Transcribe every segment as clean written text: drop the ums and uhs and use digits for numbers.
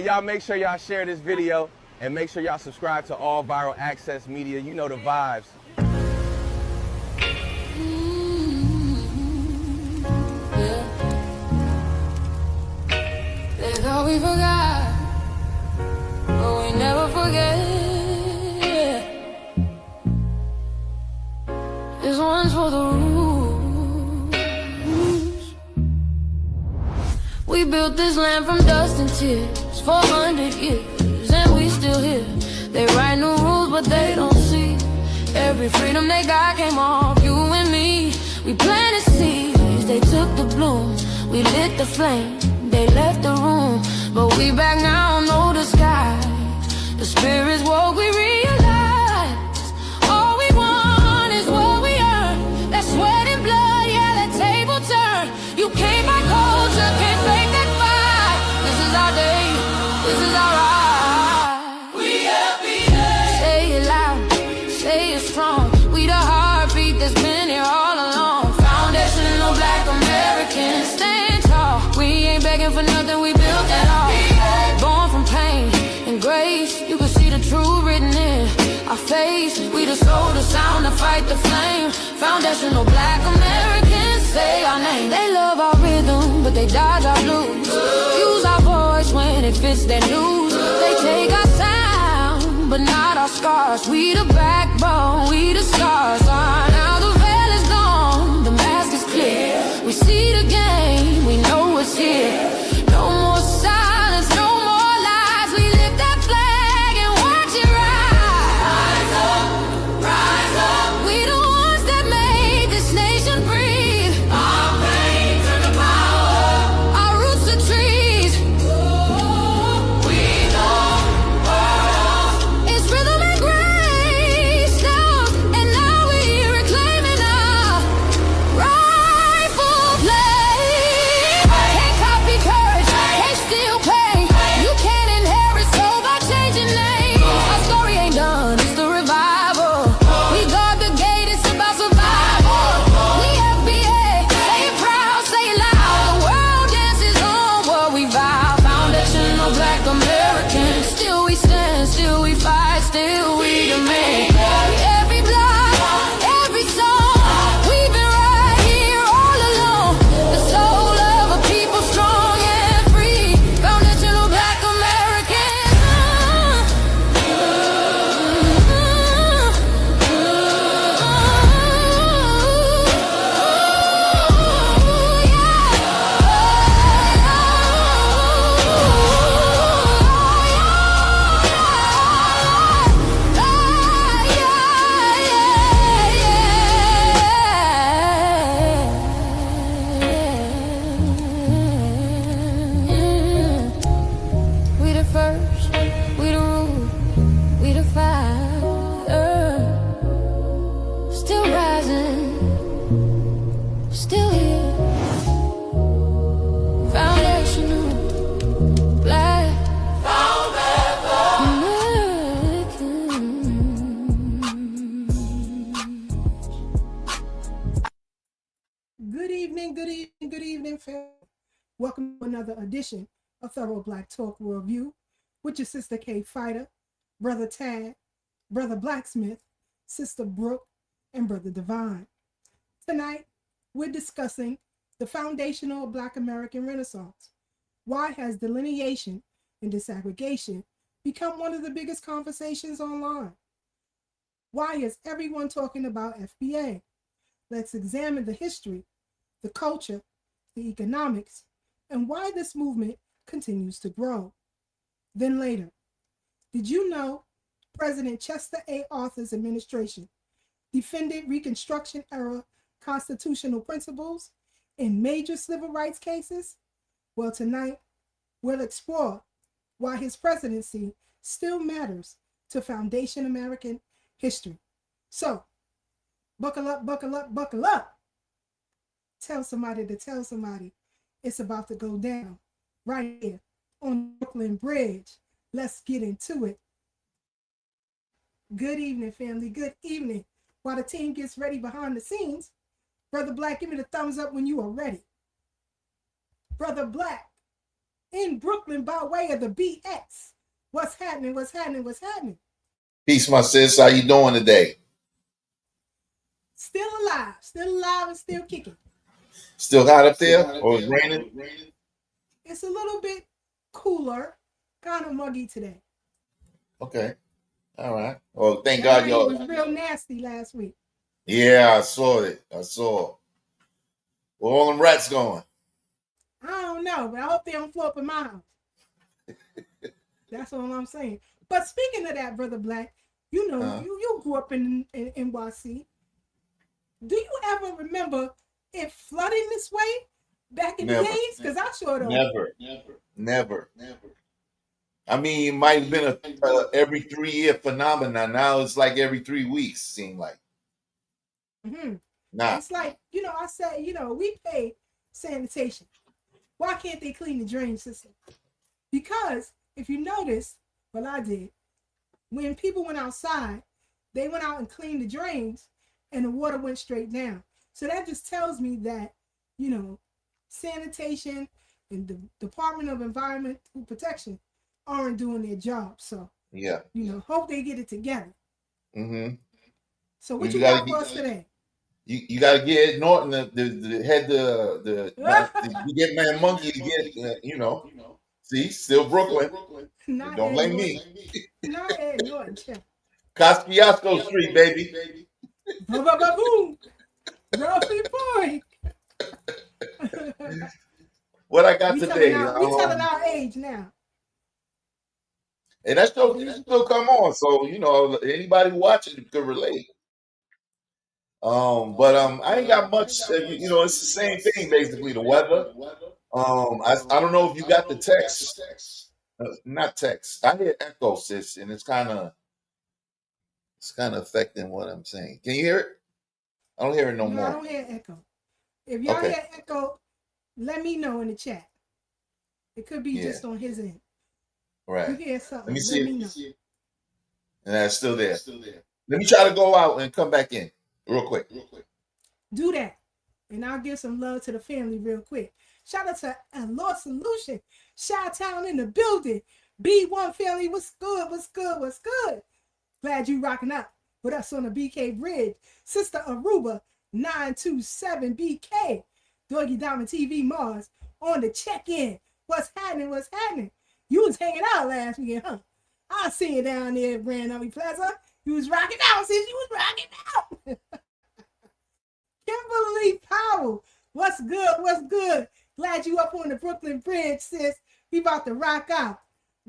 y'all make sure y'all share this video and make sure y'all subscribe to all Viral Access Media. You know the vibes. They thought we forgot, but we never forget. This one's for the rules. We built this land from dust and tears, 400 years, and we still here. They write new rules, but they don't see. Every freedom they got came off you and me. We planted seeds, they took the bloom. We lit the flame, they left the room. But we back now, know the skies. The spirit's woke, we realize all we want is what we earn. That sweat and blood, yeah, that table turn. You can't buy culture, can't fake that fight. This is our day, this is our ride. We FBA. Say it loud, say it strong. We the heartbeat that's been here all along. Foundational Black Americans, stand tall. We ain't begging for nothing, we built that all. Born from pain and grace, you can see the truth written in our face. We the soul, the sound, to fight the flame. Foundational Black Americans, say our name. They love our rhythm, but they dodge our blues. Use our voice when it fits their news. They take our sound, but not our scars. We the backbone, we the stars. Now the veil is gone, the mask is clear. We see the game, we know what's here. No more silence, no more lies. We lift that flag and watch it rise. Rise up. We the ones that made this nation breathe. Our pain turned to power. Our roots are trees. We know it's rhythm and grace now. And now we reclaiming our rightful place. Can't copy courage, can't steal pain. You can't inherit soul by changing names. Our story ain't done, it's the revival. We guard the gate, it's about survival. We FBA, say it proud, say it loud. The world dances on what we vow. Foundational Black Americans, still we stand, still we fight, still we demand. Every block, every song, we've been right here all along. The soul of a people strong and free. Foundational Black Americans. We the first, we the rule, we the fire. Still rising, still here. Foundational Black Good evening, good evening, good evening, family. Welcome to another edition of Thorough Black Talk Worldview with your Sister K Fighter, Brother Tad, Brother Blacksmith, Sister BREUCK, and Brother DEVINE. Tonight, we're discussing the foundational Black American Renaissance. Why has delineation and disaggregation become one of the biggest conversations online? Why is everyone talking about FBA? Let's examine the history, the culture, the economics, and why this movement continues to grow. Then later, did you know President Chester A. Arthur's administration defended Reconstruction-era constitutional principles in major civil rights cases? Well, tonight, we'll explore why his presidency still matters to Foundation American history. So, buckle up, buckle up, buckle up. Tell somebody to tell somebody it's about to go down right here on Brooklyn Bridge. Let's get into it. Good evening, family. Good evening. While the team gets ready behind the scenes, Brother Black, give me the thumbs up when you are ready. Brother Black, in Brooklyn by way of the BX. What's happening? What's happening? What's happening? Peace, my sis. How you doing today? Still alive and still kicking. Still hot up there? Or it's raining? It's a little bit cooler, kind of muggy today. Okay. All right. Well, thank That God rain y'all. was real nasty last week. Yeah, I saw it. I saw. Where all them rats going? I don't know, but I hope they don't flow up in my house. That's all I'm saying. But speaking of that, Brother Black, you know, you grew up in NYC. Do you ever remember it flooding this way back in the days? Because I sure don't. Never. I mean, it might have been a every 3-year phenomenon. Now it's like every 3 weeks, seem like. Mm-hmm. Nah. It's like, you know, I say, you know, we pay sanitation. Why can't they clean the drain system? Because if you notice, well, I did, when people went outside, they went out and cleaned the drains and the water went straight down. So that just tells me that, you know, sanitation and the Department of Environmental Protection aren't doing their job. So, Yeah. you know, hope they get it together. Mm-hmm. So what you got for us today? You got to get Ed Norton the head you get Man Monkey to get you know. See, still Brooklyn. Don't blame me. Not Ed Norton. Kosciuszko Street, baby. Boom. Ralphie boy. What I got today? We telling our age now. And that show still come on, so you know anybody watching could relate. But I ain't got much. You know, it's the same thing basically. The weather. I don't know if you got the text. Not text. I hear echo, sis, and it's kind of affecting what I'm saying. Can you hear it? I don't hear it no more. I don't hear echo. If y'all hear echo, let me know in the chat. It could be just on his end. Right. You hear something? Let me see. Me know. And that's still there. Let me try to go out and come back in real quick. Do that. And I'll give some love to the family real quick. Shout out to Lord Solution. Chi-Town in the building. B1 family, what's good? What's good? What's good? Glad you rocking out with us on the BK Bridge. Sister Aruba, 927BK. Doggy Diamond TV Mars on the check-in. What's happening? What's happening? You was hanging out last weekend, huh? I see you down there at Grand Army Plaza. You was rocking out, sis. You was rocking out. Kimberly Powell, what's good? What's good? Glad you up on the Brooklyn Bridge, sis. We about to rock out.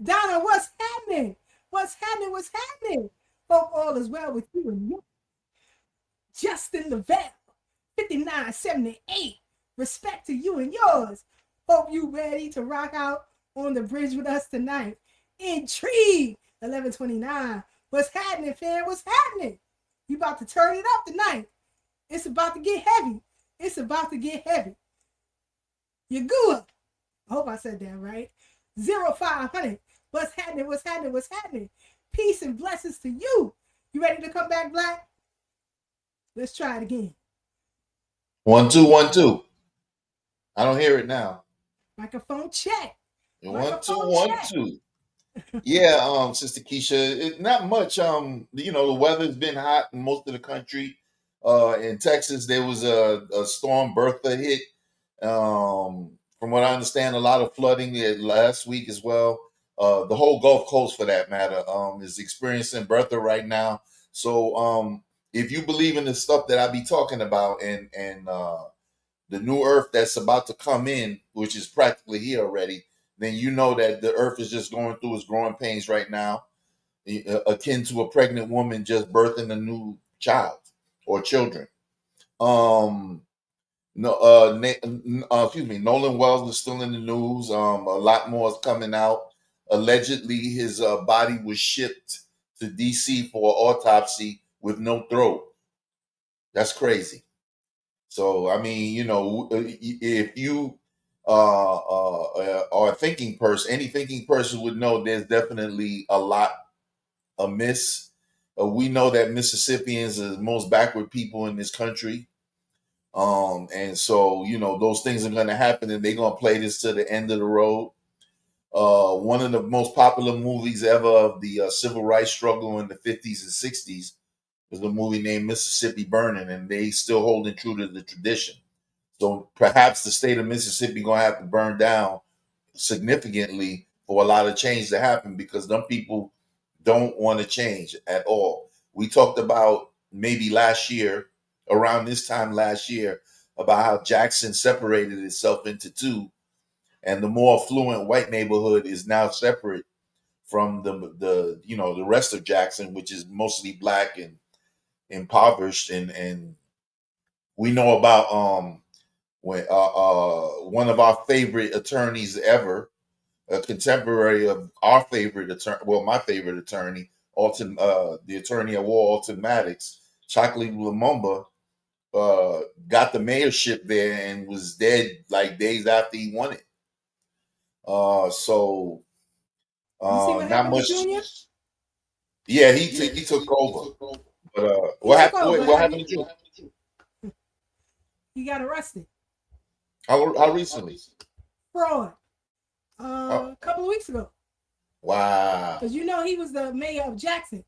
Donna, what's happening? What's happening? What's happening? Hope all is well with you and you. Justin Lavelle, 5978. Respect to you and yours. Hope you ready to rock out on the bridge with us tonight. Intrigue, 1129. What's happening, fam? What's happening? You about to turn it up tonight. It's about to get heavy. It's about to get heavy. Yagua. I hope I said that right. 0500. What's happening? What's happening? What's happening? Peace and blessings to you. You ready to come back, Black? Let's try it again. 1 2 1 2. I don't hear it now. Microphone check. 1 2 1 2. Yeah, Sister Keisha, not much. You know, the weather's been hot in most of the country. In Texas, there was a storm Bertha hit. From what I understand, a lot of flooding last week as well. The whole Gulf Coast, for that matter, is experiencing Bertha right now. So, if you believe in the stuff that I be talking about and the new Earth that's about to come in, which is practically here already, then you know that the Earth is just going through its growing pains right now, akin to a pregnant woman just birthing a new child or children. Excuse me. Nolan Wells is still in the news. A lot more is coming out. Allegedly, his body was shipped to DC for autopsy with no throat. That's crazy. So, I mean, you know, if you are a thinking person, any thinking person would know there's definitely a lot amiss. We know that Mississippians are the most backward people in this country. And so, you know, those things are going to happen and they're going to play this to the end of the road. One of the most popular movies ever of the civil rights struggle in the 50s and 60s was a movie named Mississippi Burning, and they still holding true to the tradition. So perhaps the state of Mississippi gonna have to burn down significantly for a lot of change to happen, because them people don't want to change at all. We talked about maybe last year, around this time last year, about how Jackson separated itself into two, and the more affluent white neighborhood is now separate from the rest of Jackson, which is mostly black and impoverished. And we know about when one of our favorite attorneys ever, a contemporary of our favorite attorney, well, my favorite attorney, the attorney at war, Alton Maddox, Chocolate Lumumba, got the mayorship there and was dead like days after he won it. So not much. Yeah, he took over. But what happened to Junior? He got arrested. How recently? Fraud. A couple of weeks ago. Wow. Because he was the mayor of Jackson.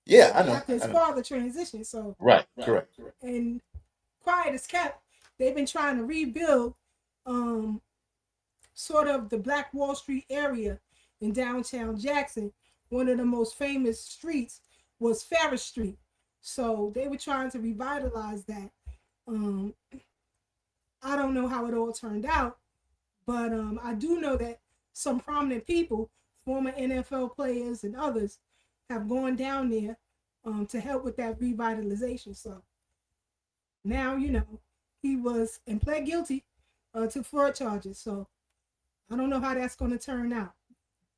Yeah, I know. After his father transitioned. So right, correct. And quiet as kept, they've been trying to rebuild sort of the Black Wall Street area in downtown Jackson. One of the most famous streets was Ferris Street. So they were trying to revitalize that. I don't know how it all turned out, but I do know that some prominent people, former NFL players and others, have gone down there to help with that revitalization. So now, he was and pled guilty to fraud charges. So I don't know how that's going to turn out.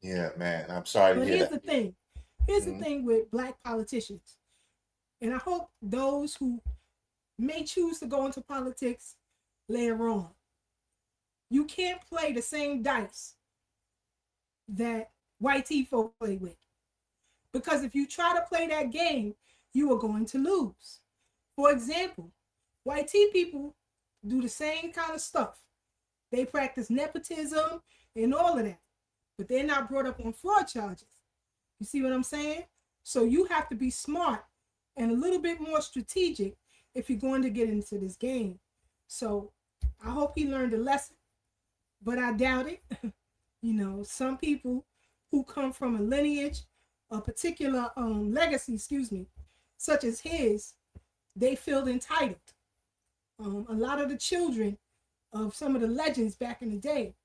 Yeah, man, I'm sorry to hear that. But here's the thing with black politicians. And I hope those who may choose to go into politics later on, you can't play the same dice that white tea folk play with. Because if you try to play that game, you are going to lose. For example, white tea people do the same kind of stuff. They practice nepotism and all of that, but they're not brought up on fraud charges. You see what I'm saying? So you have to be smart and a little bit more strategic if you're going to get into this game. So I hope he learned a lesson, but I doubt it. Some people who come from a lineage, a particular legacy, such as his, they feel entitled. A lot of the children of some of the legends back in the day,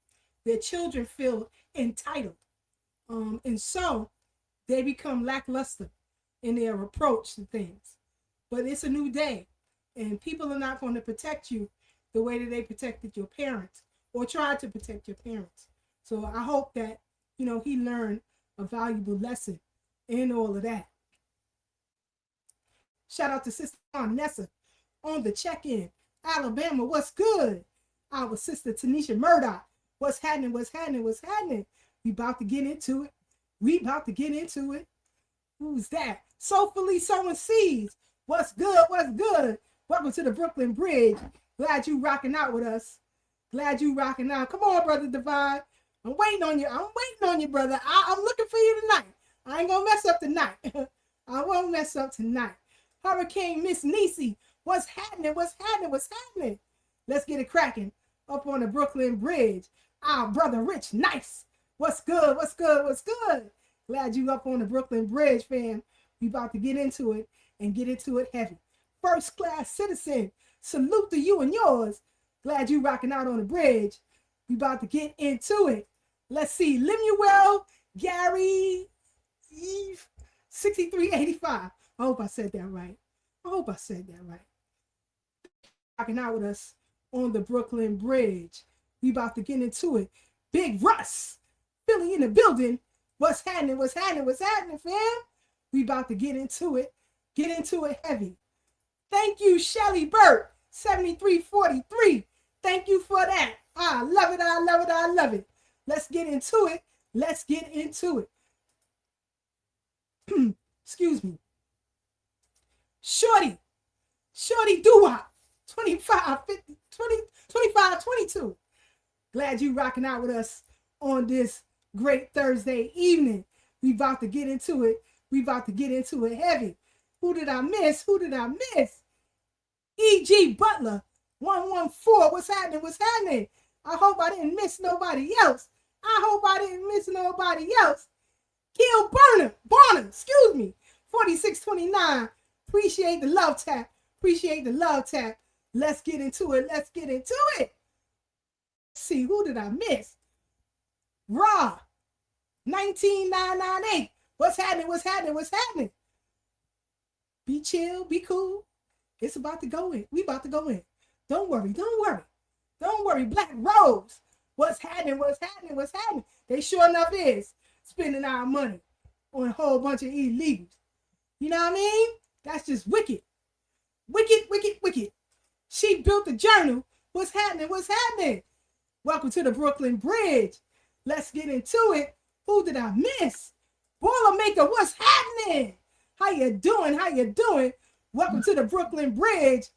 their children feel entitled. And so they become lackluster in their approach to things. But it's a new day, and people are not going to protect you the way that they protected your parents or tried to protect your parents. So I hope that, he learned a valuable lesson in all of that. Shout out to Sister Nessa on the check-in. Alabama, what's good? Our sister Tanisha Murdoch, what's happening? We about to get into it. Who's that? Soulfully sowing seeds. What's good? Welcome to the Brooklyn Bridge. Glad you rocking out with us. Come on, Brother Divine. I'm waiting on you, brother. I'm looking for you tonight. I ain't gonna mess up tonight. I won't mess up tonight. Hurricane Miss Niecy, what's happening? Let's get it cracking up on the Brooklyn Bridge. Our brother Rich, nice. What's good? Glad you up on the Brooklyn Bridge, fam. We about to get into it and get into it heavy. First class citizen, salute to you and yours. Glad you rocking out on the bridge. We about to get into it. Let's see. Lemuel, Gary, Eve, 6385. I hope I said that right. Rocking out with us on the Brooklyn Bridge. We about to get into it. Big Russ, Philly in the building. What's happening, fam? We about to get into it heavy. Thank you, Shelly Burt, 7343. Thank you for that. I love it. Let's get into it. Excuse me. Shorty Doo-Wop, 2522. Glad you rocking out with us on this Great Thursday evening. We about to get into it. We about to get into it heavy. Who did I miss? Who did I miss? E.G. Butler, 114. What's happening? What's happening? I hope I didn't miss nobody else. I hope I didn't miss nobody else. Kill Barnum, excuse me. 4629. Appreciate the love tap. Appreciate the love tap. Let's get into it. Let's get into it. Let's see, who did I miss? Raw, 19998. What's happening? What's happening? What's happening? Be chill, be cool. It's about to go in. We about to go in. Don't worry, don't worry. Don't worry, Black Rose. What's happening? What's happening? What's happening? They sure enough is spending our money on a whole bunch of illegals. You know what I mean? That's just wicked. Wicked, wicked, wicked. She built the journal. What's happening? What's happening? Welcome to the Brooklyn Bridge. Let's get into it. Who did I miss? Boilermaker, what's happening? How you doing? How you doing? Welcome to the Brooklyn Bridge.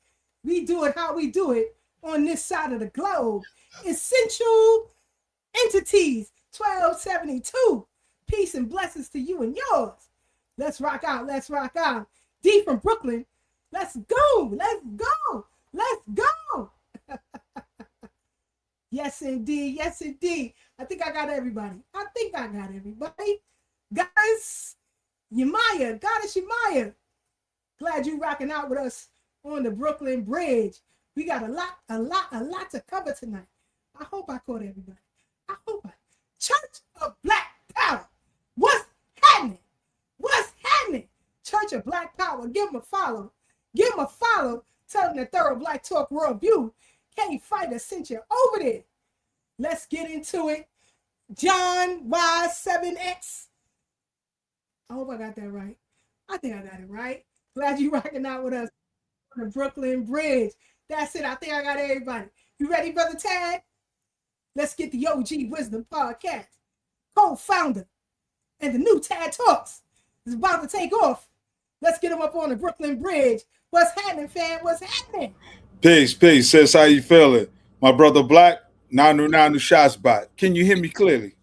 We do it how we do it on this side of the globe. Essential entities, 1272. Peace and blessings to you and yours. Let's rock out. Let's rock out. D from Brooklyn. Let's go. Let's go. Let's go. Yes, indeed. Yes, indeed. I think I got everybody. Guys, Yemaya, Goddess Yemaya. Glad you rocking out with us on the Brooklyn Bridge. We got a lot to cover tonight. I hope I caught everybody. Church of Black Power. What's happening? What's happening? Church of Black Power. Give them a follow. Give them a follow. Tell them that Thorough Black Talk Worldview. K Fighter sent you over there. Let's get into it. John Y7X. I hope I got that right. I think I got it right. Glad you rocking out with us on the Brooklyn Bridge. That's it. I think I got everybody. You ready, Brother Tad? Let's get the OG Wisdom Podcast. Co-founder and the new Tad Talks is about to take off. Let's get them up on the Brooklyn Bridge. What's happening, fam? What's happening? Peace, peace. Sis, how you feeling? My brother Black, Nanu shots bot. Can you hear me clearly?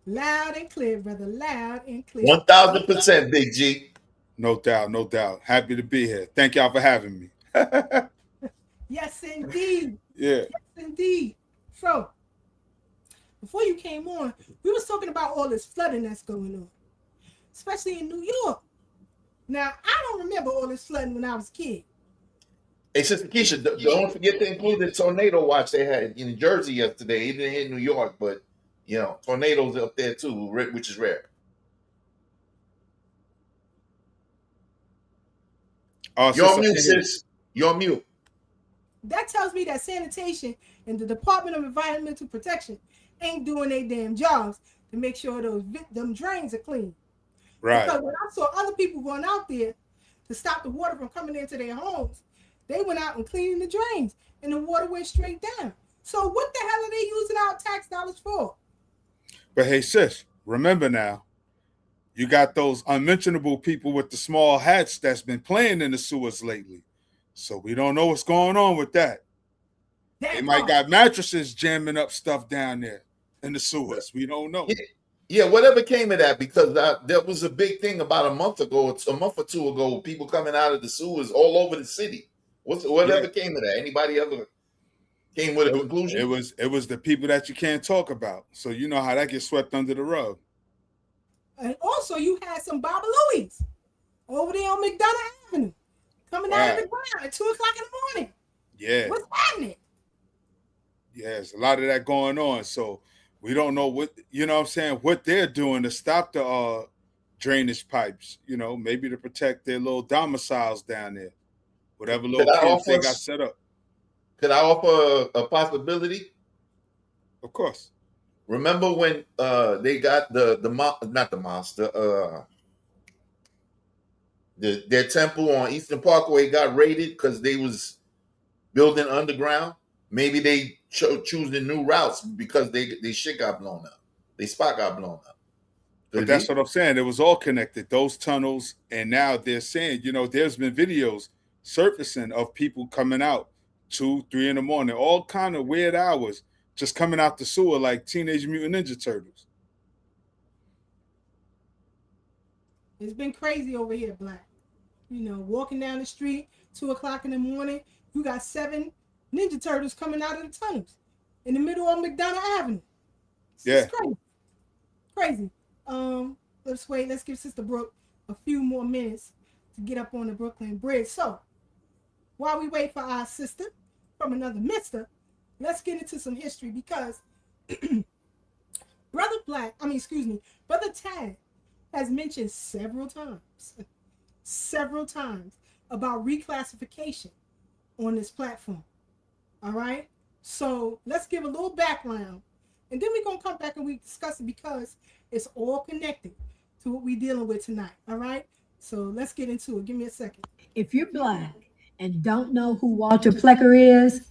Loud and clear, brother. Loud and clear. 1000%, Big G. No doubt, no doubt. Happy to be here. Thank y'all for having me. Yes, indeed. Yeah. Yes, indeed. So, before you came on, we was talking about all this flooding that's going on, especially in New York. Now, I don't remember all this flooding when I was a kid. Hey, Sister Keisha, don't forget to include the tornado watch they had in Jersey yesterday, even in New York, but, tornadoes up there too, which is rare. You're on mute, sis. You're on mute. That tells me that sanitation and the Department of Environmental Protection ain't doing their damn jobs to make sure them drains are clean. Right. Because when I saw other people going out there to stop the water from coming into their homes, they went out and cleaning the drains, and the water went straight down. So what the hell are they using our tax dollars for? But hey, sis, remember now, you got those unmentionable people with the small hats that's been playing in the sewers lately. So we don't know what's going on with that. They might got mattresses jamming up stuff down there in the sewers. We don't know. Yeah, whatever came of that, because there was a big thing about a month or two ago, people coming out of the sewers all over the city. Whatever came of that? Anybody ever came with a conclusion? It was the people that you can't talk about. So you know how that gets swept under the rug. And also, you had some Baba Louie's over there on McDonough Avenue coming out of the ground at 2 o'clock in the morning. Yeah. What's happening? Yeah, there's a lot of that going on. So we don't know what they're doing to stop the drainage pipes, maybe to protect their little domiciles down there. Whatever little camps they got set up. Could I offer a possibility? Of course. Remember when they got their temple on Eastern Parkway got raided because they was building underground? Maybe they choosing new routes because they shit got blown up. They spot got blown up. But that's what I'm saying. It was all connected, those tunnels. And now they're saying, there's been videos surfacing of people coming out 2, 3 in the morning, all kind of weird hours, just coming out the sewer like Teenage Mutant Ninja Turtles. It's been crazy over here, Black. You know, walking down the street, 2 o'clock in the morning, you got 7 Ninja Turtles coming out of the tunnels in the middle of McDonough Avenue. It's crazy. Crazy. Let's give Sister Brooke a few more minutes to get up on the Brooklyn Bridge. So, while we wait for our sister from another mister, let's get into some history because Brother Tad has mentioned several times about reclassification on this platform. All right? So let's give a little background, and then we're going to come back and we discuss it because it's all connected to what we're dealing with tonight. All right? So let's get into it. Give me a second. If you're Black and don't know who Walter Plecker is,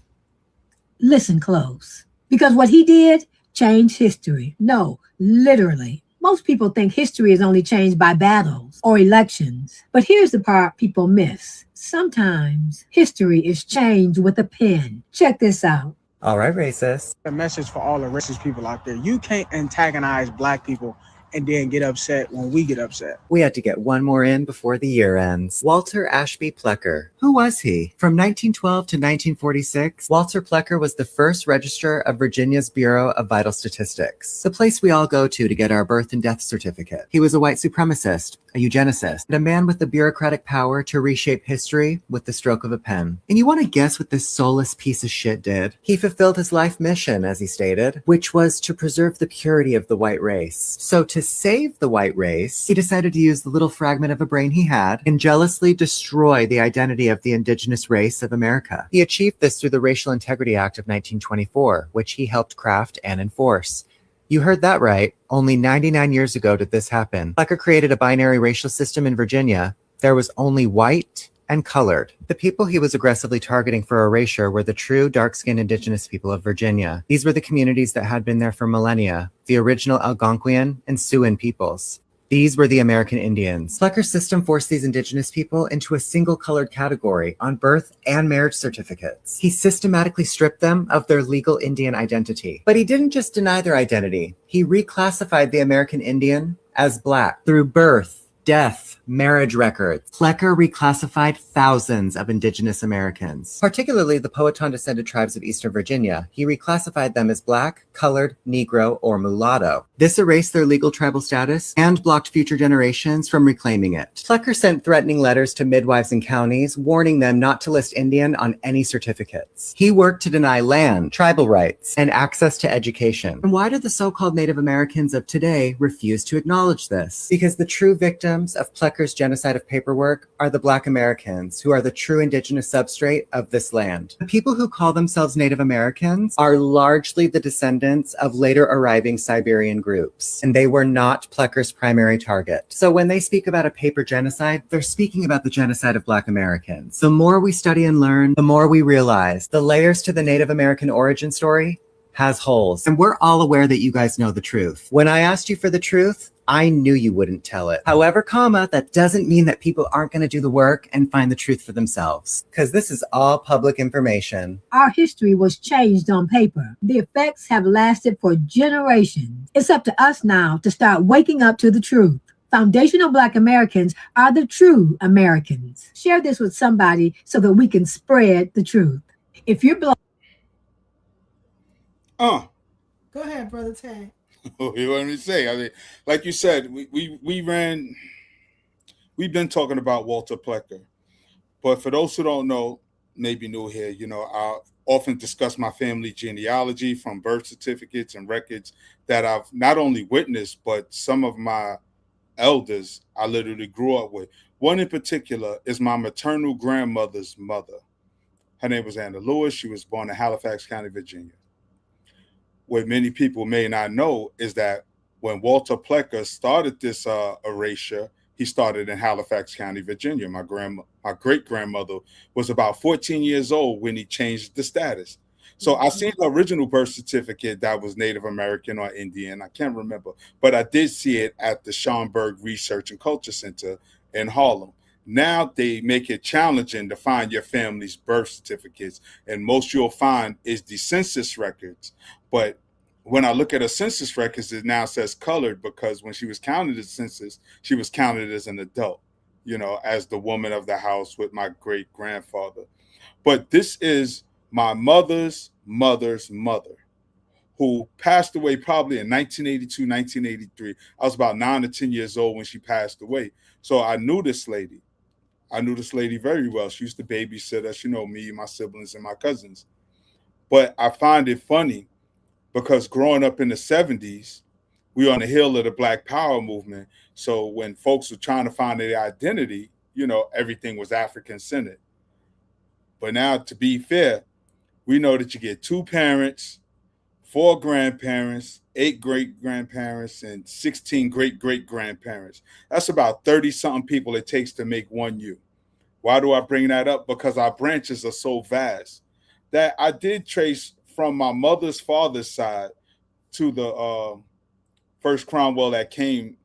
listen close. Because what he did changed history. No, literally. Most people think history is only changed by battles or elections. But here's the part people miss. Sometimes history is changed with a pen. Check this out. All right, racist. A message for all the racist people out there. You can't antagonize Black people and then get upset when we get upset. We had to get one more in before the year ends. Walter Ashby Plecker. Who was he? From 1912 to 1946, Walter Plecker was the first registrar of Virginia's Bureau of Vital Statistics, the place we all go to get our birth and death certificate. He was a white supremacist, a eugenicist, and a man with the bureaucratic power to reshape history with the stroke of a pen. And you want to guess what this soulless piece of shit did? He fulfilled his life mission, as he stated, which was to preserve the purity of the white race. So to save the white race, he decided to use the little fragment of a brain he had and jealously destroy the identity of the indigenous race of America. He achieved this through the Racial Integrity Act of 1924, which he helped craft and enforce. You heard that right. Only 99 years ago did this happen. Plecker created a binary racial system in Virginia. There was only white and colored. The people he was aggressively targeting for erasure were the true dark-skinned indigenous people of Virginia. These were the communities that had been there for millennia, the original Algonquian and Siouan peoples. These were the American Indians. Plecker's system forced these indigenous people into a single colored category on birth and marriage certificates. He systematically stripped them of their legal Indian identity. But he didn't just deny their identity. He reclassified the American Indian as Black through birth, death, marriage records. Plecker reclassified thousands of indigenous Americans, particularly the Powhatan-descended tribes of Eastern Virginia. He reclassified them as Black, colored, Negro, or mulatto. This erased their legal tribal status and blocked future generations from reclaiming it. Plecker sent threatening letters to midwives and counties, warning them not to list Indian on any certificates. He worked to deny land, tribal rights, and access to education. And why do the so-called Native Americans of today refuse to acknowledge this? Because the true victims of Plecker's genocide of paperwork are the Black Americans, who are the true indigenous substrate of this land. The people who call themselves Native Americans are largely the descendants of later arriving Siberian groups, and they were not Plecker's primary target. So when they speak about a paper genocide, they're speaking about the genocide of Black Americans. The more we study and learn, the more we realize the layers to the Native American origin story has holes. And we're all aware that you guys know the truth. When I asked you for the truth, I knew you wouldn't tell it. However, that doesn't mean that people aren't going to do the work and find the truth for themselves, because this is all public information. Our history was changed on paper. The effects have lasted for generations. It's up to us now to start waking up to the truth. Foundational Black Americans are the true Americans. Share this with somebody so that we can spread the truth. If you're Black... Go ahead, Brother Tad. You know what I say? I mean, like you said, we've been talking about Walter Plecker, but for those who don't know, maybe new here, I often discuss my family genealogy from birth certificates and records that I've not only witnessed, but some of my elders I literally grew up with. One in particular is my maternal grandmother's mother. Her name was Anna Lewis. She was born in Halifax County, Virginia. What many people may not know is that when Walter Plecker started this erasure, he started in Halifax County, Virginia. My great-grandmother was about 14 years old when he changed the status. So I seen the original birth certificate that was Native American or Indian. I can't remember, but I did see it at the Schomburg Research and Culture Center in Harlem. Now they make it challenging to find your family's birth certificates, and most you'll find is the census records. But when I look at her census records, it now says colored because when she was counted as census, she was counted as an adult, as the woman of the house with my great grandfather. But this is my mother's mother's mother, who passed away probably in 1982, 1983. I was about 9 or 10 years old when she passed away. So I knew this lady. I knew this lady very well. She used to babysit us, me, my siblings, and my cousins. But I find it funny because growing up in the 70s, we were on the hill of the Black Power movement. So when folks were trying to find their identity, everything was African-centered. But now, to be fair, we know that you get 2 parents, 4 grandparents, 8 great-grandparents, and 16 great-great-grandparents. That's about 30-something people it takes to make one you. Why do I bring that up? Because our branches are so vast that I did trace from my mother's father's side to the first Cromwell that came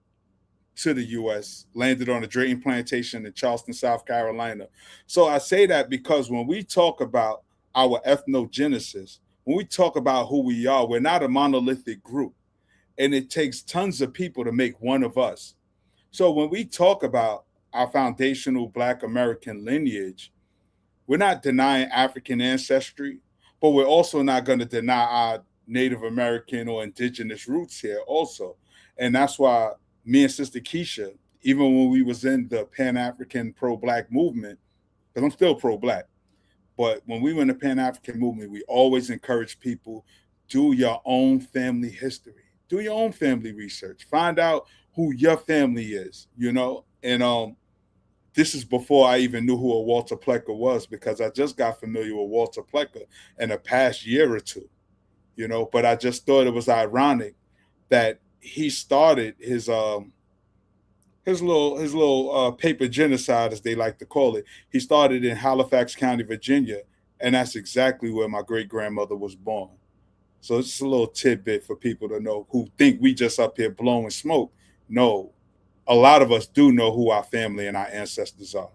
to the U.S., landed on a Drayton plantation in Charleston, South Carolina. So I say that because when we talk about our ethnogenesis, when we talk about who we are, we're not a monolithic group. And it takes tons of people to make one of us. So when we talk about our foundational Black American lineage, we're not denying African ancestry, but we're also not going to deny our Native American or indigenous roots here also. And that's why me and Sister Keisha, even when we was in the Pan-African pro-Black movement, because I'm still pro-Black, but when we were in the Pan-African movement, we always encourage people, do your own family history. Do your own family research. Find out who your family is, And this is before I even knew who a Walter Plecker was, because I just got familiar with Walter Plecker in the past year or two, But I just thought it was ironic that he started his little paper genocide, as they like to call it. He started in Halifax County, Virginia, and that's exactly where my great grandmother was born. So it's just a little tidbit for people to know who think we just up here blowing smoke. No, a lot of us do know who our family and our ancestors are.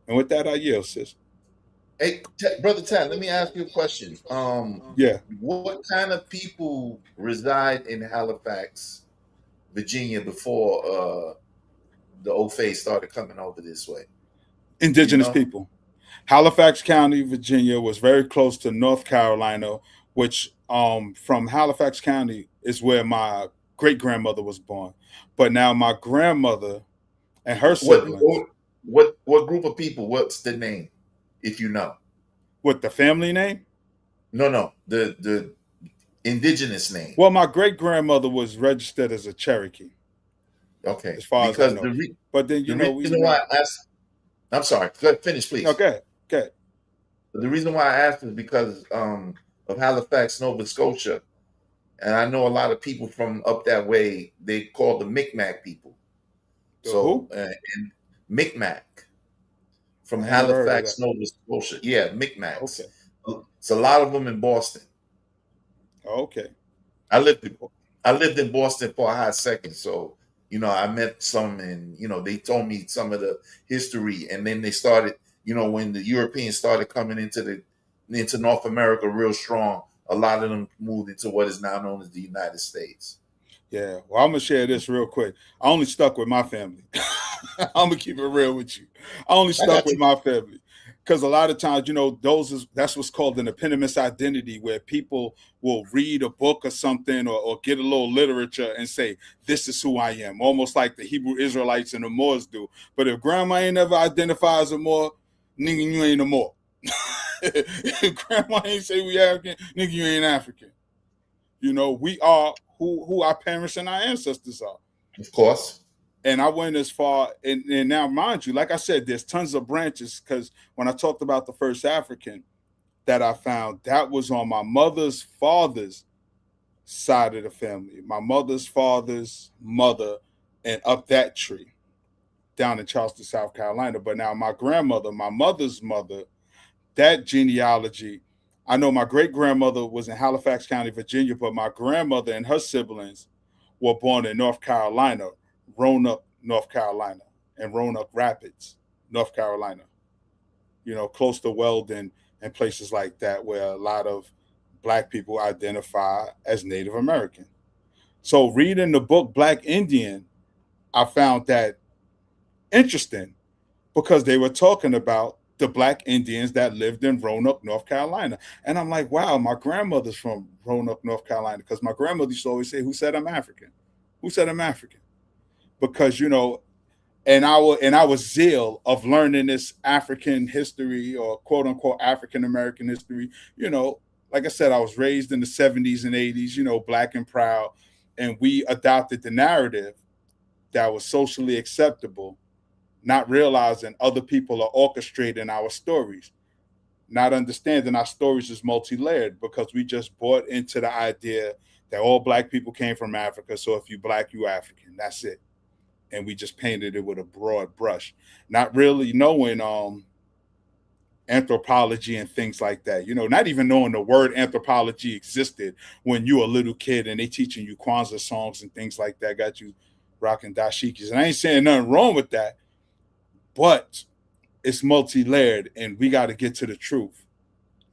And with that, I yield, sis. Hey, Brother Tan, let me ask you a question. Yeah. What kind of people reside in Halifax, Virginia, before the old face started coming over this way? Indigenous people. Halifax County, Virginia was very close to North Carolina, which from Halifax County is where my great grandmother was born. But now my grandmother and her siblings. What group of people? What's the name, if you know? What, the family name? No, the indigenous name. Well, my great grandmother was registered as a Cherokee. Okay, as far because as I know. But then why I asked. I'm sorry. Finish, please. Okay. The reason why I asked is because of Halifax, Nova Scotia, and I know a lot of people from up that way. They call the Micmac people. Who? And Micmac from Halifax, Nova Scotia. Yeah, Micmacs. Okay. It's a lot of them in Boston. Okay. I lived in Boston for a hot second, so I met some, and they told me some of the history, and then they started, when the Europeans started coming into North America real strong, a lot of them moved into what is now known as the United States. Yeah, well, I'm gonna share this real quick. I only stuck with my family. I'm gonna keep it real with you. I only stuck with my family because a lot of times, that's what's called an eponymous identity, where people will read a book or something or get a little literature and say, this is who I am, almost like the Hebrew Israelites and the Moors do. But if grandma ain't never identified as a Moor, nigga, you ain't a Moor. If grandma ain't say we African, nigga, you ain't African. We are who our parents and our ancestors are. Of course. And I went as far, and now, mind you, like I said, there's tons of branches, because when I talked about the first African that I found, that was on my mother's father's side of the family, my mother's father's mother, and up that tree down in Charleston, South Carolina. But now my grandmother, my mother's mother, that genealogy, I know my great-grandmother was in Halifax County, Virginia, but my grandmother and her siblings were born in North Carolina, Roanoke, North Carolina, and Roanoke Rapids, North Carolina, close to Weldon and places like that, where a lot of Black people identify as Native American. So reading the book Black Indian, I found that interesting because they were talking about the Black Indians that lived in Roanoke, North Carolina. And I'm like, wow, my grandmother's from Roanoke, North Carolina, because my grandmother used to always say, who said I'm African? Who said I'm African? Because, you know, and our zeal of learning this African history or quote unquote African American history, you know, like I said, I was raised in the 70s and 80s, you know, Black and proud, and we adopted the narrative that was socially acceptable, not realizing other people are orchestrating our stories, not understanding our stories is multi-layered because we just bought into the idea that all Black people came from Africa. So if you Black, you African. That's it. And we just painted it with a broad brush, not really knowing anthropology and things like that. You know, not even knowing the word anthropology existed when you were a little kid and they teaching you Kwanzaa songs and things like that, got you rocking dashikis. And I ain't saying nothing wrong with that, but it's multi-layered and we got to get to the truth,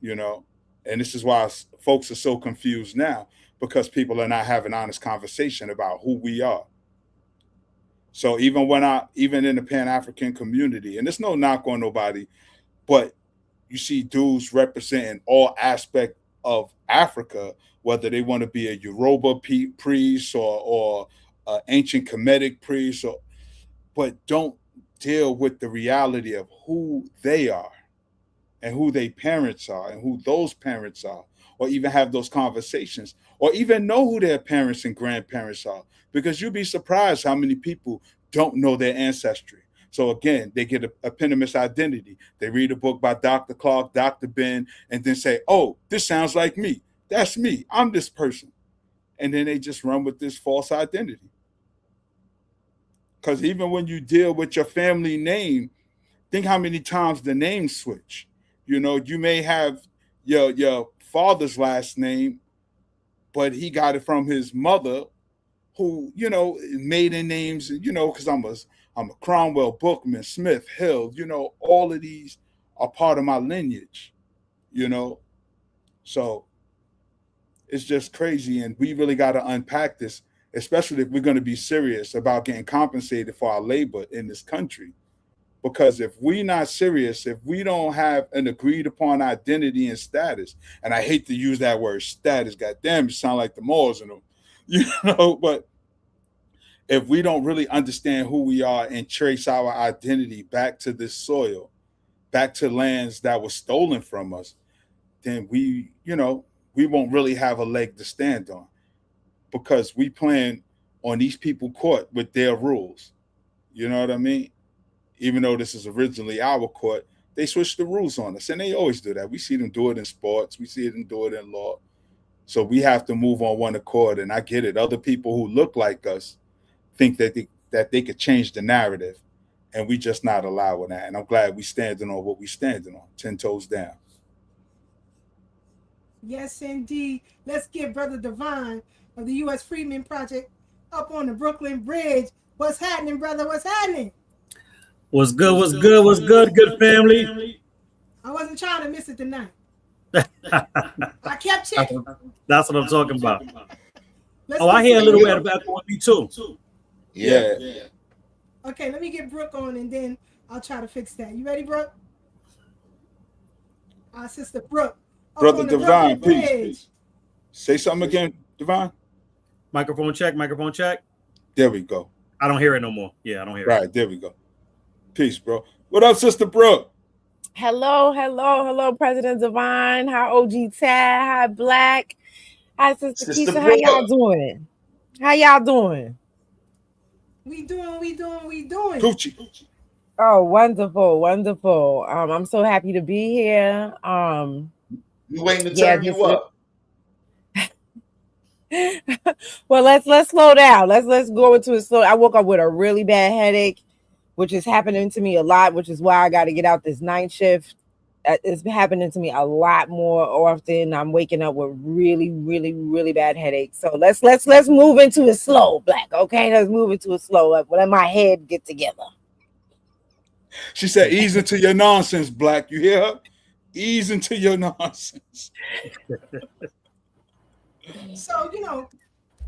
you know? And this is why folks are so confused now, because people are not having honest conversation about who we are. So even in the Pan-African community, and there's no knock on nobody, but you see dudes representing all aspects of Africa, whether they want to be a Yoruba priest or ancient Kemetic priest, but don't deal with the reality of who they are and who their parents are and who those parents are, or even have those conversations, or even know who their parents and grandparents are, because you'd be surprised how many people don't know their ancestry. So again, they get a eponymous identity. They read a book by Dr. Clark, Dr. Ben, and then say, oh, this sounds like me. That's me. I'm this person. And then they just run with this false identity. Because even when you deal with your family name, think how many times the names switch. You know, you may have your father's last name, but he got it from his mother, who, you know, maiden names, you know, because I'm a Cromwell, Bookman, Smith, Hill, you know, all of these are part of my lineage, you know. So it's just crazy. And we really got to unpack this, especially if we're going to be serious about getting compensated for our labor in this country. Because if we're not serious, if we don't have an agreed upon identity and status, and I hate to use that word status, goddamn, it sound like the Moors and them, you know, but if we don't really understand who we are and trace our identity back to this soil, back to lands that were stolen from us, then we won't really have a leg to stand on, because we plan on these people court with their rules. You know what I mean? Even though this is originally our court, they switch the rules on us, and they always do that. We see them do it in sports. We see them do it in law. So we have to move on one accord, and I get it. Other people who look like us think that they could change the narrative, and we just not allowing that. And I'm glad we standing on what we standing on, 10 toes down. Yes, indeed. Let's get Brother Divine of the U.S. Freedmen Project up on the Brooklyn Bridge. What's happening, brother? What's happening? What's good? What's good? What's good? Good family. I wasn't trying to miss it tonight. I kept checking. That's what I'm talking about. I hear a little bit about on me too. Yeah. Okay, let me get Brooke on, and then I'll try to fix that. You ready, Brooke? Our sister Brooke. Brother Divine, peace. Say something again, Divine. Microphone check. Microphone check. There we go. I don't hear it no more. Yeah, I don't hear it. Right, there we go. Peace, bro. What up, Sister Brooke? Hello, President Divine. Hi, OG Tad. Hi, Black. Hi, Sister Keisha. How y'all doing? We doing. Coochie. Oh, wonderful. I'm so happy to be here. You waiting to turn you up? Well, let's slow down. Let's go into it slow. I woke up with a really bad headache, which is happening to me a lot, which is why I got to get out this night shift. It's happening to me a lot more often. I'm waking up with really, really, really bad headaches. So let's move into it slow, Black. Okay, let's move into it slow. Let my head get together. She said, "Ease into your nonsense, Black." You hear her? Ease into your nonsense. So,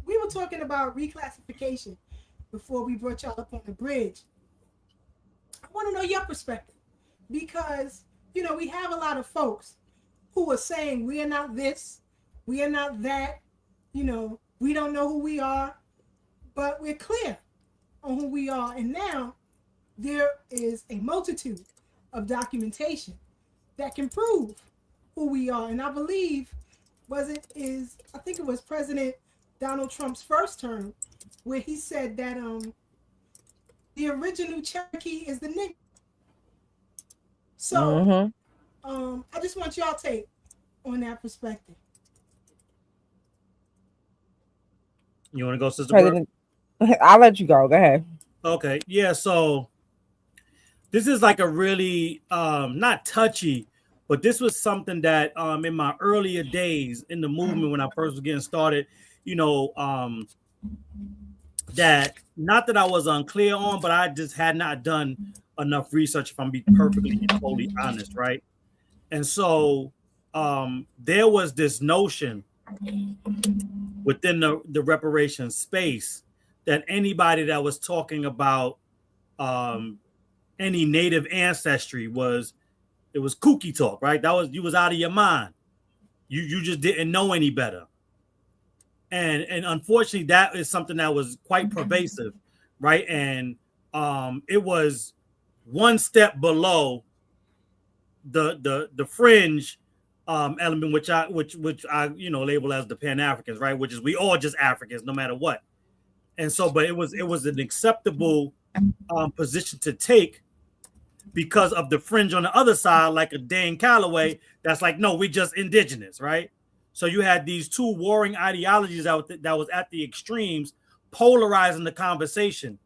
we were talking about reclassification before we brought y'all up on the bridge. I want to know your perspective because, we have a lot of folks who are saying we are not this, we are not that, we don't know who we are, but we're clear on who we are. And now there is a multitude of documentation that can prove who we are. And I believe I think it was President Donald Trump's first term where he said that the original Cherokee is the nigger. So I just want y'all take on that perspective. You want to go, Sister Brooke? I'll let you go. Go ahead. Okay. Yeah. So this is like a really not touchy, but this was something that in my earlier days in the movement when I first was getting started, that not that I was unclear on, but I just had not done enough research, if I'm being perfectly and totally honest, right? And so there was this notion within the reparations space that anybody that was talking about any native ancestry was kooky talk, right? You was out of your mind. You just didn't know any better. And unfortunately, that is something that was quite pervasive, right? And it was one step below the fringe element, which I label as the Pan-Africans, right? Which is we all just Africans, no matter what. And so, but it was an acceptable position to take because of the fringe on the other side, like a Dane Calloway, that's like, no, we just indigenous, right? So you had these two warring ideologies that was at the extremes, polarizing the conversation.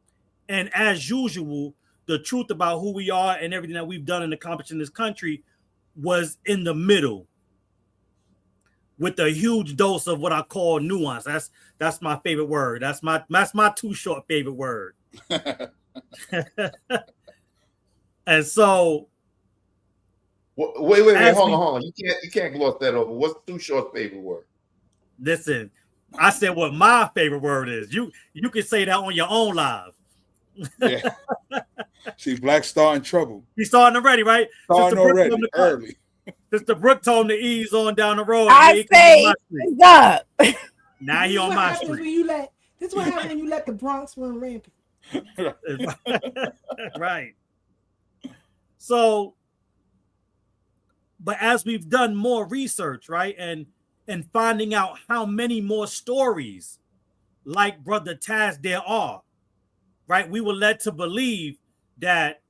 And as usual, the truth about who we are and everything that we've done and accomplished in this country was in the middle, with a huge dose of what I call nuance. That's my favorite word. That's my too short favorite word. And so, wait, hold on. You can't gloss that over. What's too short favorite word? Listen, I said what my favorite word is. You can say that on your own live. Yeah. See, Black star in trouble. He's starting already, right? Starting already, early. Sister Brooke told him to ease on down the road. I say, ease up. Now he on my street. This is what happens when you let the Bronx run rampant. Right. So, but as we've done more research, right, and finding out how many more stories like Brother Taz there are, right, we were led to believe that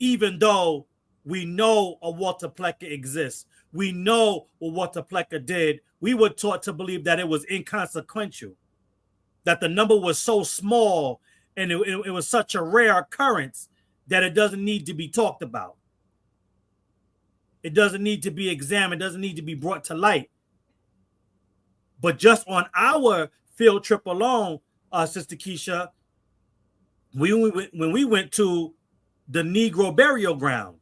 even though we know a Walter Plecker exists, we know what Walter Plecker did, we were taught to believe that it was inconsequential, that the number was so small and it was such a rare occurrence that it doesn't need to be talked about. It doesn't need to be examined, doesn't need to be brought to light. But just on our field trip alone, Sister Keisha, when we went to the Negro burial ground,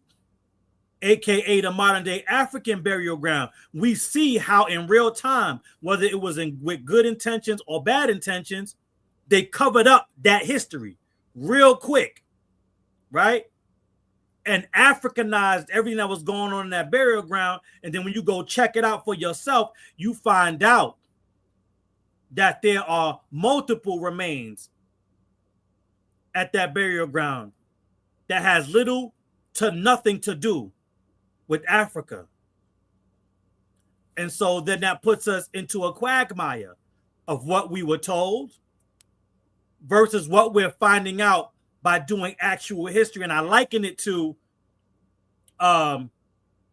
aka the modern day African burial ground, we see how in real time, whether it was with good intentions or bad intentions, they covered up that history real quick, right? And Africanized everything that was going on in that burial ground. And then when you go check it out for yourself, you find out that there are multiple remains at that burial ground that has little to nothing to do with Africa. And so then that puts us into a quagmire of what we were told versus what we're finding out by doing actual history. And I liken it to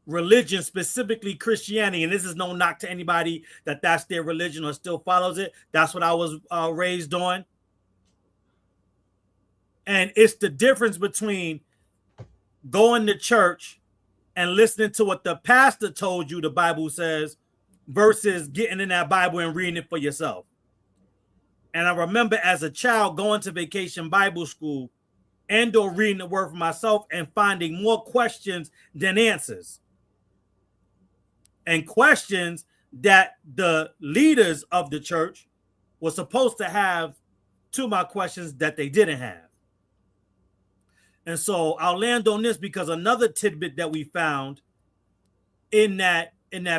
religion, specifically Christianity. And this is no knock to anybody that's their religion or still follows it. That's what I was raised on. And it's the difference between going to church and listening to what the pastor told you the Bible says versus getting in that Bible and reading it for yourself. And I remember as a child going to Vacation Bible School and or reading the word for myself and finding more questions than answers. and questions that the leaders of the church were supposed to have to my questions that they didn't have. And so I'll land on this because another tidbit that we found in that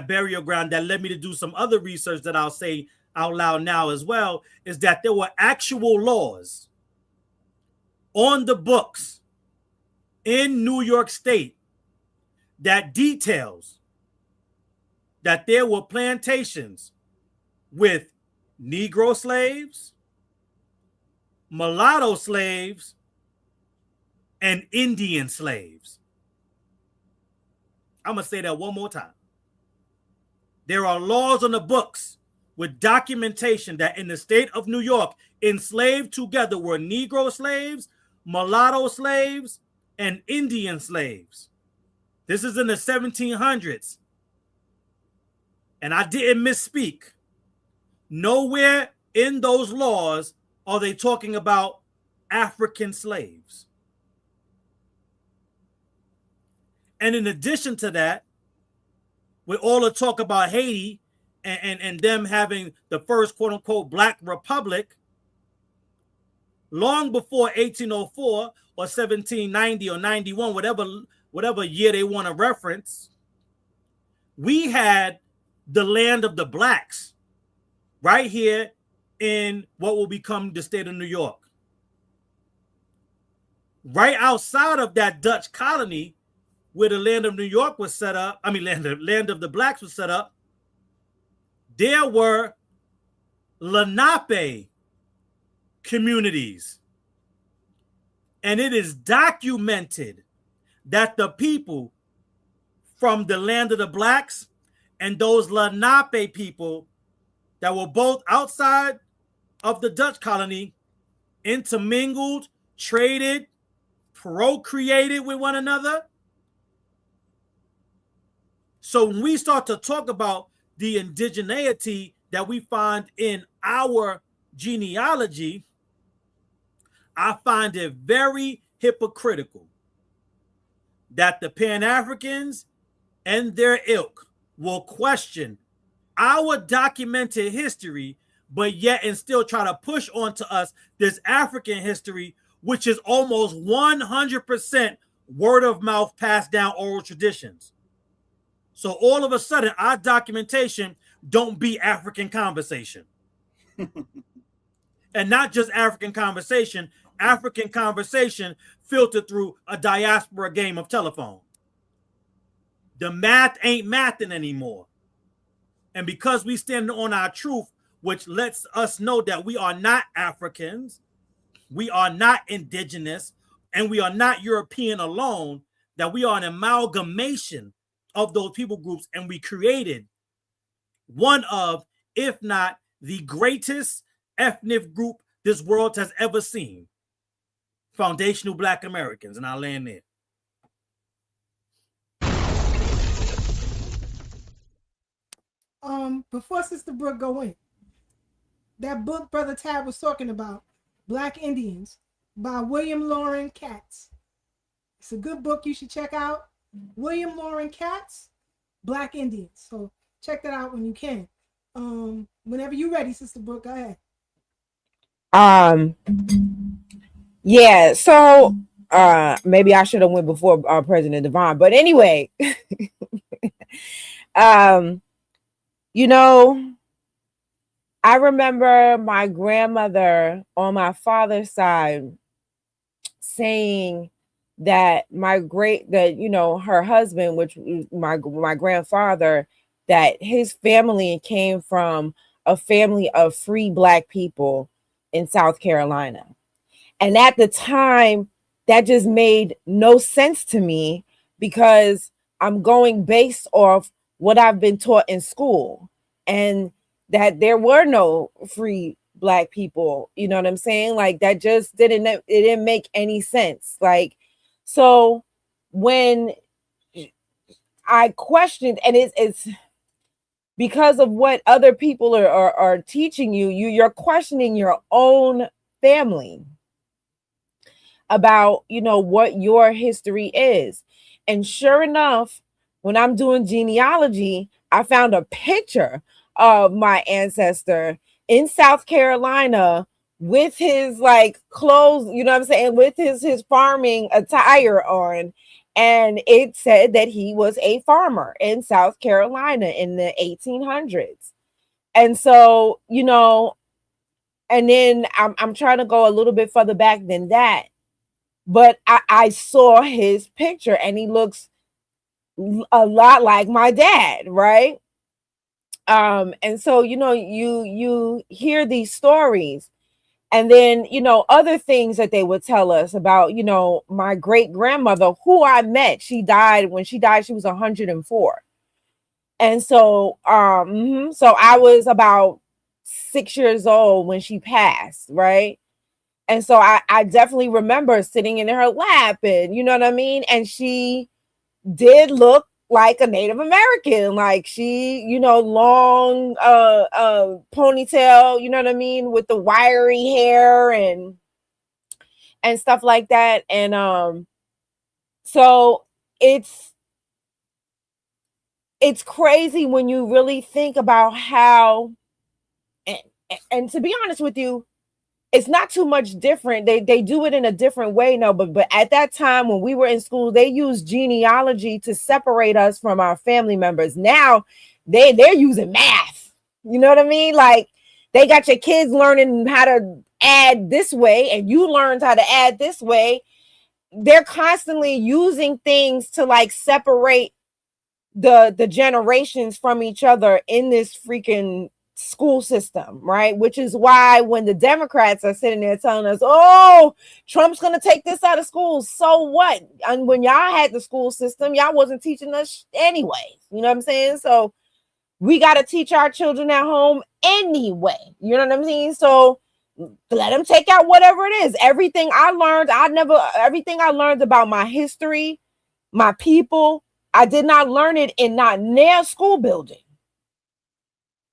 burial ground that led me to do some other research that I'll say out loud now as well is that there were actual laws on the books in New York State that details that there were plantations with Negro slaves, mulatto slaves, and Indian slaves. I'm going to say that one more time. There are laws on the books with documentation that in the state of New York, enslaved together were Negro slaves, mulatto slaves, and Indian slaves. This is in the 1700s. And I didn't misspeak. Nowhere in those laws are they talking about African slaves. And in addition to that, with all the talk about Haiti and them having the first quote unquote Black Republic, long before 1804 or 1790 or 91, whatever year they want to reference, we had the land of the blacks right here in what will become the state of New York. Right outside of that Dutch colony where the land of New York was set up, land of the blacks was set up, there were Lenape communities. And it is documented that the people from the land of the blacks and those Lenape people that were both outside of the Dutch colony intermingled, traded, procreated with one another. So when we start to talk about the indigeneity that we find in our genealogy, I find it very hypocritical that the Pan-Africans and their ilk will question our documented history, but yet and still try to push onto us this African history, which is almost 100% word of mouth passed down oral traditions. So all of a sudden, our documentation don't be African conversation. And not just African conversation filtered through a diaspora game of telephone. The math ain't mathing anymore. And because we stand on our truth, which lets us know that we are not Africans, we are not indigenous, and we are not European alone, that we are an amalgamation of those people groups, and we created one of, if not the greatest ethnic group this world has ever seen. Foundational Black Americans, and I'll land there. Before Sister Brooke go in, that book Brother Tad was talking about, Black Indians, by William Loren Katz. It's a good book you should check out. William Loren Katz, Black Indians. So check that out when you can. Whenever you're ready, Sister Brooke, go ahead. Yeah, so maybe I should have went before President Devine, but anyway, you know, I remember my grandmother on my father's side saying that her husband, which was my grandfather, that his family came from a family of free Black people in South Carolina. And at the time, that just made no sense to me because I'm going based off what I've been taught in school, and that there were no free Black people. You know what I'm saying? Like, that just didn't make any sense. Like, so when I questioned, and it's because of what other people are teaching you're questioning your own family about, what your history is. And sure enough, when I'm doing genealogy, I found a picture of my ancestor in South Carolina with his like clothes, you know what I'm saying, with his farming attire on. And it said that he was a farmer in South Carolina in the 1800s. And so, you know, and then I'm trying to go a little bit further back than that. But I saw his picture and he looks a lot like my dad, right? And so, you know, you hear these stories, and then, you know, other things that they would tell us about, you know, my great grandmother who I met. She died. When she died, she was 104. And so so I was about 6 years old when she passed, right? And so I definitely remember sitting in her lap, and you know what I mean? And she did look like a Native American, like she, you know, long ponytail, you know what I mean, with the wiry hair and stuff like that. And so it's crazy when you really think about how, and to be honest with you, it's not too much different. They do it in a different way now, but at that time when we were in school, they used genealogy to separate us from our family members. Now they're using math. You know what I mean? Like they got your kids learning how to add this way, and you learned how to add this way. They're constantly using things to like separate the generations from each other in this freaking school system, right? Which is why when the Democrats are sitting there telling us, oh, Trump's gonna take this out of schools, so what? And when y'all had the school system, y'all wasn't teaching us anyway. You know what I'm saying? So we got to teach our children at home anyway. You know what I'm saying? So let them take out whatever it is. Everything I learned about my history, my people, I did not learn it in not near school building.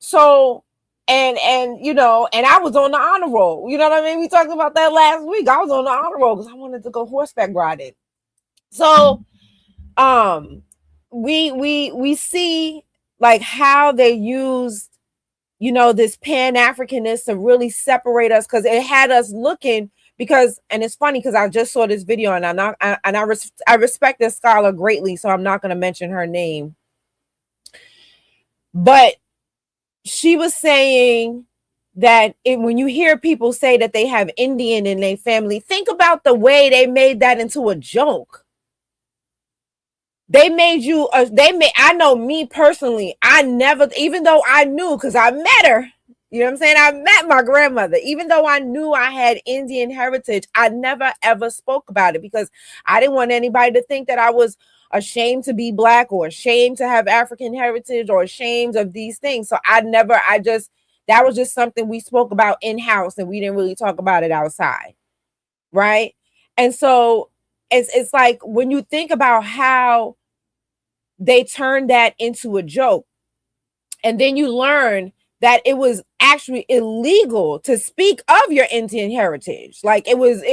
So, and you know, and I was on the honor roll. You know what I mean? We talked about that last week. I was on the honor roll because I wanted to go horseback riding. So, we see like how they used, you know, this Pan-Africanness to really separate us, because it had us looking. Because, and it's funny because I just saw this video, and I respect this scholar greatly, so I'm not going to mention her name, but she was saying that when you hear people say that they have Indian in their family, think about the way they made that into a joke. They made you, I know me personally, I never, even though I knew, because I met her, you know what I'm saying? I met my grandmother. Even though I knew I had Indian heritage, I never ever spoke about it because I didn't want anybody to think that I was ashamed to be Black or ashamed to have African heritage or ashamed of these things. So that was just something we spoke about in-house, and we didn't really talk about it outside. Right. And so it's like when you think about how they turned that into a joke, and then you learn that it was actually illegal to speak of your Indian heritage. Like it was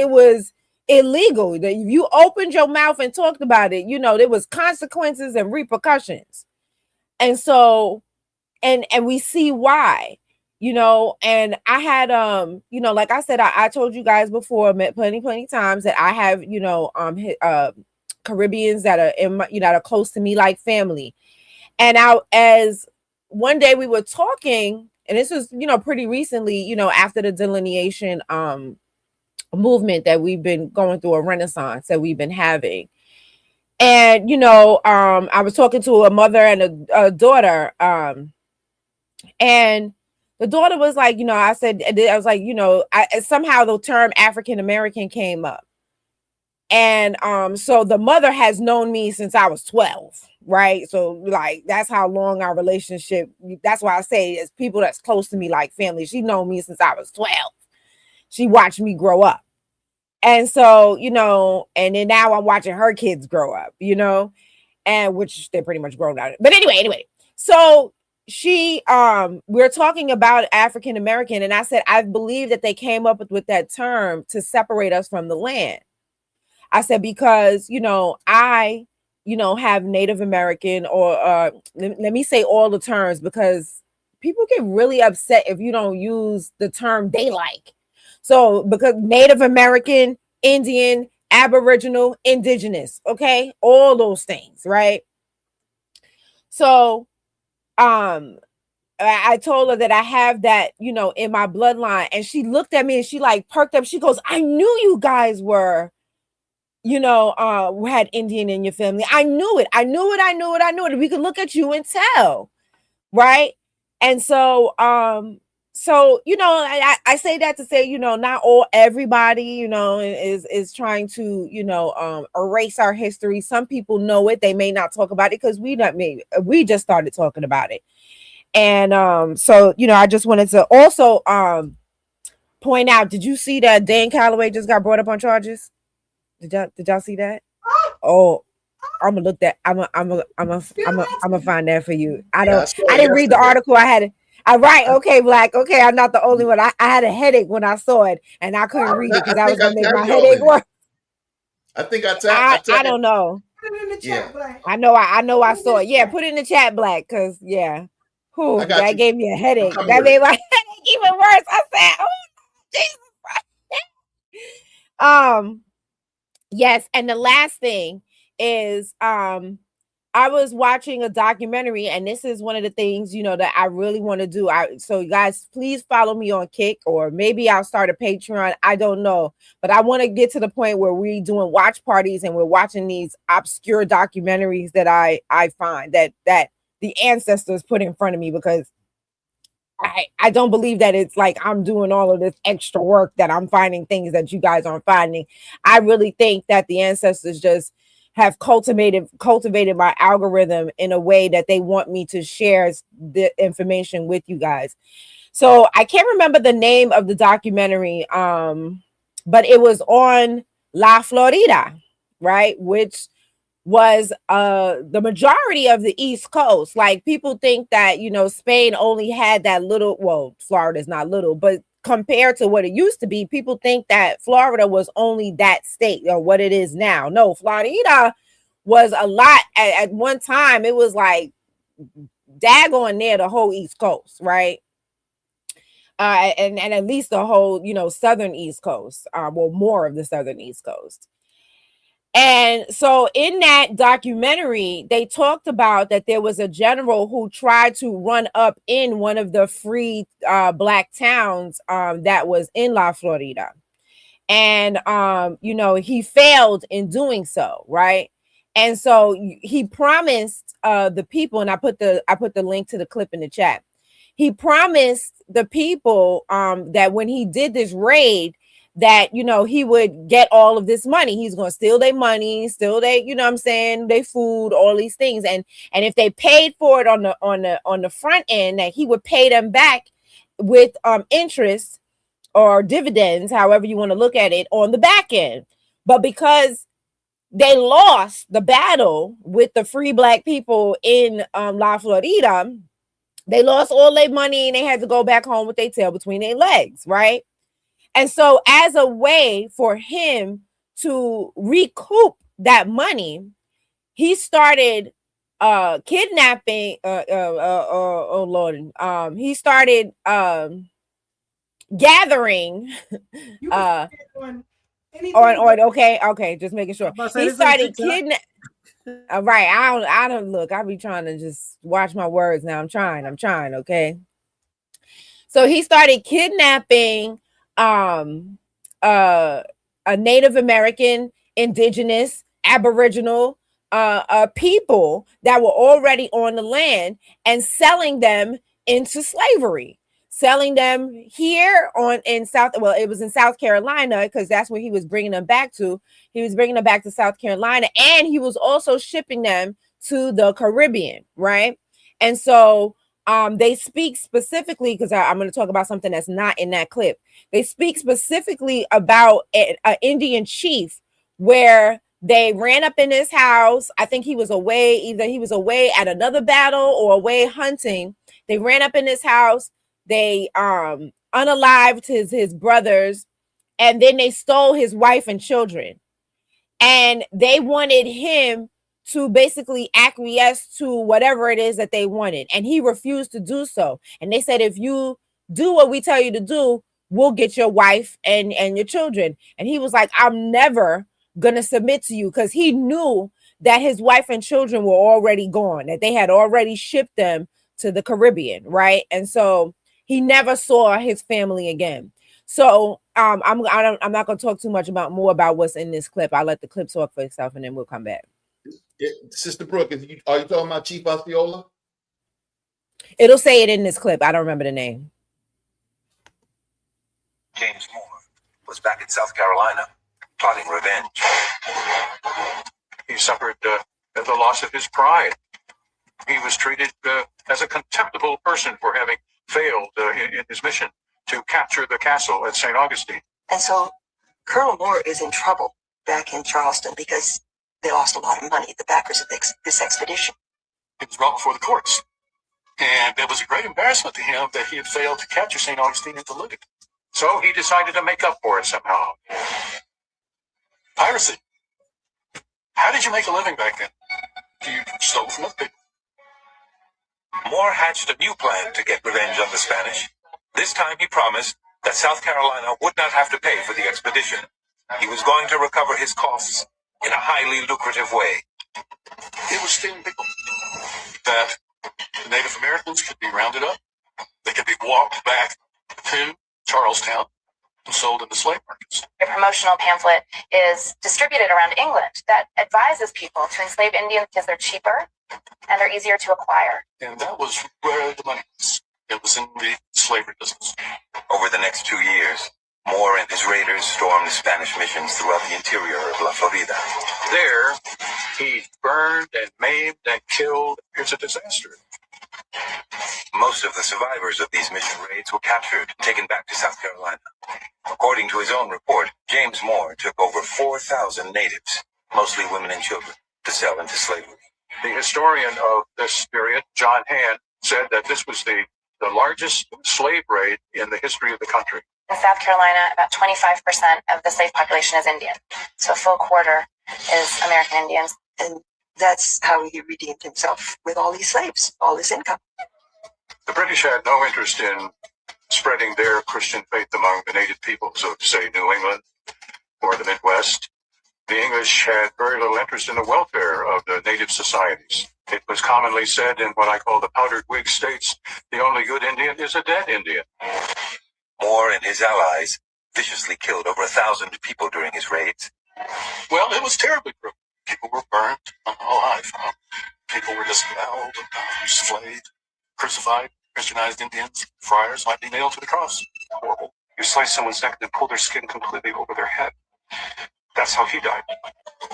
illegal. That if you opened your mouth and talked about it, you know, there was consequences and repercussions. And so, and we see why, you know. And I had, you know, like I said, I told you guys before, met plenty times, that I have, you know, Caribbeans that are in my, you know, that are close to me like family. And as one day we were talking, and this was, you know, pretty recently, you know, after the delineation movement that we've been going through, a renaissance that we've been having. And, you know, I was talking to a mother and a daughter, and the daughter was like, you know, I was like, you know, somehow the term African American came up. And so the mother has known me since I was 12, right? So like that's how long our relationship. That's why I say it's people that's close to me like family. She known me since I was 12. She watched me grow up. And so, you know, and then now I'm watching her kids grow up, you know, and which they're pretty much grown out. But anyway, so she we're talking about African American, and I said I believe that they came up with that term to separate us from the land. I said, because, you know, I have Native American or let me say all the terms, because people get really upset if you don't use the term they like. So because Native American, Indian, Aboriginal, Indigenous, okay, all those things, right? So I told her that I have that, in my bloodline, and she looked at me and she like perked up. She goes, I knew you guys were, had Indian in your family. I knew it. We could look at you and tell, right? And so, I say that to say, not everybody, is trying to, erase our history. Some people know it. They may not talk about it because we just started talking about it. And so, I just wanted to also point out, did you see that Dan Calloway just got brought up on charges? Did y'all see that? Oh, I'm gonna look that. I'm gonna find that for you. I didn't read the article. I had it. All right, okay, Black. Okay, I'm not the only one. I had a headache when I saw it, and I couldn't read it because I was gonna make my headache worse. I think I don't know. Put it in the chat, Black. I know I saw it. Yeah, put it in the chat, Black, because that gave me a headache. That made my headache even worse. I said, oh, Jesus Christ. Yes, and the last thing is I was watching a documentary, and this is one of the things that I really want to do. So you guys, please follow me on Kick, or maybe I'll start a Patreon. I don't know, but I want to get to the point where we're doing watch parties and we're watching these obscure documentaries that I find that the ancestors put in front of me, because I don't believe that it's like I'm doing all of this extra work, that I'm finding things that you guys aren't finding. I really think that the ancestors just have cultivated my algorithm in a way that they want me to share the information with you guys. So I can't remember the name of the documentary, but it was on La Florida, right? Which was the majority of the East Coast. Like, people think that, Spain only had that little, well, Florida's not little, but compared to what it used to be, people think that Florida was only that state or what it is now. No, Florida was a lot at one time. It was like daggone near the whole East Coast, right? And at least the whole, southern East Coast, well, more of the southern East Coast. And so in that documentary, they talked about that there was a general who tried to run up in one of the free Black towns that was in La Florida. And, he failed in doing so, right? And so he promised the people, and I put the link to the clip in the chat. He promised the people that when he did this raid, that, he would get all of this money. He's going to steal their money, steal their, their food, all these things. And if they paid for it on the front end, that he would pay them back with interest or dividends, however you want to look at it, on the back end. But because they lost the battle with the free Black people in La Florida, they lost all their money and they had to go back home with their tail between their legs, right? And so as a way for him to recoup that money, he started kidnapping. Oh Lord. He started gathering okay, just making sure. He started kidnapping. All right, I don't look. I be trying to just watch my words now. I'm trying, okay. So he started kidnapping a Native American, Indigenous, Aboriginal people that were already on the land and selling them into slavery, selling them here in South. Well, it was in South Carolina, because that's where he was bringing them back to. He was bringing them back to South Carolina, and he was also shipping them to the Caribbean, right? And so they speak specifically, because I'm going to talk about something that's not in that clip. They speak specifically about an Indian chief where they ran up in his house. I think he was away. Either he was away at another battle or away hunting. They ran up in his house. They unalived his brothers, and then they stole his wife and children. And they wanted him to basically acquiesce to whatever it is that they wanted. And he refused to do so. And they said, if you do what we tell you to do, we'll get your wife and your children. And he was like, I'm never gonna submit to you, because he knew that his wife and children were already gone, that they had already shipped them to the Caribbean, right? And so he never saw his family again. So I'm not gonna talk too much more about what's in this clip. I'll let the clip talk for itself, and then we'll come back. Sister Brooke, are you talking about Chief Osceola? It'll say it in this clip. I don't remember the name. James Moore was back in South Carolina, plotting revenge. He suffered the loss of his pride. He was treated as a contemptible person for having failed in his mission to capture the castle at St. Augustine. And so Colonel Moore is in trouble back in Charleston because they lost a lot of money, the backers of this expedition. He was brought before the courts. And it was a great embarrassment to him that he had failed to capture St. Augustine and deliver it. So he decided to make up for it somehow. Piracy. How did you make a living back then? You stole from other people. Moore hatched a new plan to get revenge on the Spanish. This time he promised that South Carolina would not have to pay for the expedition. He was going to recover his costs in a highly lucrative way. It was stealing people. That the Native Americans could be rounded up. They could be walked back to Charlestown and sold in the slave markets. A promotional pamphlet is distributed around England that advises people to enslave Indians because they're cheaper and they're easier to acquire. And that was where the money was. It was in the slavery business. Over the next 2 years, Moore and his raiders stormed the Spanish missions throughout the interior of La Florida. There, he burned and maimed and killed. It's a disaster. Most of the survivors of these mission raids were captured and taken back to South Carolina. According to his own report, James Moore took over 4,000 natives, mostly women and children, to sell into slavery. The historian of this period, John Hand, said that this was the largest slave raid in the history of the country. In South Carolina, about 25% of the slave population is Indian. So a full quarter is American Indians. And that's how he redeemed himself with all these slaves, all this income. The British had no interest in spreading their Christian faith among the native peoples of, say, New England or the Midwest. The English had very little interest in the welfare of the native societies. It was commonly said in what I call the powdered wig states, the only good Indian is a dead Indian. Moore and his allies viciously killed over 1,000 people during his raids. Well, it was terribly brutal. People were burned alive. People were disemboweled, enslaved, crucified. Christianized Indians, friars might be nailed to the cross. Horrible. You slice someone's neck and pull their skin completely over their head. That's how he died.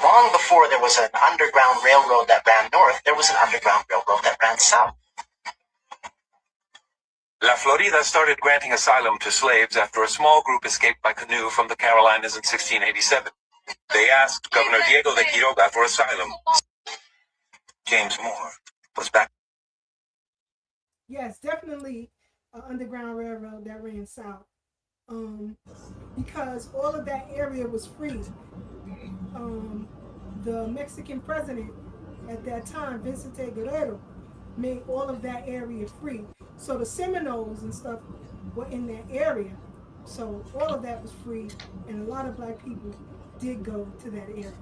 Long before there was an underground railroad that ran north, there was an underground railroad that ran south. La Florida started granting asylum to slaves after a small group escaped by canoe from the Carolinas in 1687. They asked Governor Diego de Quiroga for asylum. James Moore was back. Yes, definitely an underground railroad that ran south, because all of that area was free. The Mexican president at that time, Vicente Guerrero, made all of that area free. So the Seminoles and stuff were in that area. So all of that was free, and a lot of black people did go to that area.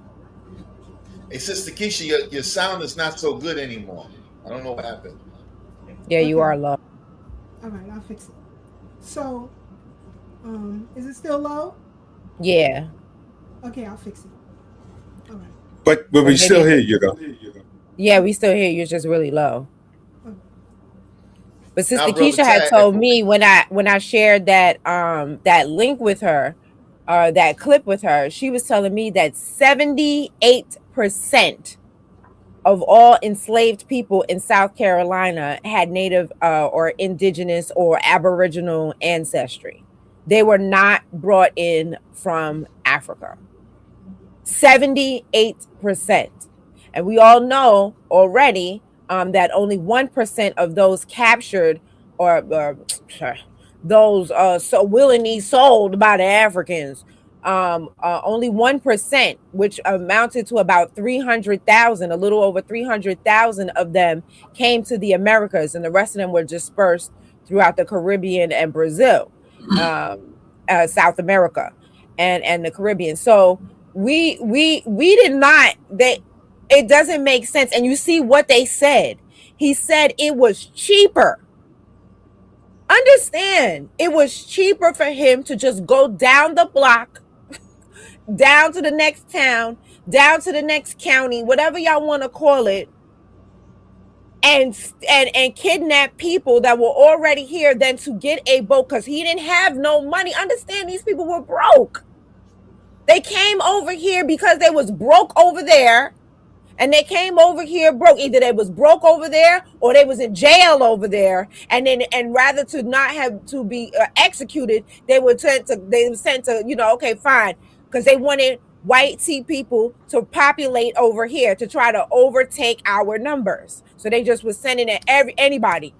Hey, Sister Keisha, your sound is not so good anymore. I don't know what happened. Yeah, you are low. All right, I'll fix it. So, is it still low? Yeah. Okay, I'll fix it. All right. But we still hear you though. Yeah, we still hear you. It's just really low. But Sister Now, Brother Keisha had Tad- told me when I shared that that link with her, that clip with her, she was telling me that 78% of all enslaved people in South Carolina had native or indigenous or aboriginal ancestry. They were not brought in from Africa. 78%. And we all know already that only 1% of those captured or those so willingly sold by the Africans only 1%, which amounted to about 300,000, a little over 300,000 of them came to the Americas, and the rest of them were dispersed throughout the Caribbean and Brazil, South America, and the Caribbean. So we did not. It doesn't make sense. And you see what they said. He said it was cheaper. Understand, it was cheaper for him to just go down the block, down to the next town, down to the next county, whatever y'all want to call it, and kidnap people that were already here than to get a boat, because he didn't have no money. Understand, these people were broke. They came over here because they was broke over there, and they came over here broke. Either they was broke over there or they was in jail over there, and rather to not have to be executed, they were sent to okay, fine, because they wanted white people to populate over here to try to overtake our numbers. So they just was sending it anybody,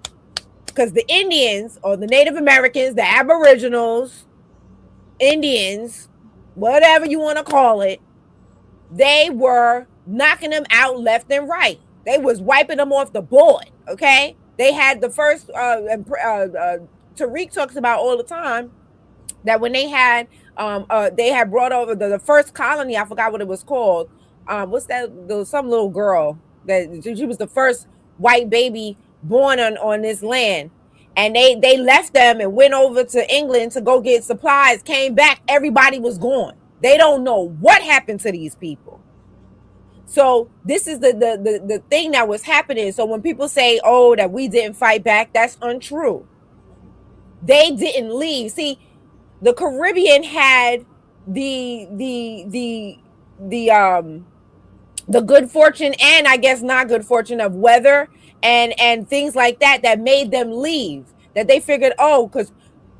because the Indians or the Native Americans, the Aboriginals, Indians, whatever you want to call it, they were knocking them out left and right. They was wiping them off the board. Okay, they had the first. Tariq talks about all the time that when they had brought over the first colony. I forgot what it was called. What's that? There was some little girl that she was the first white baby born on this land, and they left them and went over to England to go get supplies. Came back, everybody was gone. They don't know what happened to these people. So this is the thing that was happening. So when people say, oh, that we didn't fight back, that's untrue. They didn't leave. See, the Caribbean had the good fortune, and I guess not good fortune, of weather and things like that made them leave. That they figured, oh, because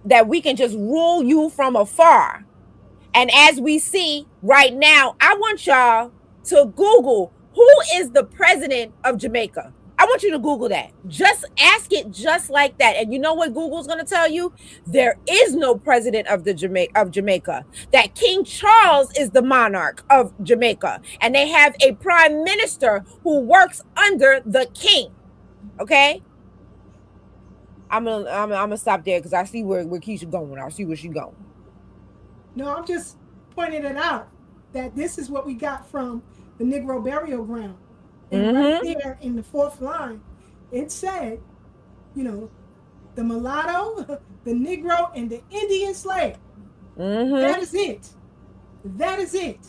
that we can just rule you from afar. And as we see right now, I want y'all to Google who is the president of Jamaica. I want you to Google that. Just ask it just like that. And you know what Google's going to tell you? There is no president of Jamaica. That King Charles is the monarch of Jamaica. And they have a prime minister who works under the king. Okay? I'm gonna stop there because I see where Keisha going. I see where she's going. No, I'm just pointing it out that this is what we got from the Negro burial ground. And right there in the fourth line, it said, the mulatto, the Negro, and the Indian slave. That is it. That is it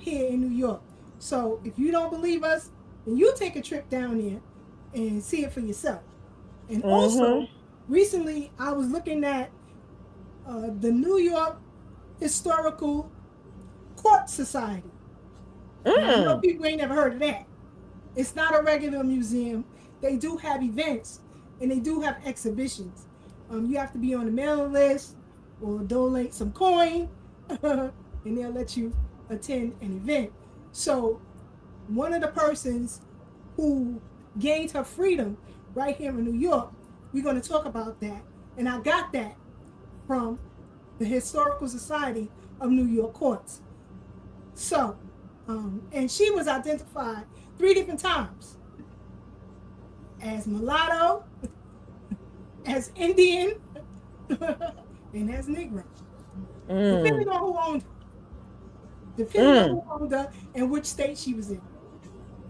here in New York. So if you don't believe us, then you take a trip down there and see it for yourself. And also, recently I was looking at the New York Historical Court Society. I know people ain't never heard of that. It's not a regular museum. They do have events and they do have exhibitions. You have to be on the mailing list or donate some coin and they'll let you attend an event. So one of the persons who gained her freedom right here in New York, we're going to talk about that. And I got that from the Historical Society of New York Courts. So, and she was identified 3 different times. As mulatto, as Indian, and as Negro. Depending on who owned her. Depending on who owned her and which state she was in.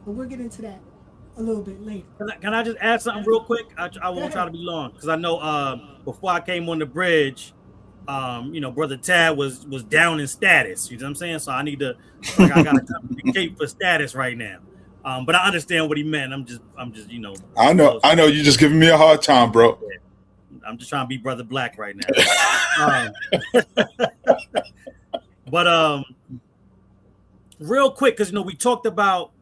But we'll get into that a little bit later. Can I just add something real quick? I won't try to be long because I know before I came on the bridge, Brother Tad was down in status. You know what I'm saying? So I need to, I got to communicate for status right now. But I understand what he meant. I'm just, I know. You're just giving me a hard time, bro. I'm just trying to be Brother Black right now. But real quick, because we talked about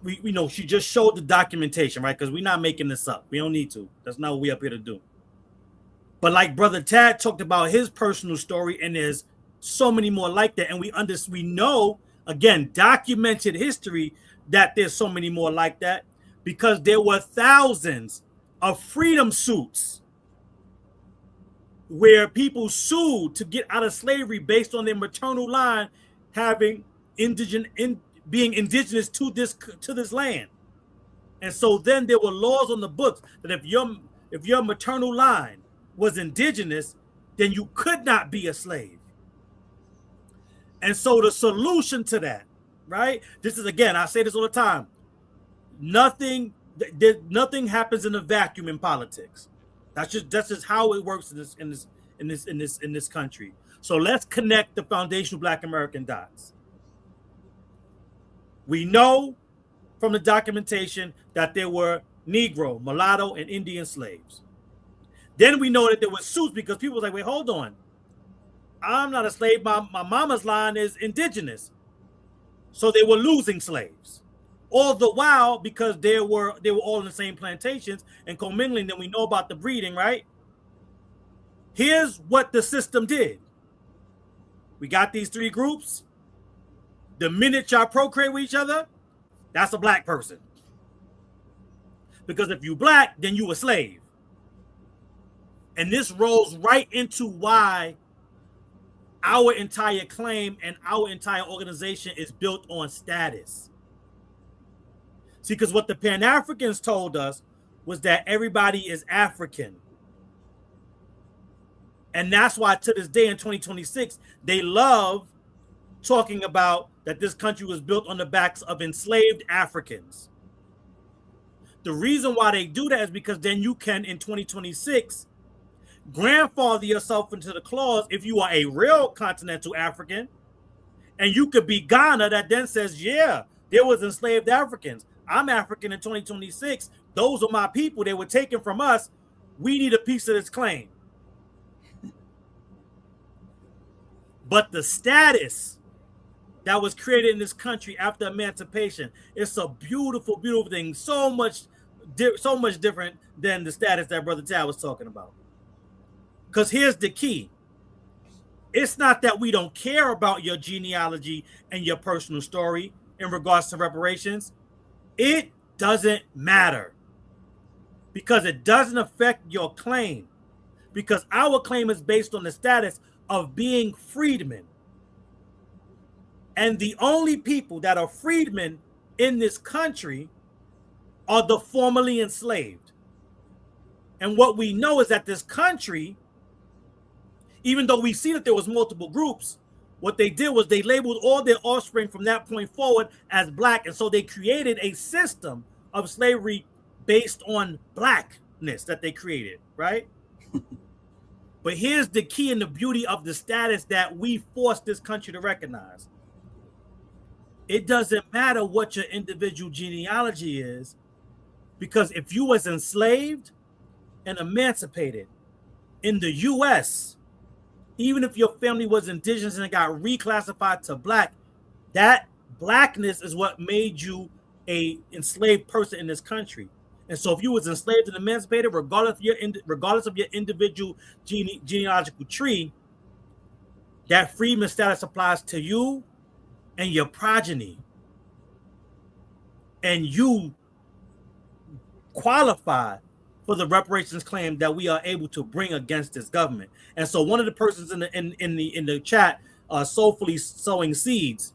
she just showed the documentation, right? Because we're not making this up. We don't need to. That's not what we up here to do. But like Brother Tad talked about his personal story, and there's so many more like that. And we know, again, documented history, that there's so many more like that because there were thousands of freedom suits where people sued to get out of slavery based on their maternal line having being indigenous to this land. And so then there were laws on the books that if your maternal line was indigenous, then you could not be a slave. And so the solution to that, right? This is, again, I say this all the time. Nothing happens in a vacuum in politics. That's just how it works in this country. So let's connect the foundational Black American dots. We know from the documentation that there were Negro, mulatto, and Indian slaves. Then we know that there were suits because people were like, wait, hold on. I'm not a slave. My mama's line is indigenous. So they were losing slaves. All the while, because they were all in the same plantations and commingling, then we know about the breeding, right? Here's what the system did. We got these three groups. The minute y'all procreate with each other, that's a Black person. Because if you Black, then you a slave. And this rolls right into why our entire claim and our entire organization is built on status. See, because what the Pan-Africans told us was that everybody is African. And that's why to this day in 2026, they love talking about that this country was built on the backs of enslaved Africans. The reason why they do that is because then you can, in 2026, grandfather yourself into the clause if you are a real continental African, and you could be Ghana that then says, yeah, there was enslaved Africans. I'm African in 2026. Those are my people. They were taken from us. We need a piece of this claim. But the status that was created in this country after emancipation, it's a beautiful, beautiful thing. So much different than the status that Brother Tad was talking about. Because here's the key. It's not that we don't care about your genealogy and your personal story in regards to reparations. It doesn't matter. Because it doesn't affect your claim. Because our claim is based on the status of being freedmen. And the only people that are freedmen in this country are the formerly enslaved. And what we know is that this country, even though we see that there was multiple groups, what they did was they labeled all their offspring from that point forward as Black. And so they created a system of slavery based on Blackness that they created, right? But here's the key and the beauty of the status that we forced this country to recognize. It doesn't matter what your individual genealogy is, because if you was enslaved and emancipated in the U.S., even if your family was indigenous and it got reclassified to Black, that Blackness is what made you a enslaved person in this country. And so if you was enslaved and emancipated, regardless of your individual genealogical tree, that freedman status applies to you and your progeny. And you qualify for the reparations claim that we are able to bring against this government. And so one of the persons in the chat, soulfully sowing seeds,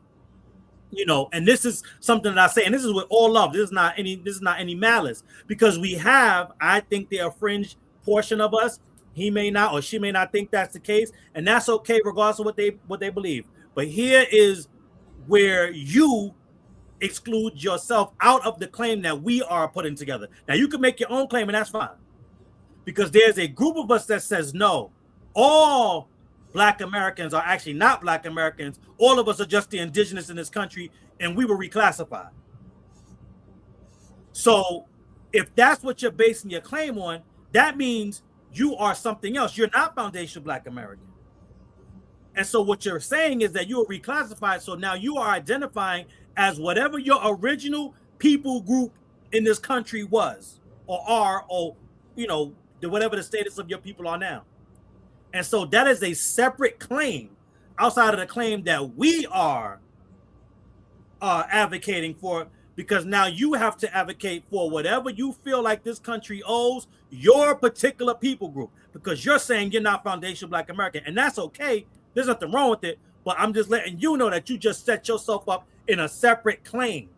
you know, and this is something that I say, and this is with all love. This is not any malice, because we have, I think, the fringe portion of us. He may not, or she may not think that's the case, and that's okay, regardless of what they believe. But here is where you exclude yourself out of the claim that we are putting together. Now, you can make your own claim, and that's fine, because there's a group of us that says no, all Black Americans are actually not Black Americans. All of us are just the indigenous in this country, and we were reclassified. So if that's what you're basing your claim on, that means you are something else. You're not foundational Black American. And so what you're saying is that you are reclassified. So now you are identifying as whatever your original people group in this country was, or are, or, you know, whatever the status of your people are now. And so that is a separate claim outside of the claim that we are advocating for, because now you have to advocate for whatever you feel like this country owes your particular people group, because you're saying you're not foundational Black American, and that's okay. There's nothing wrong with it, but I'm just letting you know that you just set yourself up in a separate claim,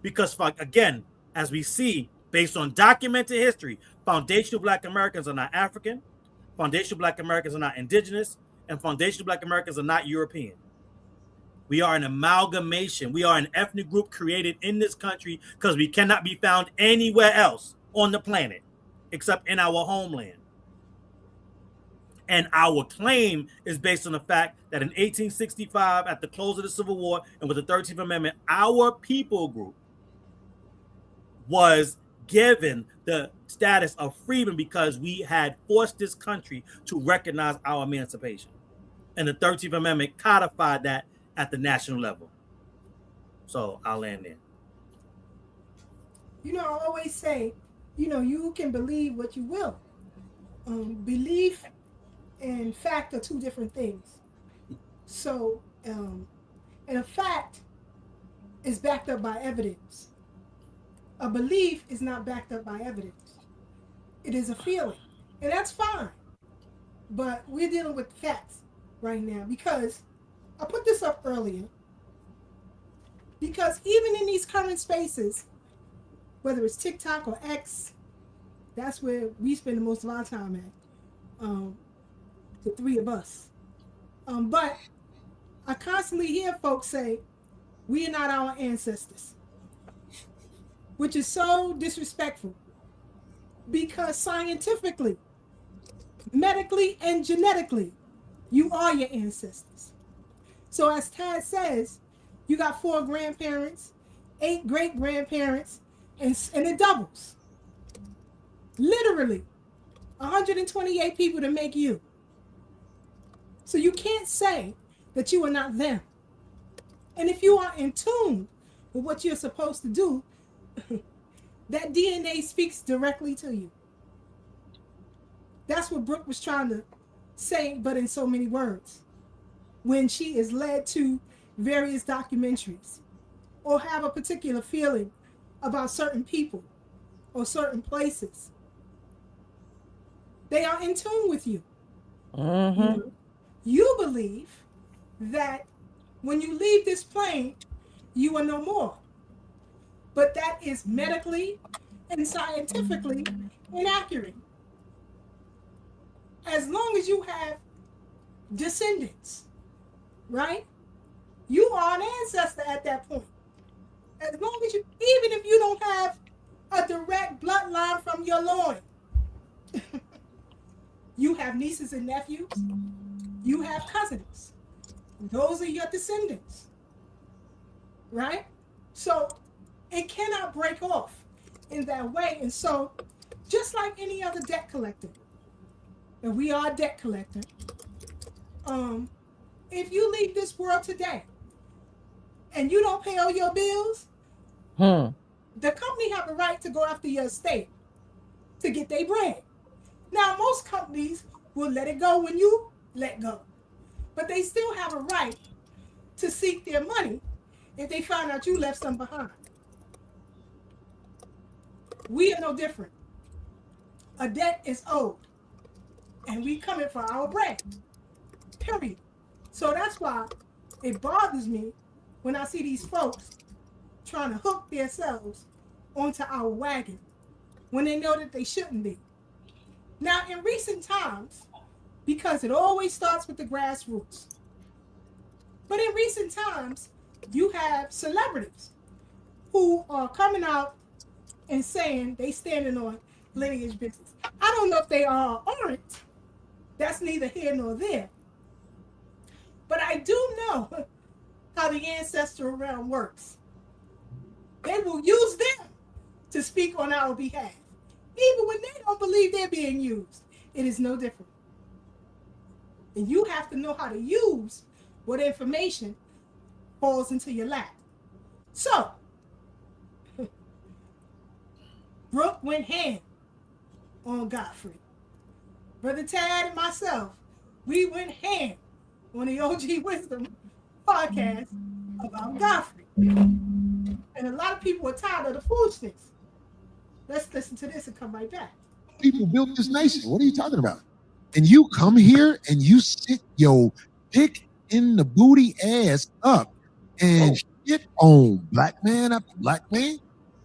because again, as we see, based on documented history, foundational Black Americans are not African, foundational Black Americans are not indigenous, and foundational Black Americans are not European. We are an amalgamation. We are an ethnic group created in this country because we cannot be found anywhere else on the planet except in our homeland. And our claim is based on the fact that in 1865, at the close of the Civil War and with the 13th Amendment, our people group was given the status of freedom because we had forced this country to recognize our emancipation. And the 13th Amendment codified that at the national level. So I'll land there. You know, I always say, you know, you can believe what you will. Belief and fact are two different things. So, and a fact is backed up by evidence. A belief is not backed up by evidence. It is a feeling, and that's fine. But we're dealing with facts right now because I put this up earlier. Because even in these current spaces, whether it's TikTok or X, that's where we spend the most of our time at, the three of us. But I constantly hear folks say, we are not our ancestors, which is so disrespectful because scientifically, medically, and genetically, you are your ancestors. So as Tad says, you got 4 grandparents, 8 great-grandparents, and it doubles. Literally, 128 people to make you. So you can't say that you are not them. And if you are in tune with what you're supposed to do, that DNA speaks directly to you. That's what BREUCK was trying to say, but in so many words. When she is led to various documentaries or have a particular feeling about certain people or certain places, they are in tune with you. Mm-hmm. You believe that when you leave this plane, you are no more. But that is medically and scientifically inaccurate. As long as you have descendants, right? You are an ancestor at that point. As long as you, even if you don't have a direct bloodline from your loin, you have nieces and nephews, you have cousins. Those are your descendants, right? So it cannot break off in that way. And so just like any other debt collector, and we are a debt collector, if you leave this world today and you don't pay all your bills, the company have a right to go after your estate to get their bread. Now, most companies will let it go when you let go, but they still have a right to seek their money if they find out you left some behind. We are no different. A debt is owed, and we coming for our bread, period. So that's why it bothers me when I see these folks trying to hook themselves onto our wagon when they know that they shouldn't be. Now, in recent times, because it always starts with the grassroots, but in recent times, you have celebrities who are coming out and saying they standing on lineage business. I don't know if they are or aren't. That's neither here nor there. But I do know how the ancestral realm works. They will use them to speak on our behalf, even when they don't believe they're being used. It is no different. And you have to know how to use what information falls into your lap. So, BREUCK went ham on Godfrey. Brother Tad and myself, we went ham on the OG Wisdom podcast about Godfrey. And And a lot of people are tired of the foolishness. Let's listen to this and come right back. People built this nation. What are you talking about? And you come here and you sit your dick in the booty ass up and shit on black man after black man.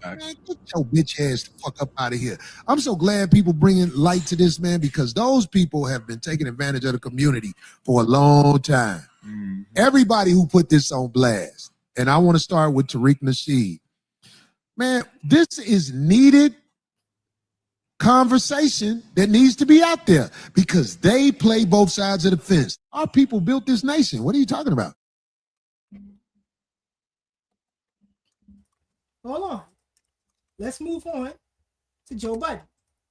Man, get your bitch ass the fuck up out of here. I'm so glad people bringing light to this, man, because those people have been taking advantage of the community for a long time. Everybody who put this on blast, and I want to start with Tariq Nasheed. Man, this is needed conversation that needs to be out there because they play both sides of the fence. Our people built this nation. What are you talking about? Hold on. Let's move on to Joe Budden.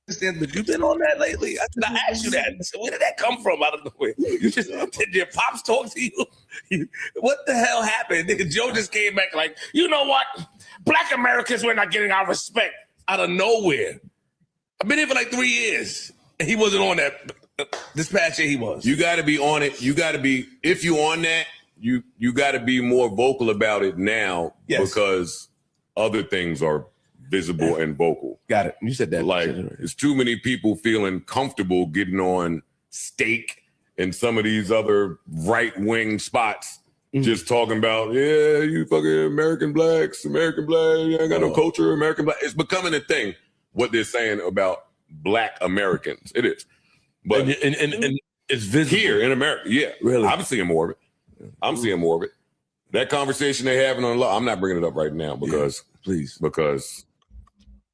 But you've been on that lately. I asked you that. So where did that come from out of nowhere? You just did your pops talk to you? What the hell happened? Nigga, Joe just came back like, you know what? Black Americans were not getting our respect out of nowhere. I've been here for like 3 years, and he wasn't on that. This past year, he was. You got to be on it. You got to be. If you on that, you got to be more vocal about it now because other things are visible and vocal. Got it. You said that. Like, there's too many people feeling comfortable getting on stake and some of these other right-wing spots, just talking about, yeah, you fucking American blacks, you ain't got no culture, American black. It's becoming a thing, what they're saying about black Americans. It is. But and it's visible. Here in America, yeah. Really? I'm seeing more of it. I'm seeing more of it. That conversation they're having on law, I'm not bringing it up right now because, because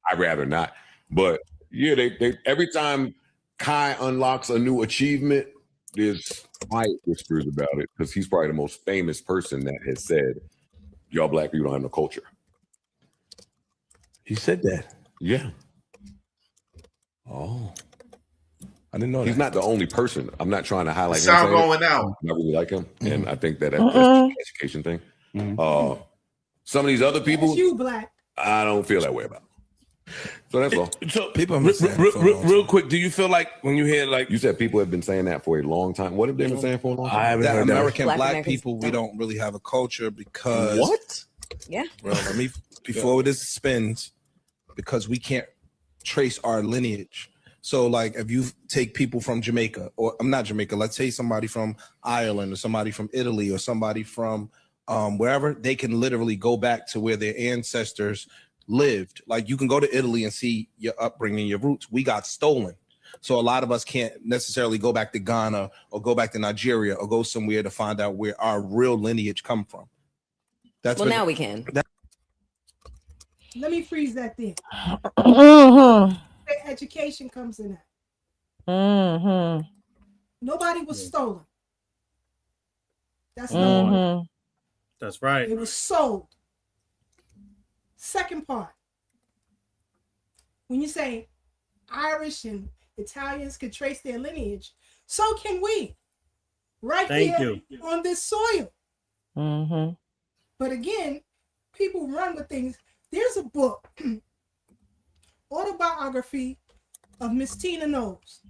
I'd rather not. But yeah, they every time Kai unlocks a new achievement, there's quiet whispers about it because he's probably the most famous person that has said, y'all black people don't have no culture. He said that? Yeah. Oh. I didn't know He's not the only person. I'm not trying to highlight him. Sound going out. I really like him. And I think that's an education thing. Some of these other people, you black. I don't feel that way about. So that's all. So people real quick, do you feel like when you hear like you said people have been saying that for a long time? What have they been saying for a long time? I haven't heard American that. black people, we don't really have a culture because what? Yeah. Well, let me before this spins, because we can't trace our lineage. So like if you take people from Jamaica, or I'm not Jamaica, let's say somebody from Ireland or somebody from Italy or somebody from wherever, they can literally go back to where their ancestors lived. Like you can go to Italy and see your upbringing, your roots. We got stolen. So a lot of us can't necessarily go back to Ghana or go back to Nigeria or go somewhere to find out where our real lineage come from. That's well, now we can. Let me freeze that thing. Education comes in that. Nobody was stolen. That's number one. That's right. It was sold. Second part. When you say Irish and Italians could trace their lineage, so can we. Right here on this soil. But again, people run with things. There's a book, autobiography of Miss Tina Knowles.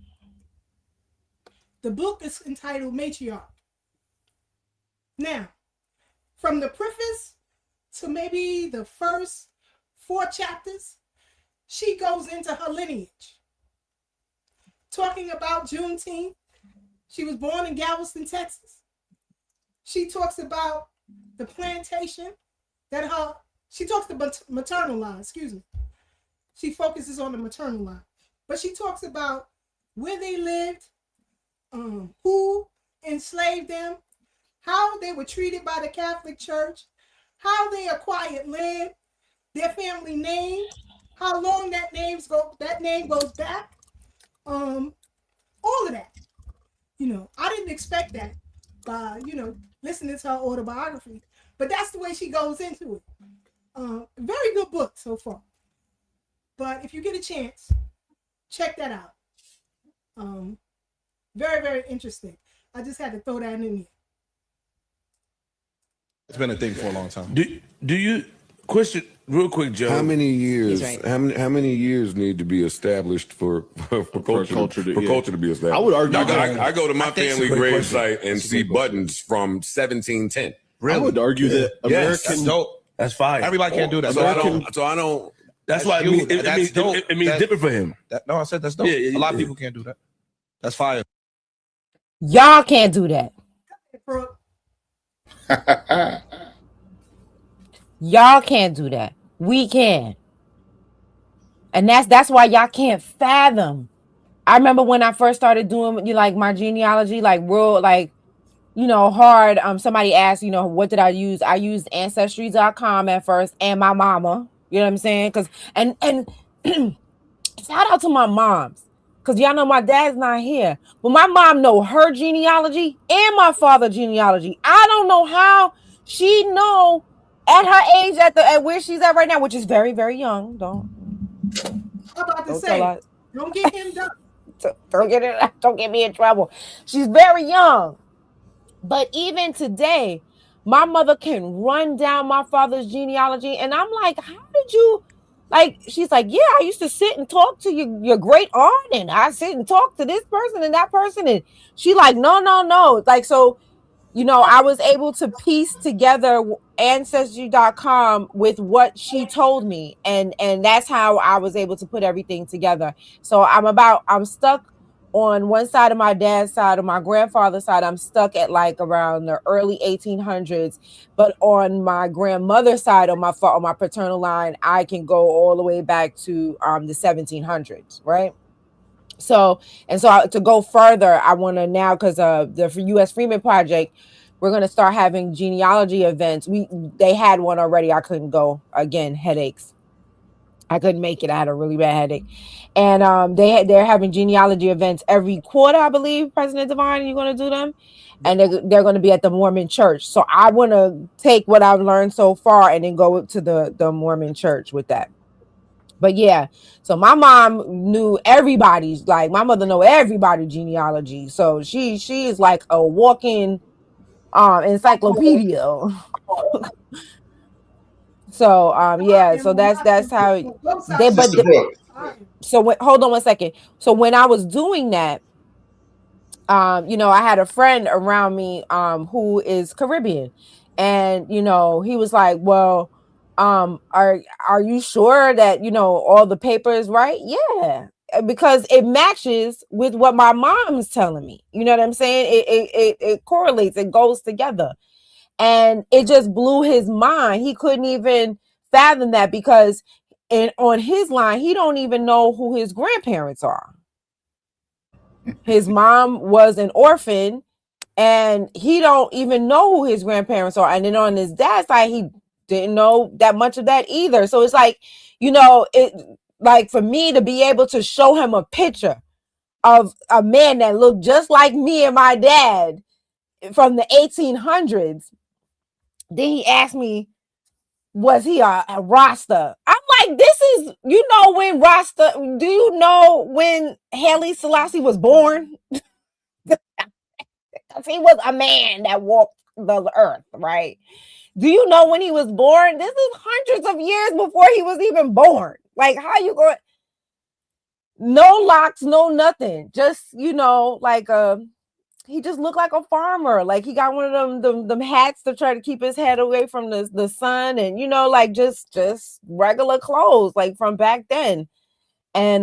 The book is entitled Matriarch. Now, from the preface to maybe the first 4 chapters, she goes into her lineage. Talking about Juneteenth, she was born in Galveston, Texas. She talks about the plantation that she talks the maternal line, excuse me. She focuses on the maternal line. But she talks about where they lived, who enslaved them, how they were treated by the Catholic Church, how they acquired land, their family name, how long that name goes back, all of that. I didn't expect that by, listening to her autobiography, but that's the way she goes into it. Very good book so far. But if you get a chance, check that out. Very, very interesting. I just had to throw that in there. It's been a thing for a long time. Do you question real quick, Joe? How many years? Right. How many years need to be established for culture to be established? I would argue. I go to my family grave question. site and see buttons from 1710. I would argue that American. That's fire. Everybody can't do that. So I don't. That's why you. it means different for him. No, I said that's dope. Yeah, a lot of people can't do that. That's fire. Y'all can't do that. Y'all can't do that. We can. And that's why y'all can't fathom. I remember when I first started doing like my genealogy, like real, like, you know, hard. Somebody asked, you know, what did I use? I used ancestry.com at first and my mama. You know what I'm saying? Cause and shout out to my moms. Cause y'all know my dad's not here. But my mom know her genealogy and my father's genealogy. I don't know how she know at her age at where she's at right now, which is very, very young. I'm about to Don't say, tell her. don't get him done. Don't get me in trouble. She's very young. But even today, my mother can run down my father's genealogy. And I'm like, how did you, like, she's like, yeah, I used to sit and talk to your great aunt, and I sit and talk to this person and that person. And she like, no. Like, so, you know, I was able to piece together ancestry.com with what she told me. And that's how I was able to put everything together. So I'm stuck on one side of my dad's side, or my grandfather's side. I'm stuck at like around the early 1800s. But on my grandmother's side, on my paternal line, I can go all the way back to the 1700s, right? So to go further, I want to now, because the U.S. Freeman Project, we're going to start having genealogy events. They had one already. I couldn't go again, headaches. I couldn't make it. I had a really bad headache. And they're having genealogy events every quarter, I believe. President Divine, you're going to do them, and they're going to be at the Mormon Church. So I want to take what I've learned so far and then go to the Mormon Church with that. But yeah, so my mom knew everybody's, like, my mother know everybody's genealogy. So she is like a walking encyclopedia. So yeah, so that's how they. But hold on one second. So when I was doing that, you know, I had a friend around me who is Caribbean, and you know, he was like, well, are you sure that, you know, all the paper is right? Yeah, because it matches with what my mom's telling me. You know what I'm saying? It correlates, it goes together. And it just blew his mind. He couldn't even fathom that, because on his line, he don't even know who his grandparents are. His mom was an orphan, and he don't even know who his grandparents are. And then on his dad's side, he didn't know that much of that either. So it's like, you know, it like for me to be able to show him a picture of a man that looked just like me and my dad from the 1800s. Then he asked me, was he a Rasta? I'm like, this is, you know, when Rasta, do you know when Haile Selassie was born? He was a man that walked the earth, right? Do you know when he was born? This is hundreds of years before he was even born. Like, how you going? No locks, no nothing. Just, you know, like he just looked like a farmer. Like he got one of them hats to try to keep his head away from the sun, and you know, like just regular clothes, like from back then. And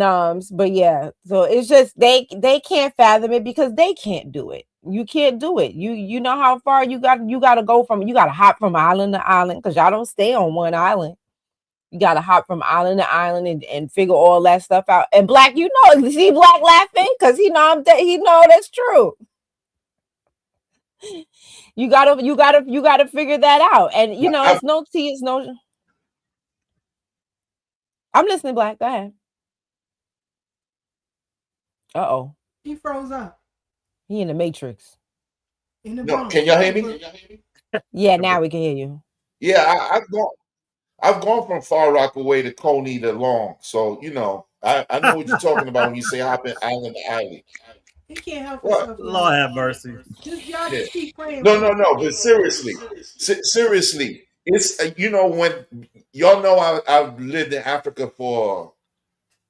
but yeah, so it's just they can't fathom it because they can't do it. You can't do it. You know how far you got to go from, you got to hop from island to island, because y'all don't stay on one island. You got to hop from island to island and figure all that stuff out. And Black, you know, see Black laughing because he know that's true. You gotta figure that out. And you know, it's no tea, it's no. I'm listening, Black. Go ahead. Uh-oh. He froze up. He in the Matrix. No, can y'all hear me? Yeah, now we can hear you. Yeah, I've gone from Far Rockaway to Coney to Long, so you know I know what you're talking about when you say hopping island to island. He can't help What? himself. Lord have mercy. Y'all just keep praying. No, but seriously, it's you know, when y'all know I've lived in Africa for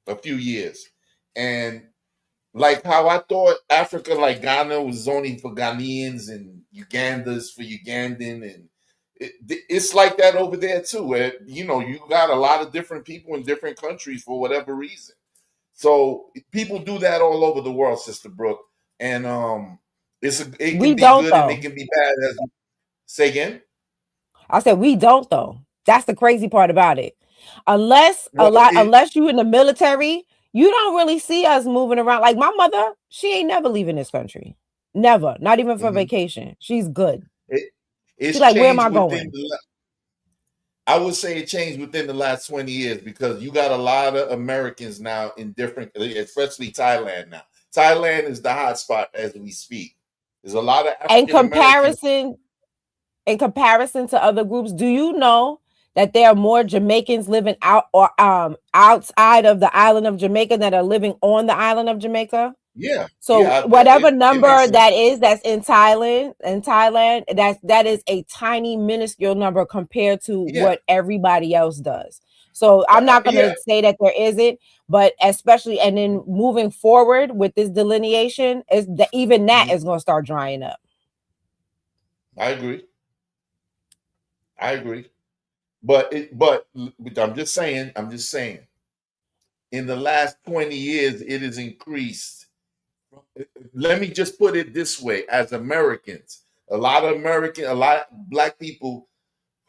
a few years, and like how I thought Africa, like Ghana, was only for Ghanaians and Ugandans for Ugandan, and it's like that over there too, where you got a lot of different people in different countries for whatever reason. So people do that all over the world, Sister Brooke, and it can We be don't good and though. it can be bad. Say again. I said we don't though. That's the crazy part about it. Unless Well, unless you in the military, you don't really see us moving around. Like my mother, she ain't never leaving this country. Never. Not even for vacation. She's good. It's She's like, where am changed I within going? I would say it changed within the last 20 years because you got a lot of Americans now in different, especially Thailand now. Thailand is the hot spot as we speak. There's a lot of African Americans. In comparison to other groups, do you know that there are more Jamaicans living out or outside of the island of Jamaica that are living on the island of Jamaica? Yeah. So whatever it number makes sense. that's in Thailand, that is a tiny minuscule number compared to Yeah. what everybody else does. So I'm not going to say that there isn't, but especially and then moving forward with this delineation is that even that is going to start drying up. I agree. But I'm just saying, in the last 20 years, it has increased. Let me just put it this way: as Americans, a lot of Black people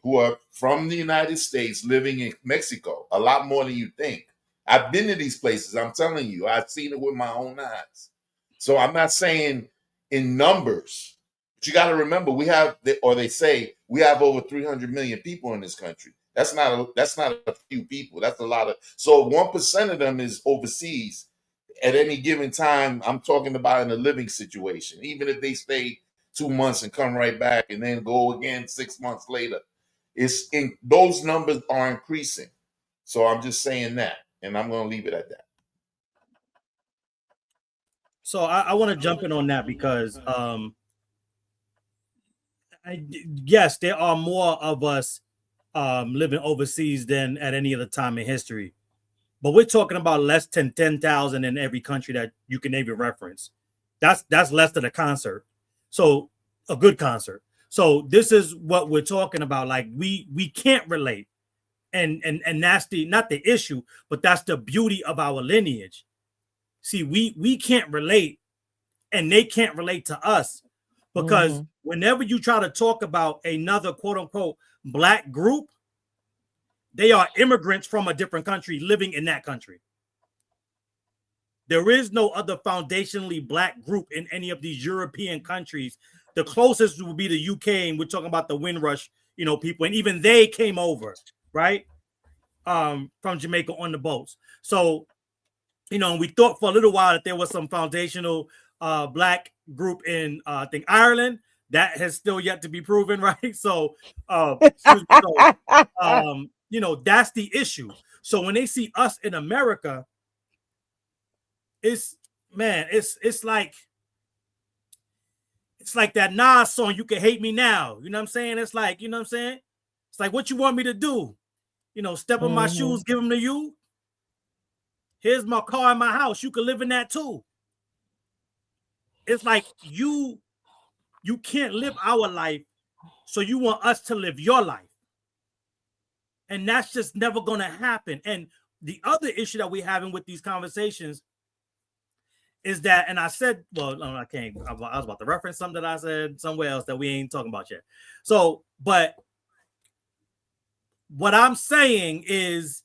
who are from the United States living in Mexico, a lot more than you think. I've been to these places. I'm telling you, I've seen it with my own eyes. So I'm not saying in numbers, but you got to remember they say we have over 300 million people in this country. That's not a few people. That's a lot of. So 1% of them is overseas at any given time. I'm talking about in a living situation. Even if they stay 2 months and come right back and then go again 6 months later, those numbers are increasing. So I'm just saying that, and I'm going to leave it at that. So I want to jump in on that because yes, there are more of us living overseas than at any other time in history. But we're talking about less than 10,000 in every country that you can even reference. That's less than a concert. So a good concert. So this is what we're talking about. Like we can't relate. And that's not the issue, but that's the beauty of our lineage. See, we can't relate and they can't relate to us because whenever you try to talk about another quote unquote Black group, they are immigrants from a different country living in that country. There is no other foundationally Black group in any of these European countries. The closest would be the UK, and we're talking about the Windrush, people, and even they came over, right, from Jamaica on the boats. So, we thought for a little while that there was some foundational Black group in, I think, Ireland. That has still yet to be proven, right? So, that's the issue. So when they see us in America, it's like that Nas song, "You Can Hate Me Now." You know what I'm saying? It's like, it's like, what you want me to do? Step on my shoes, give them to you. Here's my car and my house. You can live in that too. It's like you can't live our life, so you want us to live your life. And that's just never going to happen. And the other issue that we're having with these conversations is that, and I said, well, no, I can't. I was about to reference something that I said somewhere else that we ain't talking about yet. So, but what I'm saying is,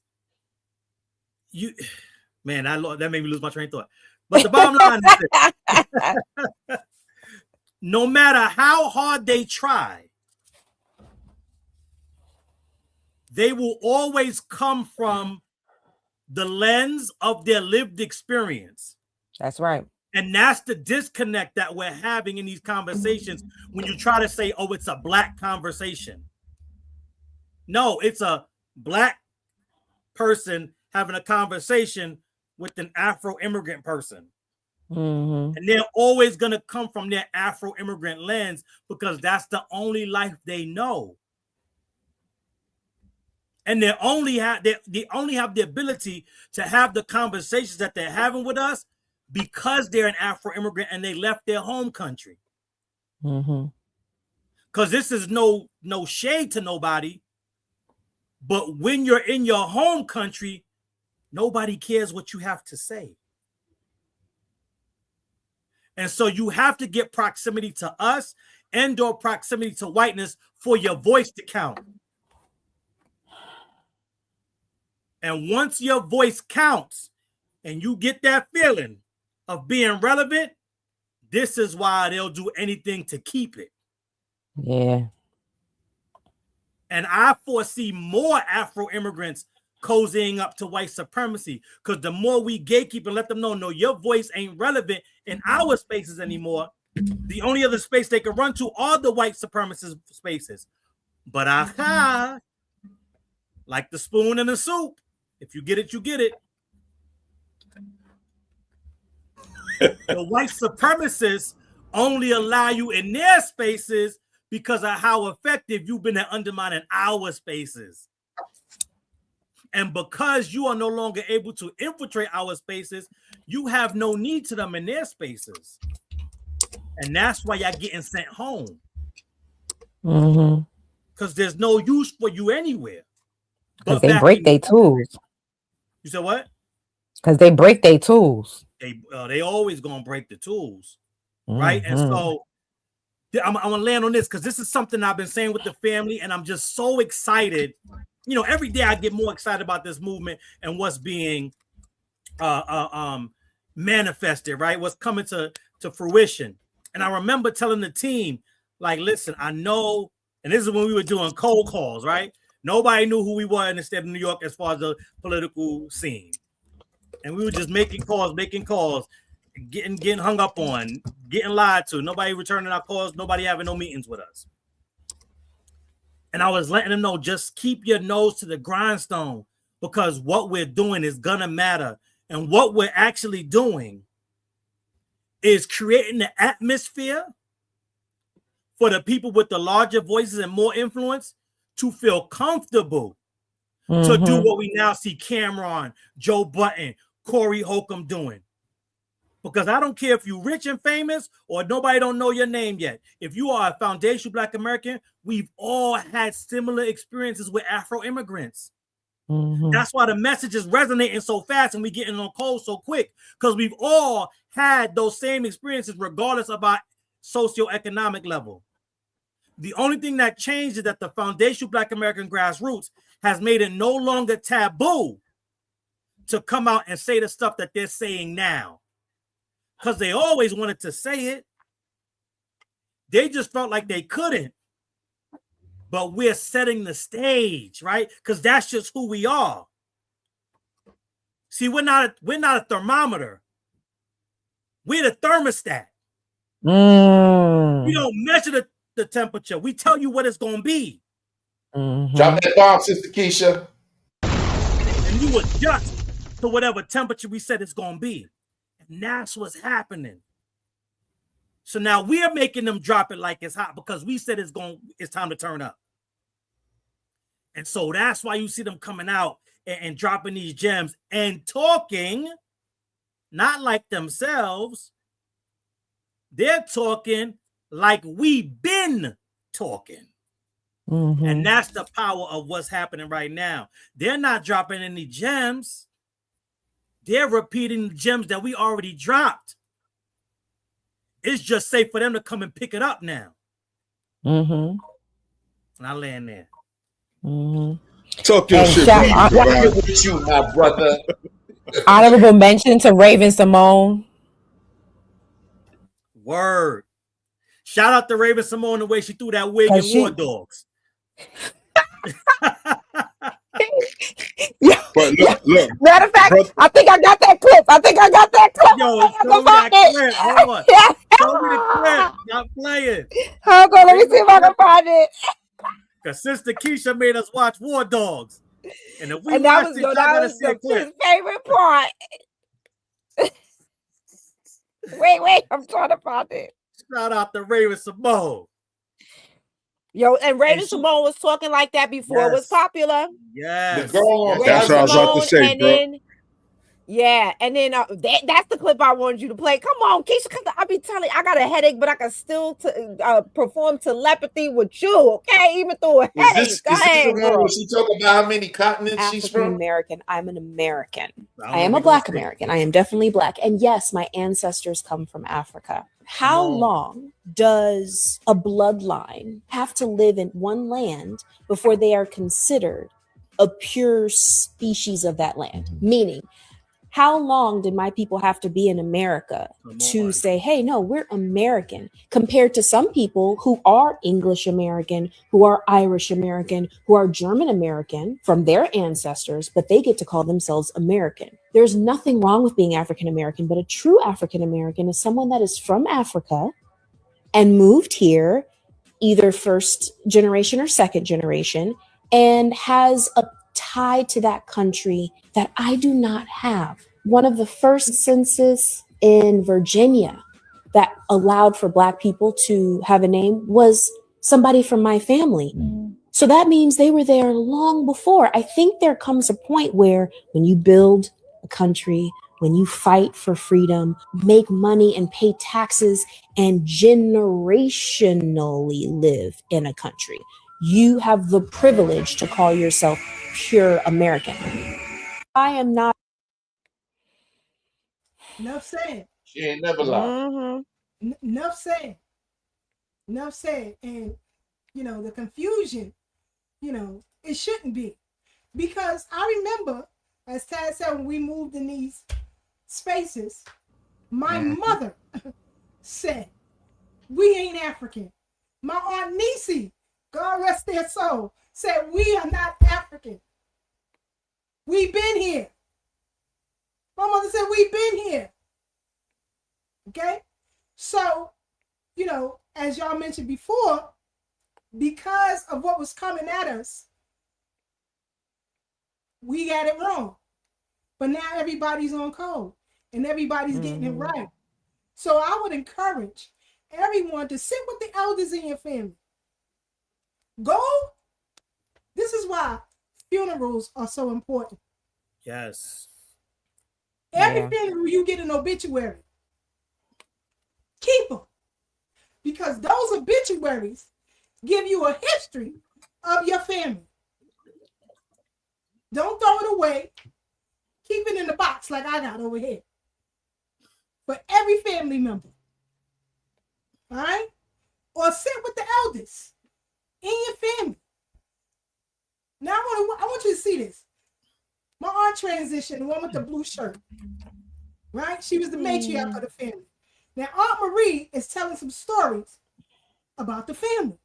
that made me lose my train of thought. But the bottom line is this. No matter how hard they try, they will always come from the lens of their lived experience. That's right. And that's the disconnect that we're having in these conversations when you try to say, oh, it's a Black conversation. No, it's a Black person having a conversation with an Afro-immigrant person. And they're always going to come from their Afro-immigrant lens because that's the only life they know. And they only have the ability to have the conversations that they're having with us because they're an Afro-immigrant and they left their home country. Because this is no no shade to nobody, but when you're in your home country, nobody cares what you have to say. And so you have to get proximity to us and or proximity to whiteness for your voice to count. And once your voice counts and you get that feeling of being relevant, this is why they'll do anything to keep it. Yeah. And I foresee more Afro immigrants cozying up to white supremacy, because the more we gatekeep and let them know, no, your voice ain't relevant in our spaces anymore. The only other space they can run to are the white supremacist spaces. But aha, like the spoon in the soup, if you get it, you get it. The white supremacists only allow you in their spaces because of how effective you've been at undermining our spaces. And because you are no longer able to infiltrate our spaces, you have no need to them in their spaces. And that's why y'all getting sent home. Because there's no use for you anywhere. Because they break their tools. You said what? Because they break their tools. They always gonna break the tools, right? And so I'm gonna land on this because this is something I've been saying with the family, and I'm just so excited. You know, every day I get more excited about this movement and what's being manifested, right? What's coming to fruition. And I remember telling the team, like, listen, I know, and this is when we were doing cold calls, right? Nobody knew who we were in the state of New York as far as the political scene. And we were just making calls, getting hung up on, getting lied to. Nobody returning our calls, nobody having no meetings with us. And I was letting them know, just keep your nose to the grindstone, because what we're doing is gonna matter. And what we're actually doing is creating the atmosphere for the people with the larger voices and more influence to feel comfortable to do what we now see Cameron, Joe Button, Corey Holcomb doing. Because I don't care if you're rich and famous or nobody don't know your name yet. If you are a foundational Black American, we've all had similar experiences with Afro immigrants. That's why the message is resonating so fast and we getting on cold so quick, because we've all had those same experiences regardless of our socioeconomic level. The only thing that changed is that the foundational Black American grassroots has made it no longer taboo to come out and say the stuff that they're saying now. Because they always wanted to say it. They just felt like they couldn't. But we're setting the stage, right? Because that's just who we are. See, we're not a thermometer. We're the thermostat. We don't measure the temperature. We tell you what it's going to be. Drop that bomb, Sister Keisha. And you adjust to whatever temperature we said it's going to be. And that's what's happening. So now we're making them drop it like it's hot because we said it's time to turn up. And so that's why you see them coming out and dropping these gems and talking, not like themselves. They're talking like we've been talking. And that's the power of what's happening right now. They're not dropping any gems. They're repeating the gems that we already dropped. It's just safe for them to come and pick it up now. And I land there. Talk your shit. With you, my brother. Honorable mention to Raven Simone. Word. Shout out to Raven Simone, the way she threw that wig in War Dogs. But look. Matter of fact, I think I got that clip. Yo, show me that clip. Hold on. Show me the clip. Not playing. Hold on, let me see if I can find it. Because Sister Keisha made us watch War Dogs. And if we And that watched was, it, y'all that gotta was see a his clip. favorite part. Wait, I'm trying to find it. Shout out to Raven Simone. Yo, and Raven Simone was talking like that before it was popular. Yes. The girl, that's what I was about to say, and bro. then Yeah, and then that's the clip I wanted you to play. Come on, Keisha, because I be telling you, I got a headache, but I can still perform telepathy with you, okay? Even through a headache. Go Is this the ahead, one girl. where she talk about how many continents she's African from? American. I'm an American. I I am a Black American. I am definitely Black. And yes, my ancestors come from Africa. How long does a bloodline have to live in one land before they are considered a pure species of that land? Meaning, how long did my people have to be in America to say, hey, no, we're American, compared to some people who are English American, who are Irish American, who are German American from their ancestors, but they get to call themselves American. There's nothing wrong with being African American, but a true African American is someone that is from Africa and moved here, either first generation or second generation, and has a tie to that country that I do not have. One of the first census in Virginia that allowed for Black people to have a name was somebody from my family. So that means they were there long before. I think there comes a point where when you build a country, when you fight for freedom, make money and pay taxes and generationally live in a country, you have the privilege to call yourself pure American. I am not. Enough said. She ain't never lied. Enough said. Enough said. And, you know, the confusion, you know, it shouldn't be. Because I remember, as Tad said, when we moved in these spaces, my mother said, we ain't African. My Aunt Niecy, God rest their soul, said, we are not African. We've been here. My mother said, we've been here. Okay? So, you know, as y'all mentioned before, because of what was coming at us, we got it wrong. But now everybody's on code and everybody's getting it right. So I would encourage everyone to sit with the elders in your family. Go. This is why funerals are so important. Yes. Every funeral you get an obituary. Keep them. Because those obituaries give you a history of your family. Don't throw it away. Keep it in the box like I got over here. For every family member. All right? Or sit with the elders in your family. Now I want you to see this. My aunt transitioned, the one with the blue shirt. Right? She was the matriarch of the family. Now Aunt Marie is telling some stories about the family.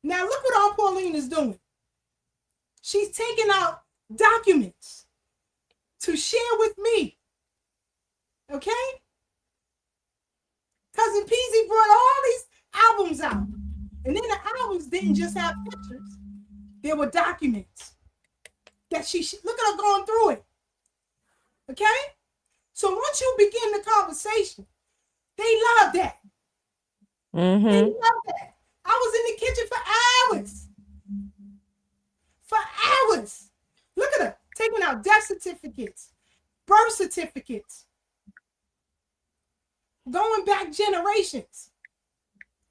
Now look what Aunt Pauline is doing. She's taking out documents to share with me. Okay? Cousin Peasy brought all these albums out. And then the albums didn't just have pictures. There were documents that look at her going through it. Okay? So once you begin the conversation, they love that. They love that. I was in the kitchen for hours. For hours. Look at her taking out death certificates, birth certificates, going back generations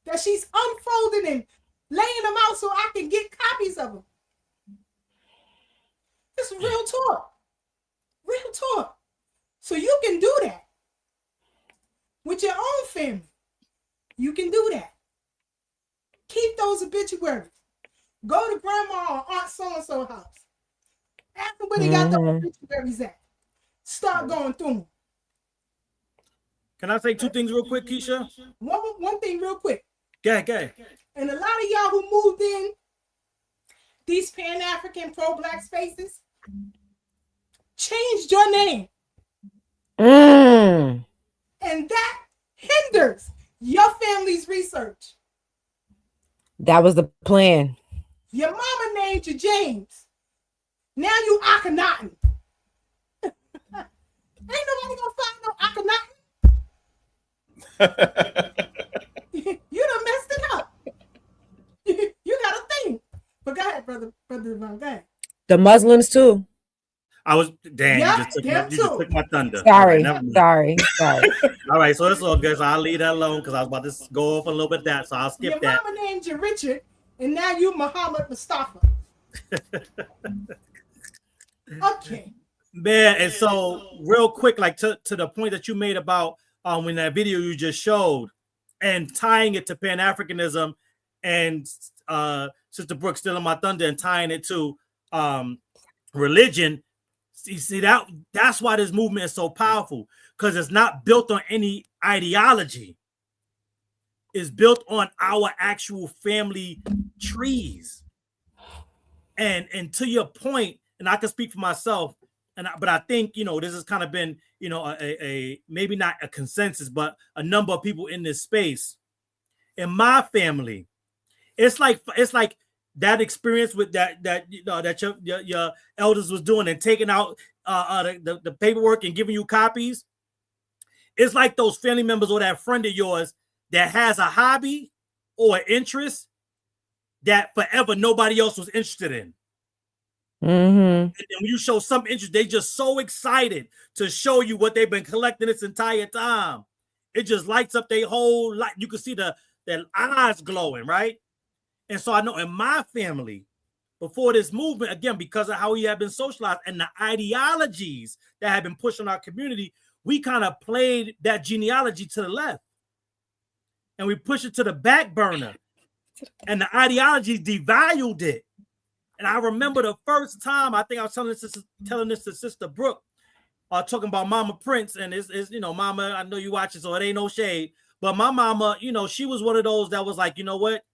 that she's unfolding and laying them out so I can get copies of them. It's real talk. Real talk. So you can do that with your own family. You can do that. Keep those obituaries. Go to grandma or aunt so-and-so house. Ask them where they got the obituaries at. Start going through them. Can I say two things real quick, Keisha? One thing real quick. Go. And a lot of y'all who moved in these Pan-African pro-Black spaces changed your name. And that hinders your family's research. That was the plan. Your mama named you James. Now you Akhenaten. Ain't nobody gonna find no Akhenaten. You done messed it up. You gotta think. But go ahead, brother Devon, go ahead. The Muslims too. I was damn. Yeah, you just them too. took my thunder. Sorry, All right, never mind. sorry. All right, so it's all good. So I'll leave that alone because I was about to go off a little bit of that. So I'll skip Your that. mama named you Richard, and now you Muhammad Mustafa. Okay. Man, and so real quick, like to the point that you made about when that video you just showed, and tying it to Pan-Africanism, and Sister Brooke stealing my thunder and tying it to religion. See that's why this movement is so powerful, because it's not built on any ideology. It's built on our actual family trees. And to your point, and I can speak for myself, but I think, you know, this has kind of been, you know, a maybe not a consensus, but a number of people in this space. In my family, it's like that experience with that you know that your elders was doing and taking out the paperwork and giving you copies. It's like those family members or that friend of yours that has a hobby or an interest that forever nobody else was interested in. And then when you show some interest, they just so excited to show you what they've been collecting this entire time. It just lights up their whole life. You can see their eyes glowing, right? And so I know in my family, before this movement, again, because of how we have been socialized and the ideologies that have been pushed on our community, we kind of played that genealogy to the left. And we pushed it to the back burner. And the ideologies devalued it. And I remember the first time, I think I was telling this to Sister Brooke, talking about Mama Prince, and it's you know, Mama, I know you watching, so it ain't no shade. But my mama, you know, she was one of those that was like, you know what?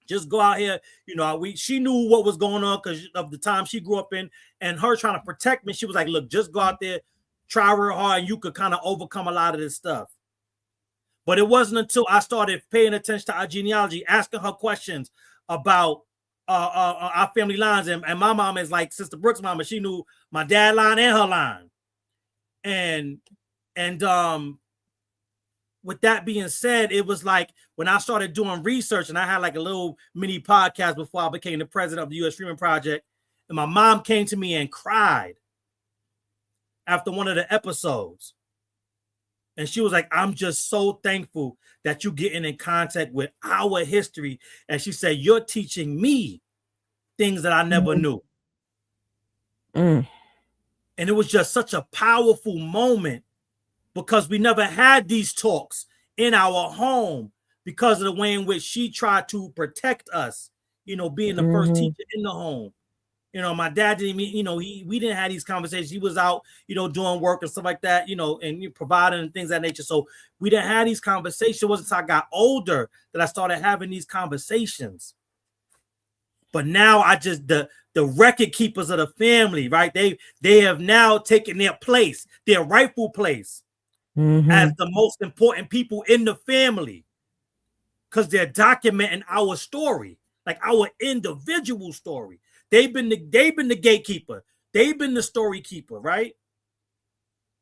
Just go out here. You know, she knew what was going on because of the time she grew up in, and her trying to protect me. She was like, look, just go out there, try real hard, and you could kind of overcome a lot of this stuff. But it wasn't until I started paying attention to our genealogy, asking her questions about our family lines. And my mom is like Sister Brooks' mama. She knew my dad line and her line. And with that being said, it was like when I started doing research, and I had like a little mini podcast before I became the president of the U.S. Freedom Project, and my mom came to me and cried after one of the episodes. And she was like, I'm just so thankful that you're getting in contact with our history. And she said, you're teaching me things that I never knew. And it was just such a powerful moment because we never had these talks in our home because of the way in which she tried to protect us, you know, being the first teacher in the home. You know, my dad didn't even, you know, we didn't have these conversations. He was out, you know, doing work and stuff like that, you know, and providing and things of that nature. So we didn't have these conversations. It wasn't until I got older that I started having these conversations. But now the record keepers of the family, right? They have now taken their place, their rightful place as the most important people in the family because they're documenting our story, like our individual story. They've been the gatekeeper. They've been the story keeper, right?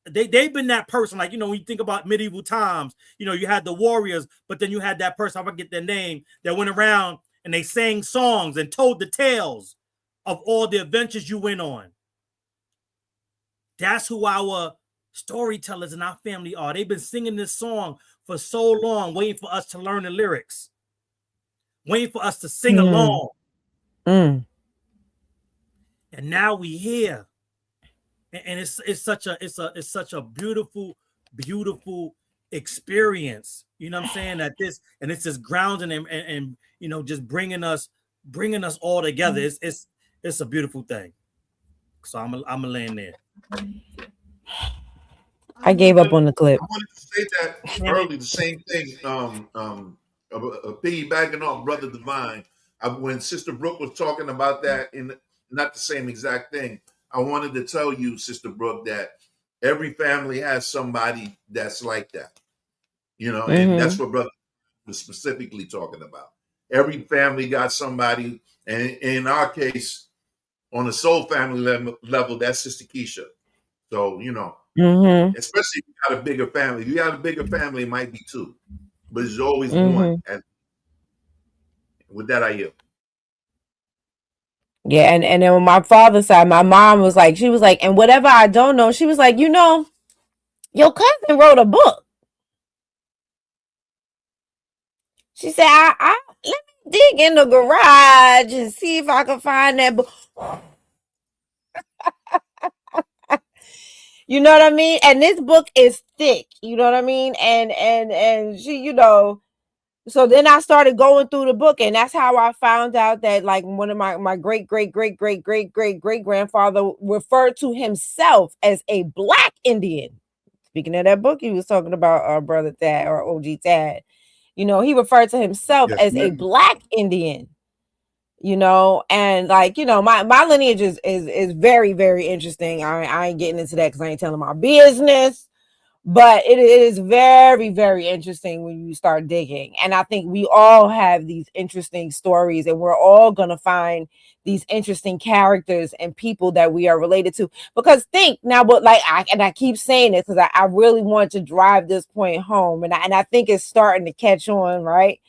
They've been that person. Like, you know, when you think about medieval times, you know, you had the warriors, but then you had that person, I forget their name, that went around and they sang songs and told the tales of all the adventures you went on. That's who our storytellers in our family are. They've been singing this song for so long, waiting for us to learn the lyrics, waiting for us to sing along. And now we here, and it's such a beautiful experience. You know what I'm saying? That it's just grounding and you know, just bringing us all together. It's a beautiful thing. So I'm a land there. I gave up on the clip. I wanted to say that early, the same thing. Piggybacking off Brother Divine, when Sister Brooke was talking about that in. Not the same exact thing. I wanted to tell you, Sister Brooke, that every family has somebody that's like that. You know, and that's what Brother was specifically talking about. Every family got somebody, and in our case, on a soul family level, that's Sister Keisha. So, you know, especially if you got a bigger family. If you got a bigger family, it might be two, but there's always one. And with that, I yield. Yeah, and then on my father's side, my mom was like, she was like, and whatever I don't know, she was like, you know, your cousin wrote a book. She said, I let me dig in the garage and see if I can find that book. You know what I mean? And this book is thick. You know what I mean? And she, you know, so then I started going through the book, and that's how I found out that like one of my great grandfather referred to himself as a Black Indian. Speaking of that book, he was talking about Brother Thad or OG Tad. You know, he referred to himself Yes, as a ma'am. Black Indian. You know, and like, you know, my lineage is very, very interesting. I ain't getting into that because I ain't telling my business, but it is very, very interesting when you start digging. And I think we all have these interesting stories, and we're all gonna find these interesting characters and people that we are related to. Because think now, but like I keep saying this because I really want to drive this point home, and I think it's starting to catch on, right?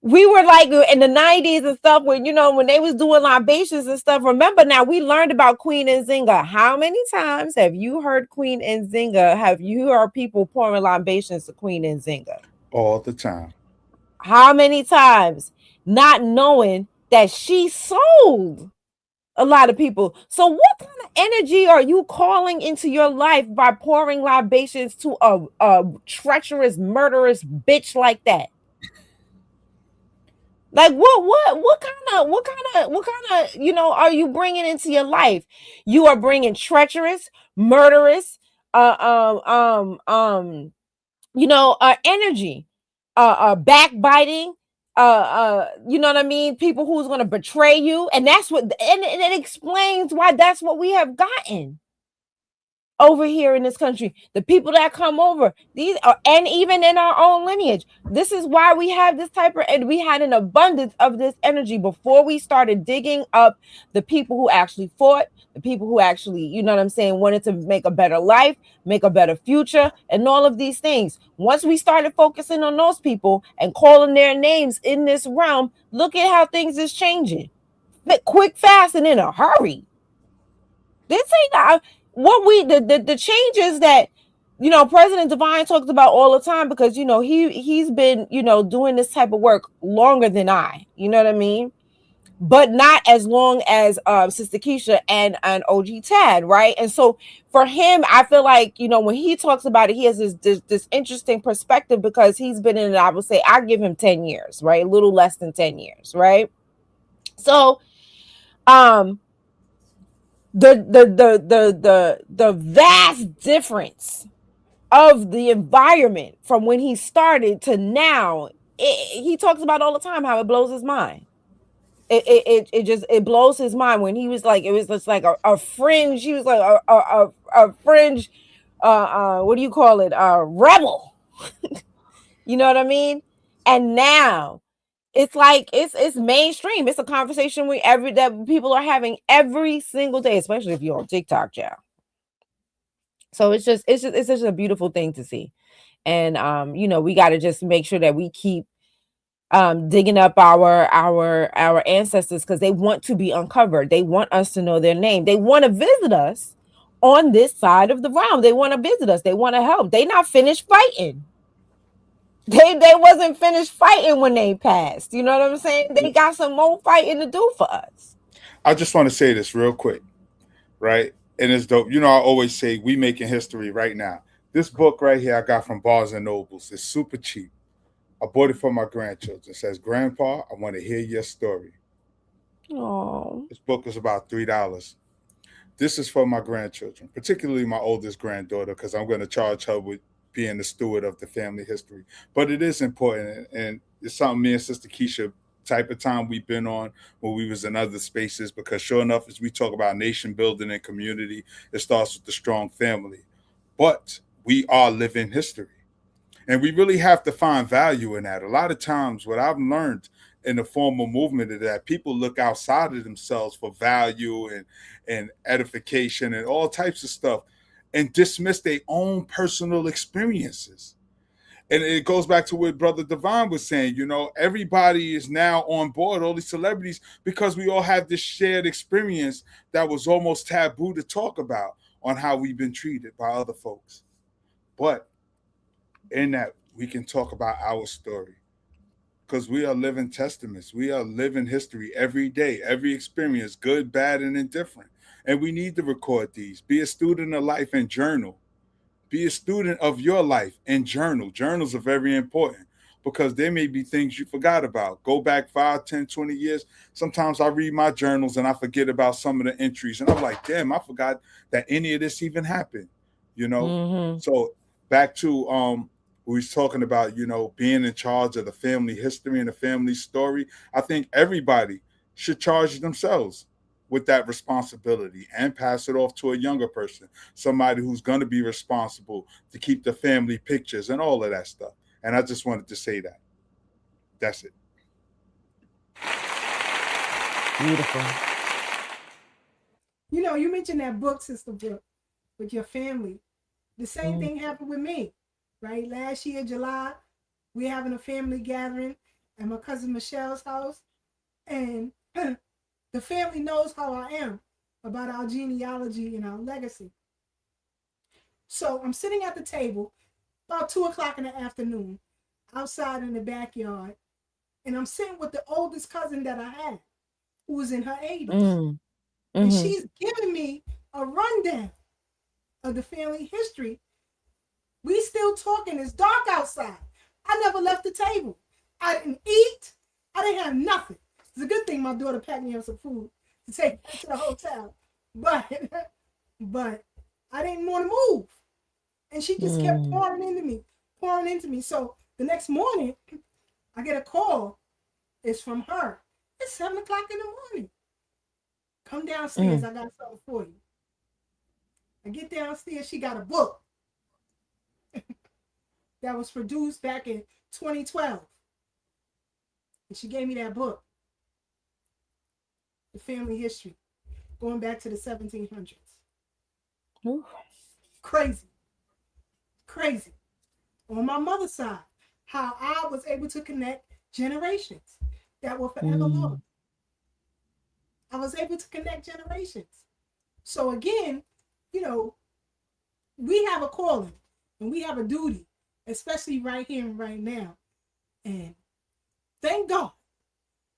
We were like in the 90s and stuff when, you know, when they was doing libations and stuff. Remember now, we learned about Queen Nzinga. How many times have you heard Queen Nzinga? Have you heard people pouring libations to Queen Nzinga? All the time. How many times? Not knowing that she sold a lot of people. So what kind of energy are you calling into your life by pouring libations to a treacherous, murderous bitch like that? Like what kind of, you know, are you bringing into your life? You are bringing treacherous, murderous, you know, energy, backbiting, you know what I mean? People who's gonna betray you, and that's what, and it explains why that's what we have gotten over here in this country. The people that come over, these are, and even in our own lineage, this is why we have this type of, and we had an abundance of this energy before we started digging up the people who actually fought, the people who actually, you know what I'm saying, wanted to make a better life, make a better future, and all of these things. Once we started focusing on those people and calling their names in this realm, look at how things is changing. Quick, fast, and in a hurry. This ain't what we the changes that, you know, President Divine talks about all the time, because, you know, he's been, you know, doing this type of work longer than I, you know what I mean, but not as long as Sister Keisha and OG Tad, right? And so for him, I feel like, you know, when he talks about it, he has this interesting perspective, because he's been in it, I would say I give him 10 years, right? A little less than 10 years, right? So the vast difference of the environment from when he started to now, he talks about all the time how it blows his mind. It blows his mind when he was like, it was just like a fringe, he was like a fringe, what do you call it, rebel. You know what I mean? And now it's like it's mainstream. It's a conversation that people are having every single day, especially if you're on TikTok, yeah. So it's just a beautiful thing to see. And you know, we got to just make sure that we keep digging up our ancestors, because they want to be uncovered. They want us to know their name. They want to visit us on this side of the realm. They want to visit us. They want to help. They not finished fighting. They wasn't finished fighting when they passed. You know what I'm saying? They got some more fighting to do for us. I just want to say this real quick, right? And it's dope. You know, I always say we making history right now. This book right here I got from Barnes and Nobles. It's super cheap. I bought it for my grandchildren. It says, Grandpa, I want to hear your story. Oh. This book is about $3. This is for my grandchildren, particularly my oldest granddaughter, because I'm going to charge her with being the steward of the family history. But it is important, and it's something me and Sister Keisha type of time we've been on when we was in other spaces, because sure enough, as we talk about nation building and community, it starts with the strong family. But we are living history. And we really have to find value in that. A lot of times what I've learned in the formal movement is that people look outside of themselves for value and edification and all types of stuff, and dismiss their own personal experiences. And it goes back to what Brother Divine was saying, you know, everybody is now on board, all these celebrities, because we all have this shared experience that was almost taboo to talk about on how we've been treated by other folks. But in that, we can talk about our story, because we are living testaments. We are living history every day, every experience, good, bad, and indifferent. And we need to record these. Be a student of life and journal. Be a student of your life and journal. Journals are very important because there may be things you forgot about. Go back 5, 10, 20 years. Sometimes I read my journals and I forget about some of the entries. And I'm like, damn, I forgot that any of this even happened, you know? So back to we was talking about, you know, being in charge of the family history and the family story. I think everybody should charge themselves with that responsibility and pass it off to a younger person, somebody who's going to be responsible to keep the family pictures and all of that stuff. And I just wanted to say that. That's it. Beautiful. You know, you mentioned that book, Sister Brooke, with your family. The same thing happened with me, right? Last year, July, we're having a family gathering at my cousin Michelle's house. And the family knows how I am about our genealogy and our legacy. So I'm sitting at the table about 2 o'clock in the afternoon, outside in the backyard, and I'm sitting with the oldest cousin that I had, who was in her 80s. And she's giving me a rundown of the family history. We still talking. It's dark outside. I never left the table. I didn't eat. I didn't have nothing. It's a good thing my daughter packed me up some food to take back to the hotel. But I didn't want to move. And she just kept pouring into me. So the next morning, I get a call. It's from her. It's 7 o'clock in the morning. Come downstairs. I got something for you. I get downstairs. She got a book that was produced back in 2012. And she gave me that book. The family history, going back to the 1700s. Ooh. Crazy. On my mother's side, how I was able to connect generations that were forever lost. I was able to connect generations. So again, you know, we have a calling and we have a duty, especially right here and right now. And thank God,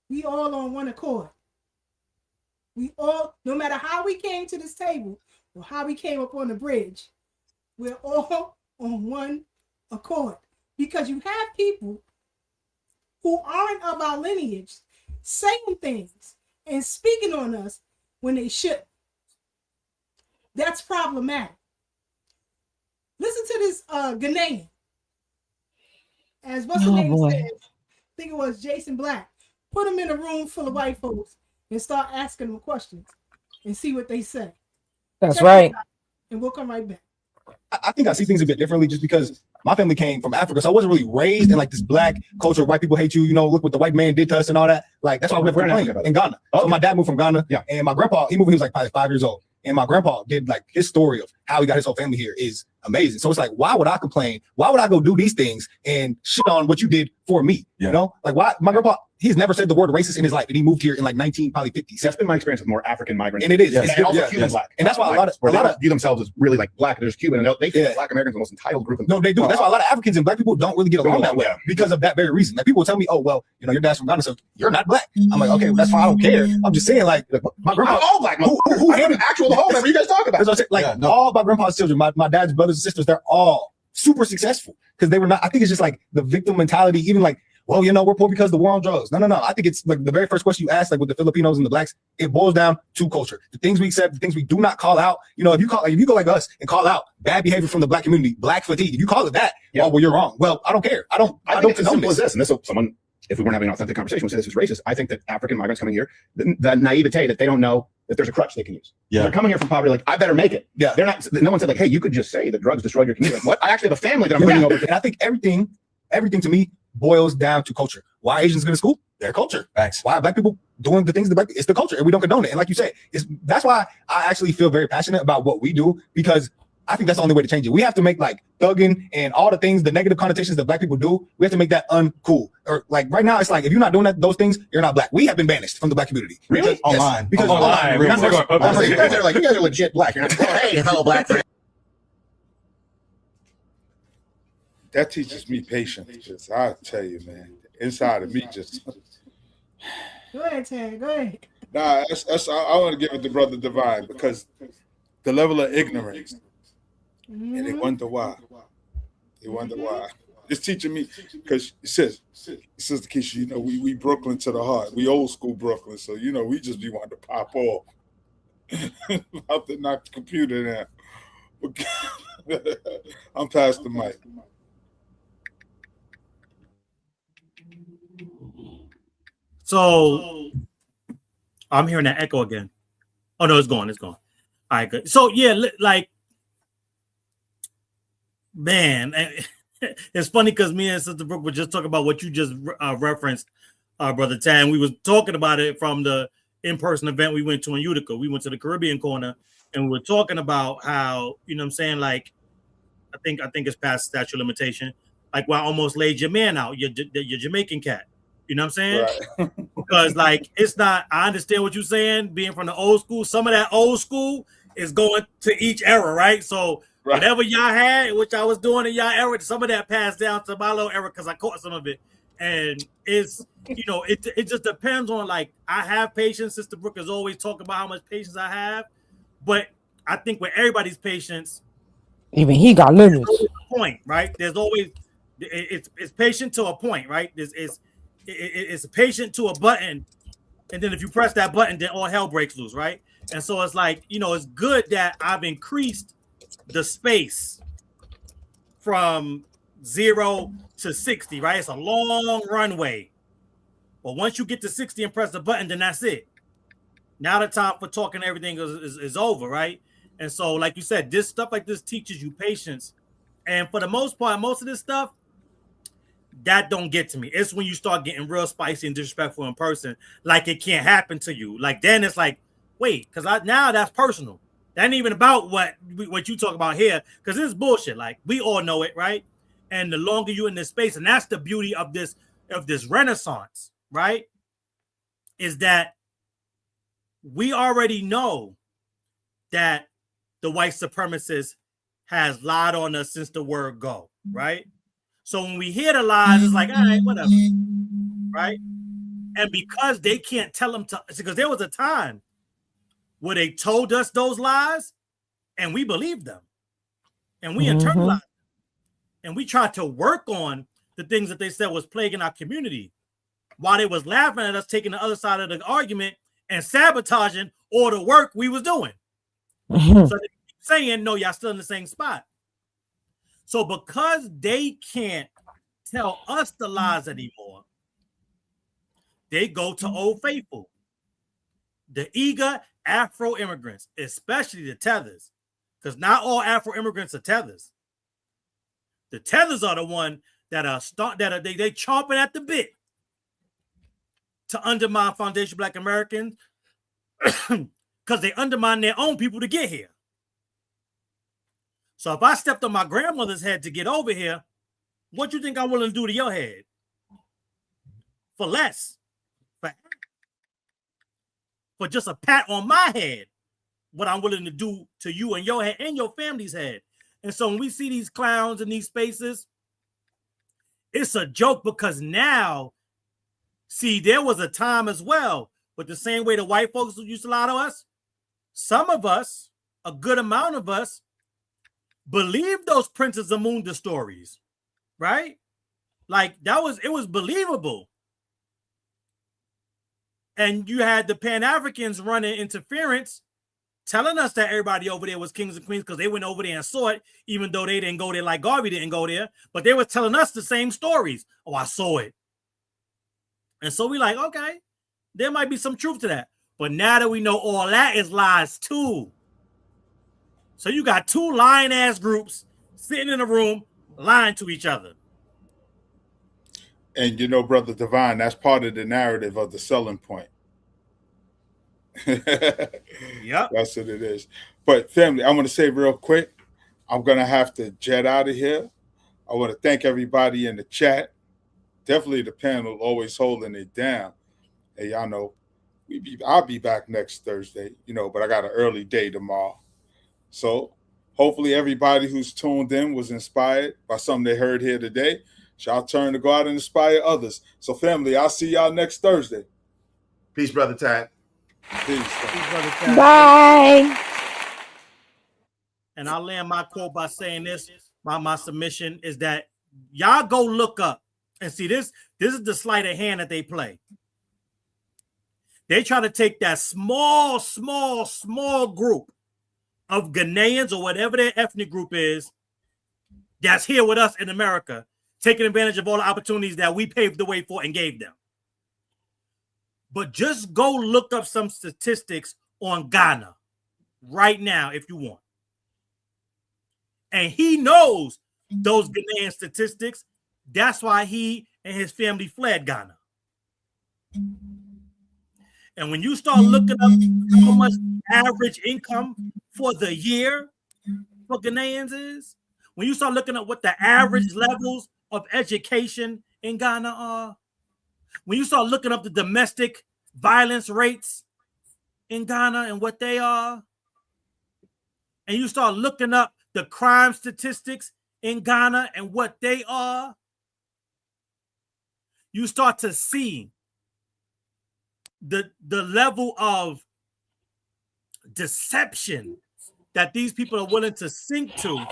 we all on one accord. We all, no matter how we came to this table or how we came up on the bridge, we're all on one accord. Because you have people who aren't of our lineage saying things and speaking on us when they shouldn't. That's problematic. Listen to this Ghanaian. As what's the name says, I think it was Jason Black. Put him in a room full of white folks and start asking them questions and see what they say. That's right. And we'll come right back. I think I see things a bit differently just because my family came from Africa. So I wasn't really raised in like this black culture. White people hate you, you know, look what the white man did to us and all that. Like, that's why we went in Ghana. Okay. So my dad moved from Ghana. Yeah. And my grandpa, he moved when he was like probably 5 years old. And my grandpa did like his story of how he got his whole family here is amazing. So it's like, why would I complain? Why would I go do these things and shit on what you did for me? Yeah. You know, like why my grandpa, he's never said the word racist in his life. And he moved here in like 1950s. That's been my experience with more African migrants. And it is. Yes. And also Cuban black. And that's why a lot of view themselves as really like black. There's Cuban and they think black Americans are the most entitled group. No, they do. That's why a lot of Africans and black people don't really get along that way because of that very reason. Like people will tell me, oh, well, you know, your dad's from Ghana, so you're not black. I'm like, okay, well, that's fine. I don't care. I'm just saying like my grandpa. I'm all black. Who handed actual the whole member you guys talk about? Like all my grandpa's children, my dad's brothers and sisters, they're all super successful because they were not. I think it's just like the victim mentality, even like, well, you know, we're poor because of the war on drugs. No. I think it's like the very first question you ask, like with the Filipinos and the blacks, it boils down to culture. The things we accept, the things we do not call out. You know, if you go like us and call out bad behavior from the black community, black fatigue, if you call it that, oh, well, you're wrong. Well, I don't care. I think it's as simple as this. And this, someone, if we weren't having an authentic conversation, would say this is racist. I think that African migrants coming here, the naivete that they don't know that there's a crutch they can use. Yeah. They're coming here from poverty, like, I better make it. Yeah. They're not, no one said like, hey, you could just say the drugs destroyed your community. Like, what? I actually have a family that I'm bringing over. And I think everything to me boils down to culture. Why Asians go to school? Their culture. Thanks. Why black people doing the things it's the culture, and we don't condone it. And like you said, that's why I actually feel very passionate about what we do, because I think that's the only way to change it. We have to make like thugging and all the things, the negative connotations that black people do. We have to make that uncool. Or like right now, it's like if you're not doing those things, you're not black. We have been banished from the black community. Really? Yes, Online. because Online. online. You guys are like, you guys are legit black. You're not hey, fellow black friend. That teaches me patience. Just, I tell you, man, inside of me just. Go ahead, Tad. Go ahead. Nah, I want to give it to Brother Divine because the level of ignorance, and they wonder why. They wonder why. It's teaching me because it says, Sister Keisha, you know, we Brooklyn to the heart. We old school Brooklyn, so you know we just be wanting to pop off. About to knock the computer down. I'm past the mic. So I'm hearing that echo again. Oh no, it's gone. It's gone. All right, good. So yeah, like, man, it's funny because me and Sister Brooke were just talking about what you just referenced, Brother Tan. We was talking about it from the in-person event we went to in Utica. We went to the Caribbean corner, and we were talking about how, you know what I'm saying, like, I think it's past statute of limitation. Like, well, I almost laid your man out, your Jamaican cat. You know what I'm saying? Right. Because like, it's not, I understand what you're saying, being from the old school. Some of that old school is going to each era, right? So whatever y'all had, which I was doing in y'all era, some of that passed down to my little era because I caught some of it. And it's, you know, it just depends on, like, I have patience. Sister Brooke is always talking about how much patience I have. But I think with everybody's patience, even he got limits. Point, right? There's always, it's patient to a point, right? It's patient to a button, and then if you press that button, then all hell breaks loose, right? And so it's like, you know, it's good that I've increased the space from 0 to 60, right? It's a long runway. But once you get to 60 and press the button, then that's it. Now the time for talking everything is over, right? And so, like you said, this stuff like this teaches you patience. And for the most part, most of this stuff, that don't get to me. It's when you start getting real spicy and disrespectful in person, like it can't happen to you. Like then it's like, wait, because now that's personal. That ain't even about what you talk about here, because this is bullshit. Like we all know it, right? And the longer you're in this space, and that's the beauty of this renaissance, right? Is that we already know that the white supremacist has lied on us since the word go, right? So when we hear the lies, it's like, all right, whatever, right? And because they can't tell them to, because there was a time where they told us those lies and we believed them and we internalized them. And we tried to work on the things that they said was plaguing our community while they was laughing at us, taking the other side of the argument and sabotaging all the work we was doing. So they keep saying, no, y'all still in the same spot. So because they can't tell us the lies anymore, they go to Old Faithful, the eager Afro immigrants, especially the tethers, because not all Afro immigrants are tethers. The tethers are the one that are they chomping at the bit to undermine foundation Black Americans because they undermine their own people to get here. So if I stepped on my grandmother's head to get over here, what you think I'm willing to do to your head? For less. For just a pat on my head, what I'm willing to do to you and your head and your family's head. And so when we see these clowns in these spaces, it's a joke because now, see, there was a time as well, but the same way the white folks used to lie to us, some of us, a good amount of us, believe those Princess Zamunda stories, right? Like it was believable. And you had the Pan-Africans running interference, telling us that everybody over there was kings and queens because they went over there and saw it, even though they didn't go there, like Garvey didn't go there, but they were telling us the same stories. Oh, I saw it. And so we like, okay, there might be some truth to that. But now that we know all that is lies too. So you got two lying ass groups sitting in a room lying to each other. And you know, Brother Divine, that's part of the narrative of the selling point. Yep. That's what it is. But family, I want to say real quick, I'm going to have to jet out of here. I want to thank everybody in the chat. Definitely the panel always holding it down. Hey, y'all know, I'll be back next Thursday, but I got an early day tomorrow. So hopefully everybody who's tuned in was inspired by something they heard here today. It's y'all turn to go out and inspire others. So family, I'll see y'all next Thursday. Peace, Brother Tad. Peace. Brother Tad. Bye. And I'll land my quote by saying this. My submission is that y'all go look up and see this. This is the sleight of hand that they play. They try to take that small group of Ghanaians or whatever their ethnic group is that's here with us in America, taking advantage of all the opportunities that we paved the way for and gave them. But just go look up some statistics on Ghana right now if you want. And he knows those Ghanaian statistics. That's why he and his family fled Ghana. And when you start looking up how much average income for the year for Ghanaians is, when you start looking at what the average levels of education in Ghana are, when you start looking up the domestic violence rates in Ghana and what they are, and you start looking up the crime statistics in Ghana and what they are, you start to see the level of deception that these people are willing to sink to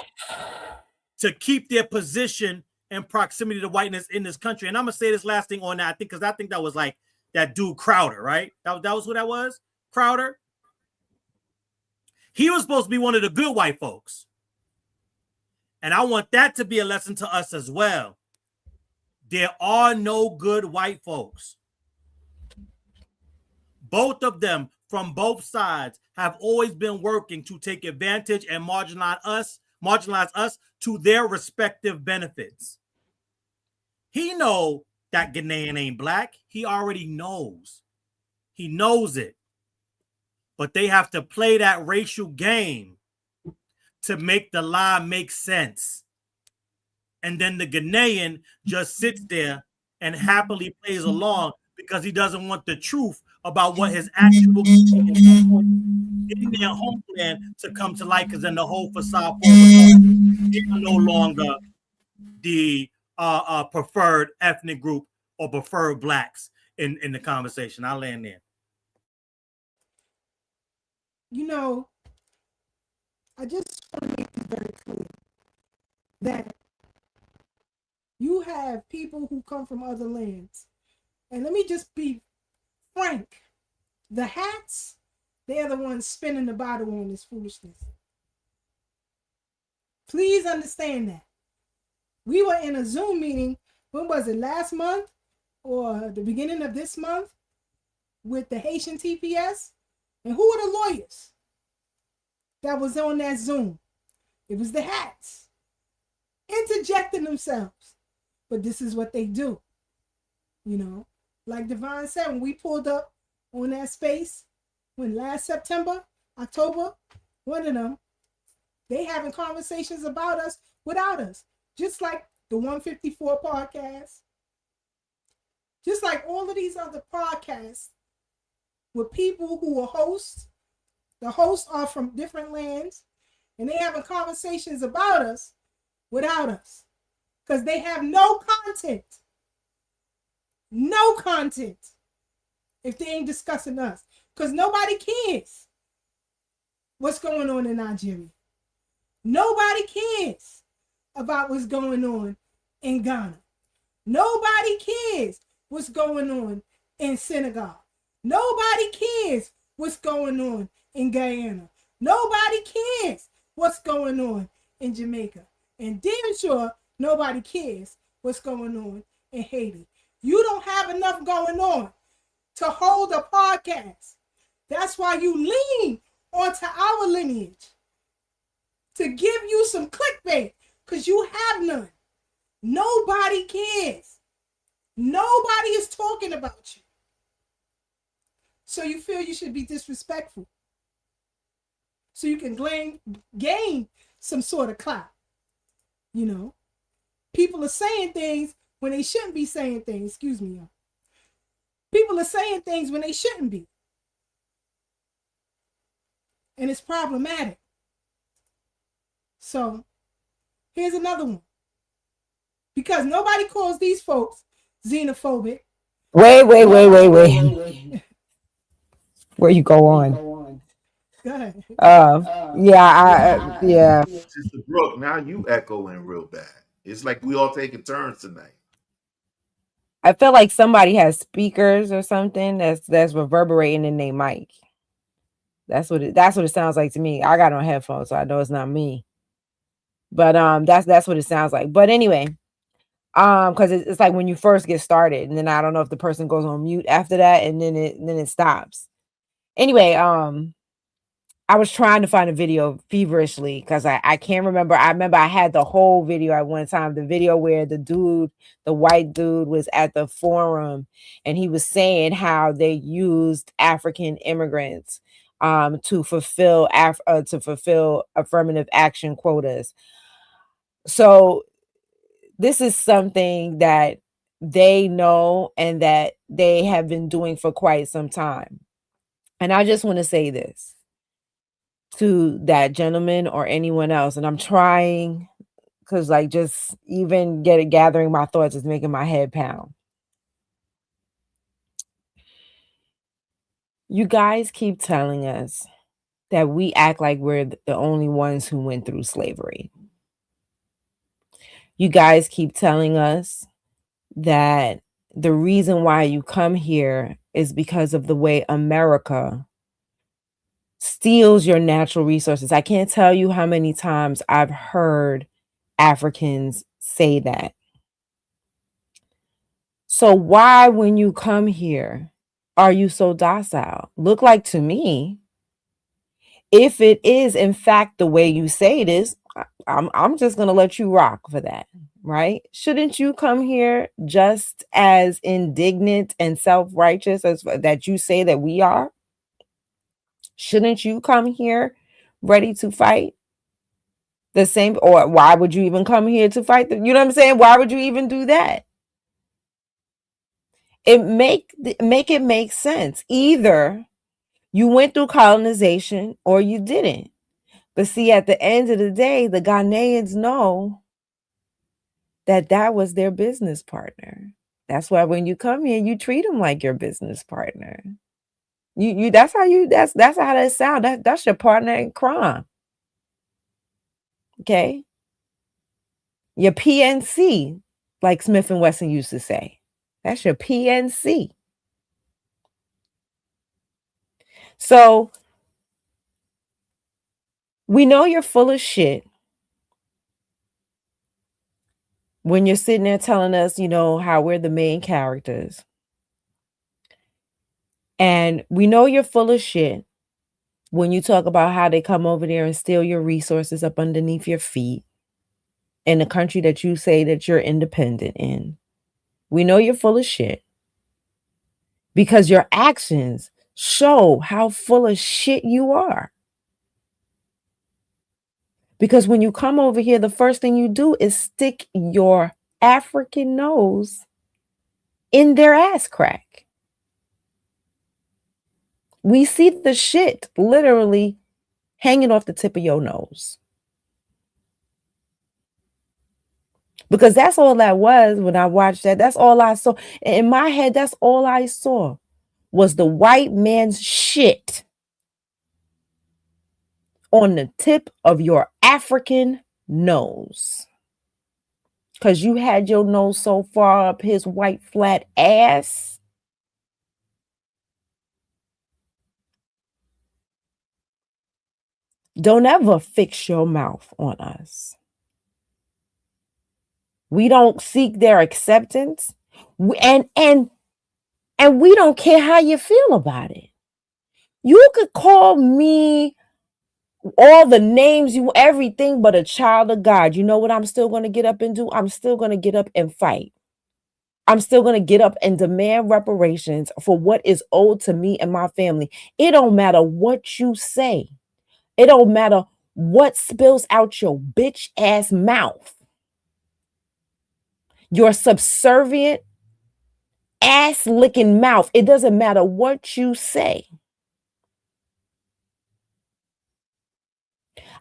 keep their position and proximity to whiteness in this country. And I'm gonna say this last thing on that, because I think that was like that dude Crowder, right? That was who that was? Crowder. He was supposed to be one of the good white folks. And I want that to be a lesson to us as well. There are no good white folks. Both of them from both sides have always been working to take advantage and marginalize us to their respective benefits. He know that Ghanaian ain't black. He already knows. He knows it. But they have to play that racial game to make the lie make sense. And then the Ghanaian just sits there and happily plays along because he doesn't want the truth about what his actual in their homeland to come to light, because then the whole facade is no longer the preferred ethnic group or preferred blacks in the conversation. I'll land there. I just want to make it very clear that you have people who come from other lands. And let me just be frank. The hats, they're the ones spinning the bottle on this foolishness. Please understand that. We were in a Zoom meeting, when was it, last month or the beginning of this month, with the Haitian TPS? And who were the lawyers that was on that Zoom? It was the hats interjecting themselves. But this is what they do. Like DEVINE said, when we pulled up on that space, when last September, October, one of them, they having conversations about us without us. Just like the 154 podcast. Just like all of these other podcasts with people who are hosts. The hosts are from different lands, and they having conversations about us without us. Because they have no content. No content if they ain't discussing us. Because nobody cares what's going on in Nigeria. Nobody cares about what's going on in Ghana. Nobody cares what's going on in Senegal. Nobody cares what's going on in Guyana. Nobody cares what's going on in Jamaica. And damn sure nobody cares what's going on in Haiti. You don't have enough going on to hold a podcast. That's why you lean onto our lineage to give you some clickbait, because you have none. Nobody cares. Nobody is talking about you. So you feel you should be disrespectful. So you can gain some sort of clout. You know, people are saying things when they shouldn't be saying things. Excuse me, y'all. People are saying things when they shouldn't be. And it's problematic. So here's another one. Because nobody calls these folks xenophobic. Wait. Where you go on? Go ahead. Yeah. Sister Brooke, now you echoing real bad. It's like we all taking turns tonight. I feel like somebody has speakers or something that's reverberating in their mic. That's what it sounds like to me. I got on headphones, so I know it's not me. But that's what it sounds like. But anyway, because it's like when you first get started, and then I don't know if the person goes on mute after that, and then it stops. Anyway, I was trying to find a video feverishly because I can't remember. I remember I had the whole video at one time, the video where the white dude was at the forum and he was saying how they used African immigrants to fulfill affirmative action quotas. So this is something that they know and that they have been doing for quite some time. And I just want to say this to that gentleman or anyone else, and I'm trying because like just even gathering my thoughts is making my head pound. You guys keep telling us that we act like we're the only ones who went through slavery. You guys keep telling us that the reason why you come here is because of the way America steals your natural resources. I can't tell you how many times I've heard Africans say that. So why, when you come here, are you so docile? Look like to me, if it is in fact the way you say it is, I'm just going to let you rock for that, right? Shouldn't you come here just as indignant and self-righteous as that you say that we are? Shouldn't you come here ready to fight the same? Or why would you even come here to fight? You know what I'm saying? Why would you even do that? Make it make sense. Either you went through colonization or you didn't. But see, at the end of the day, the Ghanaians know that was their business partner. That's why when you come here, you treat them like your business partner. That's how that sound. That's your partner in crime. Okay. Your PNC, like Smith and Wesson used to say. That's your PNC. So we know you're full of shit when you're sitting there telling us, how we're the main characters. And we know you're full of shit when you talk about how they come over there and steal your resources up underneath your feet in the country that you say that you're independent in. We know you're full of shit because your actions show how full of shit you are. Because when you come over here, the first thing you do is stick your African nose in their ass crack. We see the shit literally hanging off the tip of your nose. Because that's all that was when I watched that. That's all I saw. In my head, that's all I saw was the white man's shit on the tip of your African nose. Because you had your nose so far up his white flat ass. Don't ever fix your mouth on us. We don't seek their acceptance. And we don't care how you feel about it. You could call me all the names, everything but a child of God. You know what I'm still going to get up and do? I'm still going to get up and fight. I'm still going to get up and demand reparations for what is owed to me and my family. It don't matter what you say. It don't matter what spills out your bitch ass mouth, your subservient ass licking mouth. It doesn't matter what you say.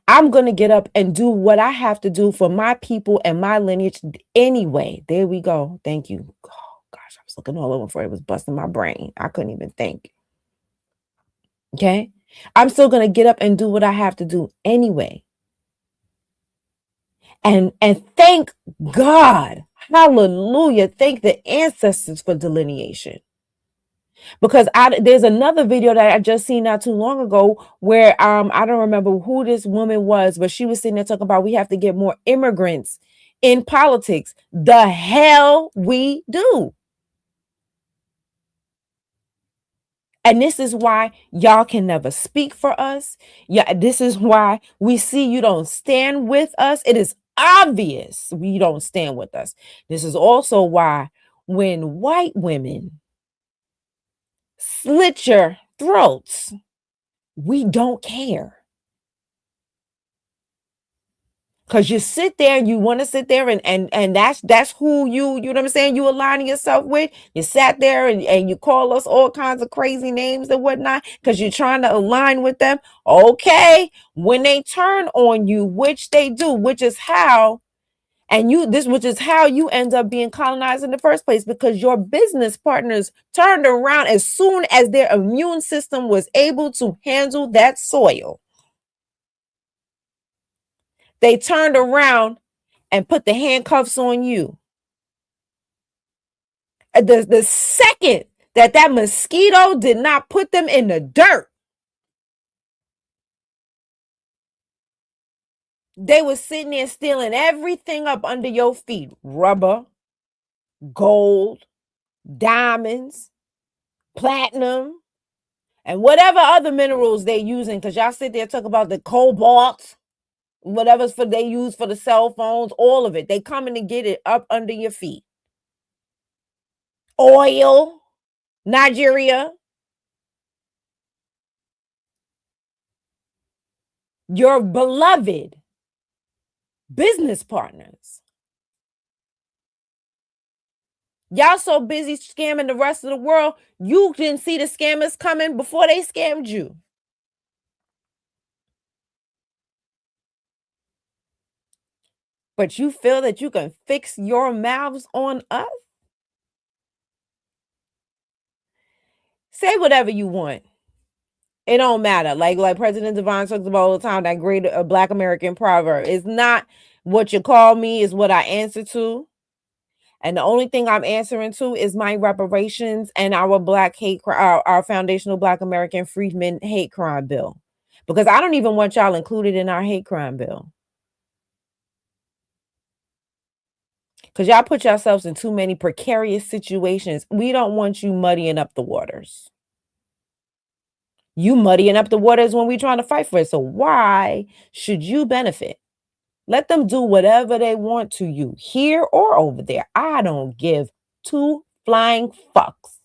I'm going to get up and do what I have to do for my people and my lineage anyway. There we go. Thank you. Oh, gosh, I was looking all over for it. It was busting my brain. I couldn't even think. Okay? I'm still going to get up and do what I have to do anyway. And thank God. Hallelujah. Thank the ancestors for delineation. Because there's another video that I just seen not too long ago where I don't remember who this woman was, but she was sitting there talking about we have to get more immigrants in politics. The hell we do. And this is why y'all can never speak for us. Yeah, this is why we see you don't stand with us. It is obvious we don't stand with us. This is also why when white women slit your throats, we don't care. Because you sit there and you want to sit there and that's who you know what I'm saying, you aligning yourself with. You sat there and you call us all kinds of crazy names and whatnot because you're trying to align with them. Okay, when they turn on you, which they do, which is how you end up being colonized in the first place, because your business partners turned around as soon as their immune system was able to handle that soil. They turned around and put the handcuffs on you. The second that mosquito did not put them in the dirt, they were sitting there stealing everything up under your feet. Rubber, gold, diamonds, platinum, and whatever other minerals they using, because y'all sit there talk about the cobalt, whatever's they use for the cell phones, all of it. They coming to get it up under your feet. Oil, Nigeria. Your beloved business partners. Y'all so busy scamming the rest of the world, you didn't see the scammers coming before they scammed you. But you feel that you can fix your mouths on us? Say whatever you want. It don't matter. Like President Devine talks about all the time, that great Black American proverb. It's not what you call me, is what I answer to. And the only thing I'm answering to is my reparations and our Black hate, our foundational Black American Freedmen hate crime bill. Because I don't even want y'all included in our hate crime bill. Because y'all put yourselves in too many precarious situations. We don't want you muddying up the waters. You muddying up the waters when we trying to fight for it. So why should you benefit? Let them do whatever they want to you, here or over there. I don't give two flying fucks.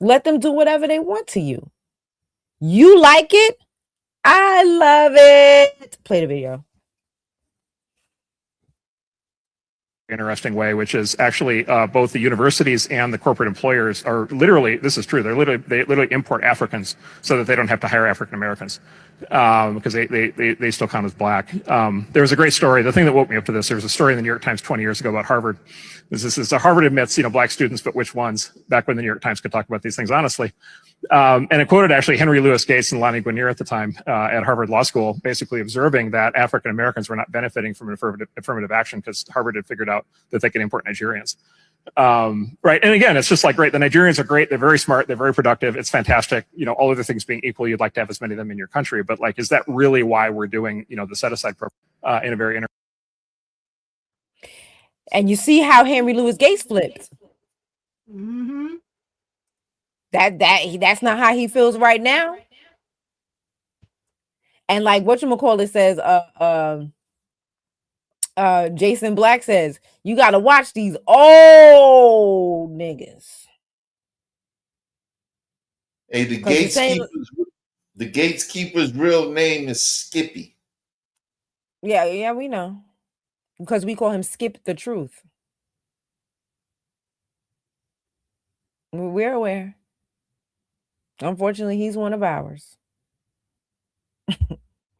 Let them do whatever they want to you. You like it? I love it. Play the video. Interesting way, which is actually both the universities and the corporate employers are literally, this is true, they literally import Africans so that they don't have to hire African Americans because they still count as Black. There was a great story. The thing that woke me up to this, there was a story in the New York Times 20 years ago about Harvard. This is Harvard admits, Black students, but which ones? Back when the New York Times could talk about these things honestly. And it quoted actually Henry Louis Gates and Lonnie Guinier at the time at Harvard Law School, basically observing that African Americans were not benefiting from affirmative action because Harvard had figured out that they could import Nigerians. Right. And again, it's just like, great. The Nigerians are great. They're very smart. They're very productive. It's fantastic. All other things being equal, you'd like to have as many of them in your country. But like, is that really why we're doing, the set aside program in a very And you see how Henry Louis Gates flipped. Mm-hmm. That's not how he feels right now. And like whatchamacallit says, Jason Black says, you got to watch these old niggas. Hey, the gatekeeper's real name is Skippy. Yeah, we know. Because we call him Skip the Truth. We're aware. Unfortunately, he's one of ours.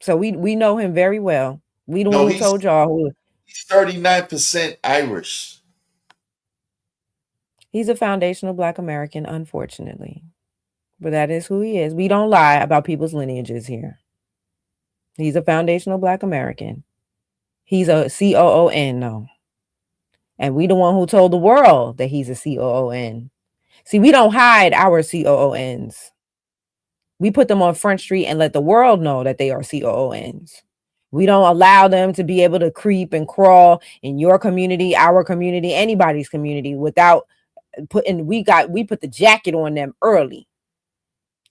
So we know him very well. We the one who told y'all who. He's 39% Irish. He's a foundational Black American, unfortunately. But that is who he is. We don't lie about people's lineages here. He's a foundational Black American. He's a COON, though. And we the one who told the world that he's a COON. See, we don't hide our COONs. We put them on Front Street and let the world know that they are COONs. We don't allow them to be able to creep and crawl in your community, our community, anybody's community without putting, we put the jacket on them early.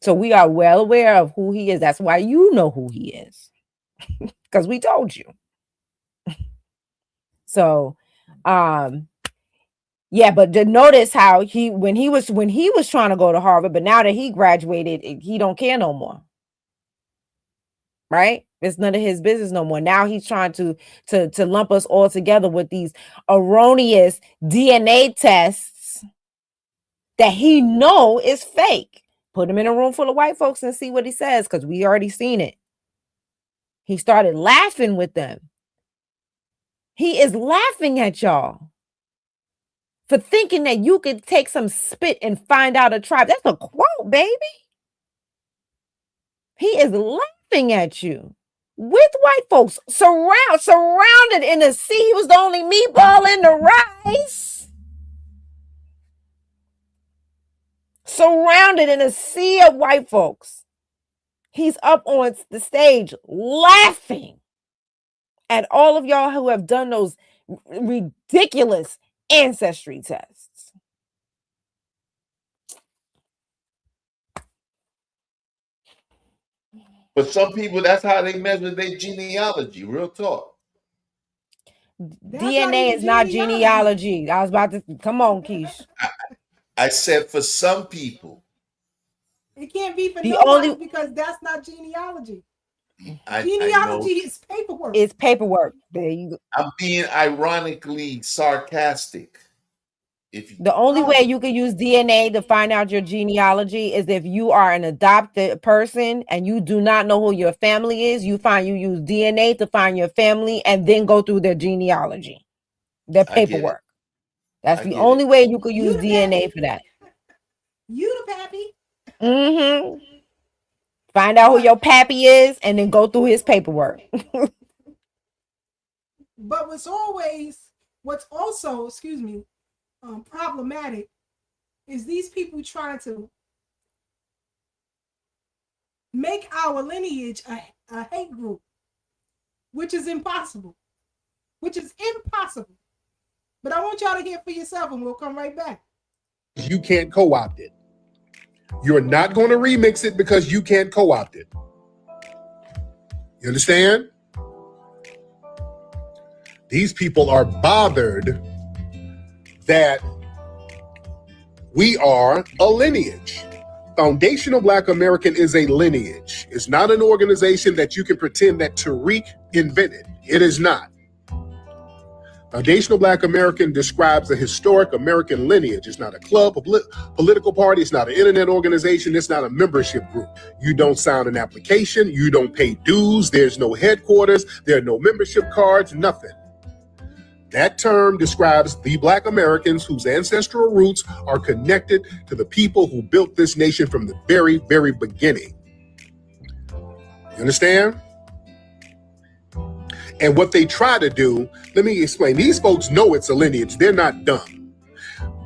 So we are well aware of who he is. That's why you know who he is. Because we told you. So, yeah, but to notice how when he was trying to go to Harvard, but now that he graduated, he don't care no more. Right? It's none of his business no more. Now he's trying to lump us all together with these erroneous DNA tests that he know is fake. Put him in a room full of white folks and see what he says, because we already seen it. He started laughing with them. He is laughing at y'all for thinking that you could take some spit and find out a tribe. That's a quote, baby. He is laughing at you with white folks surrounded in the sea. He was the only meatball in the rice. Surrounded in a sea of white folks. He's up on the stage laughing at all of y'all who have done those ridiculous ancestry tests. But some people, that's how they measure their genealogy. Real talk. DNA is not genealogy. I was about to come on, Keish. I said for some people. It can't be for nobody because that's not genealogy. Genealogy is paperwork. It's paperwork. There you go. I'm being ironically sarcastic. The only way you can use DNA to find out your genealogy is if you are an adopted person and you do not know who your family is. You use DNA to find your family and then go through their genealogy, their paperwork. That's the only way you could use DNA for that. You the pappy. Mm-hmm. Find out who your pappy is and then go through his paperwork. But what's also, problematic is these people trying to make our lineage a hate group, which is impossible. But I want y'all to hear for yourself and we'll come right back. You can't co-opt it. You're not going to remix it because you can't co-opt it. You understand? These people are bothered that we are a lineage. Foundational Black American is a lineage. It's not an organization that you can pretend that Tariq invented. It is not. Foundational Black American describes a historic American lineage. It's not a club, a political party. It's not an internet organization. It's not a membership group. You don't sign an application. You don't pay dues. There's no headquarters. There are no membership cards, nothing. That term describes the Black Americans whose ancestral roots are connected to the people who built this nation from the very, very beginning. You understand? And what they try to do, let me explain. These folks know it's a lineage. They're not dumb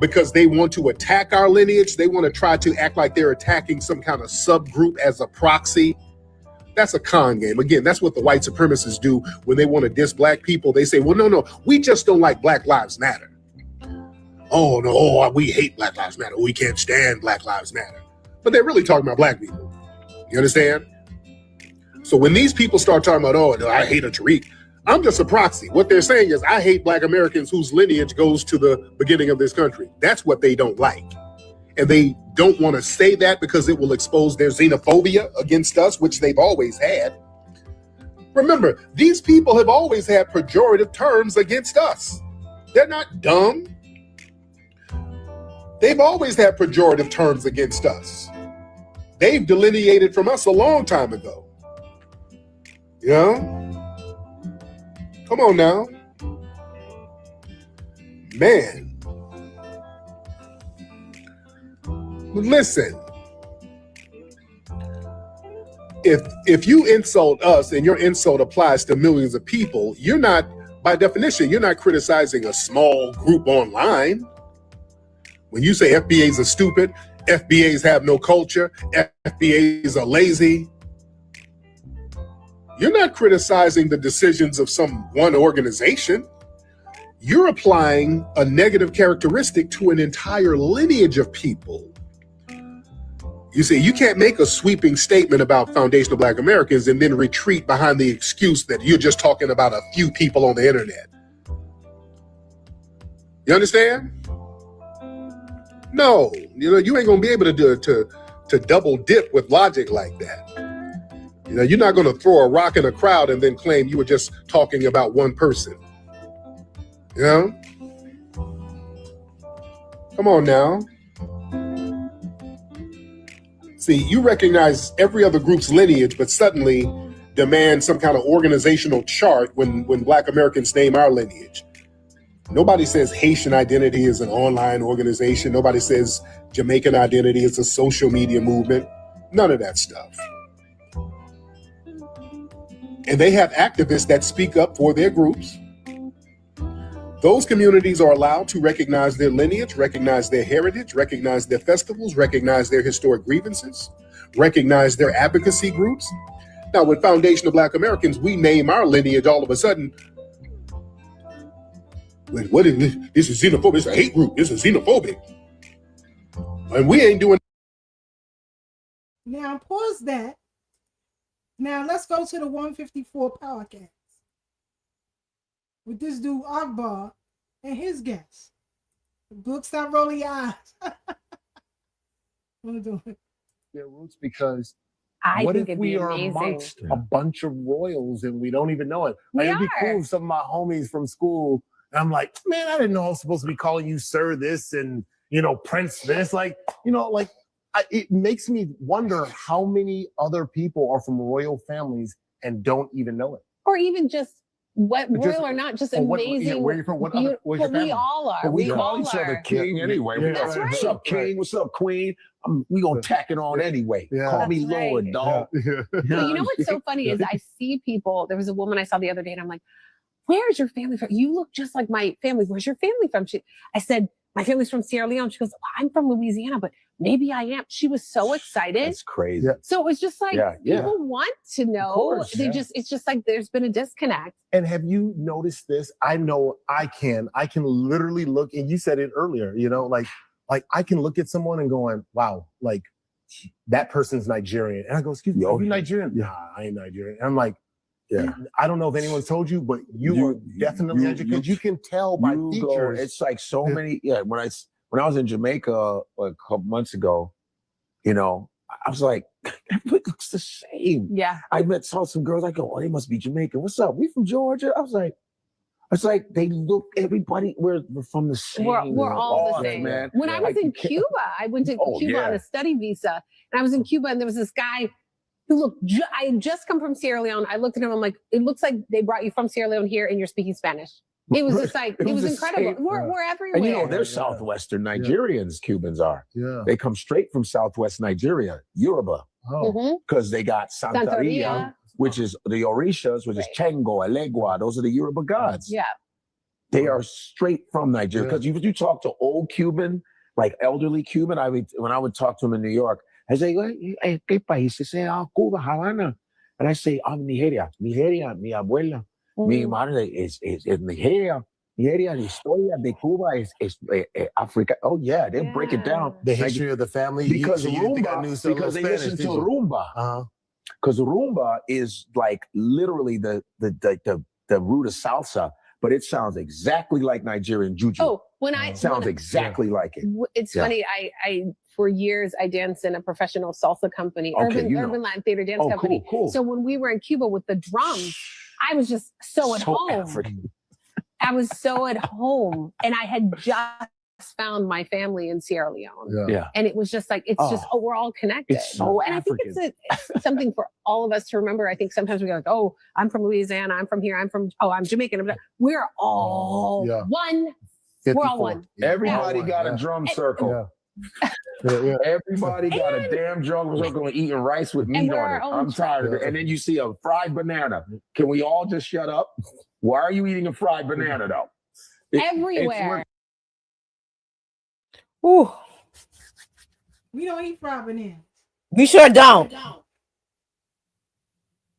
because they want to attack our lineage. They want to try to act like they're attacking some kind of subgroup as a proxy. That's a con game. Again, that's what the white supremacists do when they want to diss Black people. They say, well, no, we just don't like Black Lives Matter. Oh, no, we hate Black Lives Matter. We can't stand Black Lives Matter. But they're really talking about Black people. You understand? So when these people start talking about, oh, no, I hate a Tariq, I'm just a proxy. What they're saying is I hate Black Americans whose lineage goes to the beginning of this country. That's what they don't like. and they don't want to say that because it will expose their xenophobia against us, which they've always had. Remember, these people have always had pejorative terms against us. They're not dumb. They've always had pejorative terms against us. They've delineated from us a long time ago. You know? Come on now. Man. But listen. If you insult us and your insult applies to millions of people, you're not, by definition, you're not criticizing a small group online. When you say FBAs are stupid, FBAs have no culture, FBAs are lazy, you're not criticizing the decisions of some one organization. You're applying a negative characteristic to an entire lineage of people. You see, you can't make a sweeping statement about foundational Black Americans and then retreat behind the excuse that you're just talking about a few people on the internet. You understand? No, you know, you ain't gonna be able to do it to double dip with logic like that. You know, you're not gonna throw a rock in a crowd and then claim you were just talking about one person. You know? Come on now. See, you recognize every other group's lineage, but suddenly demand some kind of organizational chart when Black Americans name our lineage. Nobody says Haitian identity is an online organization. Nobody says Jamaican identity is a social media movement. None of that stuff. And they have activists that speak up for their groups. Those communities are allowed to recognize their lineage, recognize their heritage, recognize their festivals, recognize their historic grievances, recognize their advocacy groups. Now, with Foundational Black Americans, we name our lineage all of a sudden. Wait, what is this? This is xenophobic. It's a hate group. This is xenophobic. And we ain't doing. Now, pause that. Now, let's go to the 154 Powercast with this dude Akbar and his guests. Book, stop rolling your eyes. What are doing? Their roots, because I what think if it'd we be are amazing. amongst a bunch of royals and we don't even know it? Like, We it'd be are. cool if some of my homies from school, and I'm like, man, I didn't know I was supposed to be calling you sir this and, you know, Prince this. Like, you know, like, it makes me wonder how many other people are from royal families and don't even know it. Or even just what Just- royal or not, just or what- amazing. yeah, where you're from, what other- where's your but we family? all are. But we call all each other are. king anyway. Yeah, That's right. What's up, king? What's up, queen? We gonna tack it on anyway. Call me That's Lord, right. dog. But you know what's so funny is I see people. There was a woman I saw the other day, and I'm like, "Where's your family from? You look just like my family. Where's your family from?" I said, "My family's from Sierra Leone." She goes, well, "I'm from Louisiana, but maybe I am." She was so excited. That's crazy. So it was just like people want to know. course, They yeah. just it's just like there's been a disconnect. And have you noticed this? I know I can literally look, and you said it earlier, you know, like I can look at someone and going, wow, like that person's Nigerian. And I go, excuse me, are you Nigerian? Yeah, I ain't Nigerian. And I'm like, I don't know if anyone's told you, but you are definitely educated. You can tell by features. It's like so many. Yeah, when I was in Jamaica like a couple months ago, you know, I was like, everybody looks the same. Yeah. I saw some girls. I go, oh, they must be Jamaican. What's up? We from Georgia? I was like, they look. Everybody, we're from the same. We're all the same. man. When I was in Cuba, I went to Cuba on a study visa, and I was in Cuba, and there was this guy who looked. I had just come from Sierra Leone. I looked at him. I'm like, it looks like they brought you from Sierra Leone here, and you're speaking Spanish. It was just like it was the incredible. same. We're everywhere. And you know, they're Southwestern Nigerians. Cubans are. Yeah. They come straight from Southwest Nigeria, Yoruba, because they got Santeria, which is the Orishas, which is Chengo, Elegua. Those are the Yoruba gods. Yeah. They are straight from Nigeria. Because you talk to old Cuban, like elderly Cuban, when I would talk to them in New York, I say, ¿qué país? They say, Cuba, Havana. And I say, Nigeria. Nigeria, mi abuela. Mi madre es Nigeria. Nigeria, la historia de Cuba es Africa. Oh, yeah, they break it down. The history of the family. Because they because they listen to rumba. Because rumba is like literally the root of salsa, but it sounds exactly like Nigerian juju. Oh, when I sounds exactly like it. It's funny. I for years, I danced in a professional salsa company, Okay, urban Latin theater dance Oh, company. cool. So when we were in Cuba with the drums, I was just so at home. African. I was so at home, and I had just found my family in Sierra Leone. Yeah. And it was just like, it's just, oh, we're all connected. It's so and African. I think it's something for all of us to remember. I think sometimes we go like, oh, I'm from Louisiana, I'm from here, I'm Jamaican. We're all one. We're all one. Everybody got a drum circle. Everybody got a damn drum circle and eating rice with meat on it. I'm tired of it. And then you see a fried banana. Can we all just shut up? Why are you eating a fried banana though? Everywhere. Ooh. We don't eat fried bananas. We sure don't.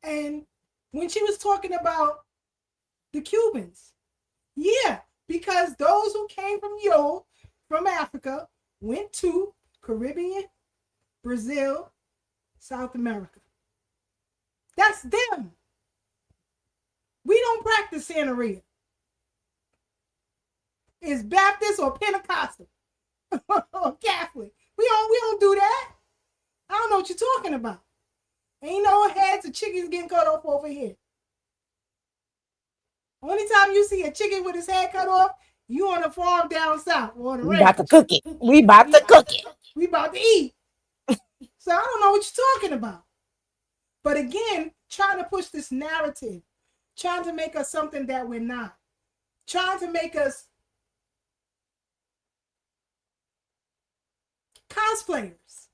And when she was talking about the Cubans, yeah, because those who came from Africa went to Caribbean, Brazil, South America. That's them. We don't practice Santeria. It's Baptist or Pentecostal or Catholic. We don't do that. I don't know what you're talking about. Ain't no heads of chickens getting cut off over here. Only time you see a chicken with his head cut off, you on a farm down south. Or on a We ranch. about to cook it. We about to cook it. We about to eat. So I don't know what you're talking about. But again, trying to push this narrative, trying to make us something that we're not, trying to make us cosplayers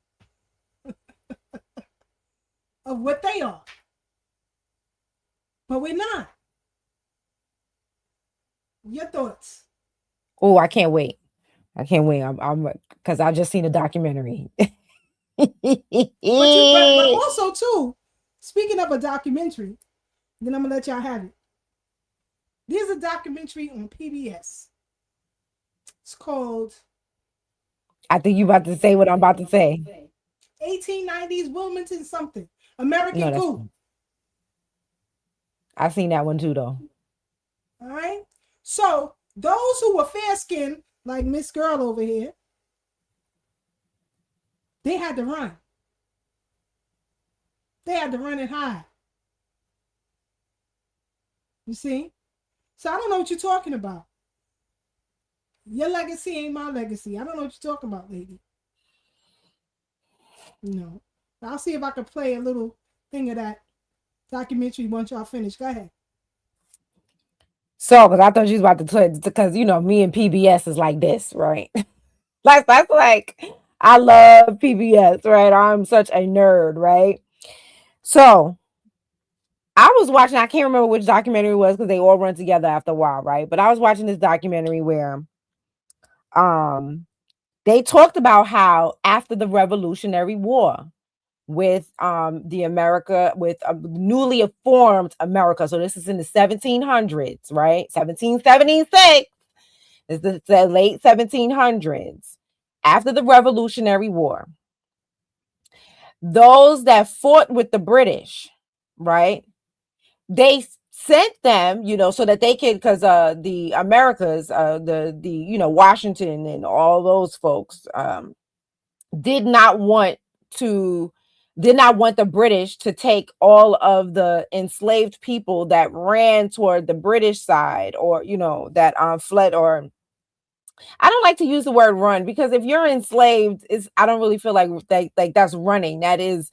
of what they are. But we're not. Your thoughts? Oh, I can't wait. I can't wait. I'm because I just seen a documentary. But also too, speaking of a documentary, then I'm gonna let y'all have it. There's a documentary on PBS. It's called I think you about to say what I'm about to say. 1890s Wilmington something. American No, that's Goo. I seen that one too though. All right. So those who were fair skinned, like Miss Girl over here, they had to run. They had to run and hide. You see? So I don't know what you're talking about. Your legacy ain't my legacy. I don't know what you're talking about, lady. No. I'll see if I can play a little thing of that documentary once y'all finish. Go ahead. So, because I thought you was about to play, because you know me and PBS is like this, right? Like that's like I love PBS, right? I'm such a nerd, right? So I was watching, I can't remember which documentary it was because they all run together after a while, right? But I was watching this documentary where they talked about how after the Revolutionary War with the America, with newly formed America, so this is in the 1700s, right? 1776 is the late 1700s. After the Revolutionary War, those that fought with the British, right? They sent them, you know, so that they could, because the Americas, the you know, Washington and all those folks did not want the British to take all of the enslaved people that ran toward the British side, or you know, that fled, or I don't like to use the word run, because if you're enslaved, I don't really feel like that's running. That is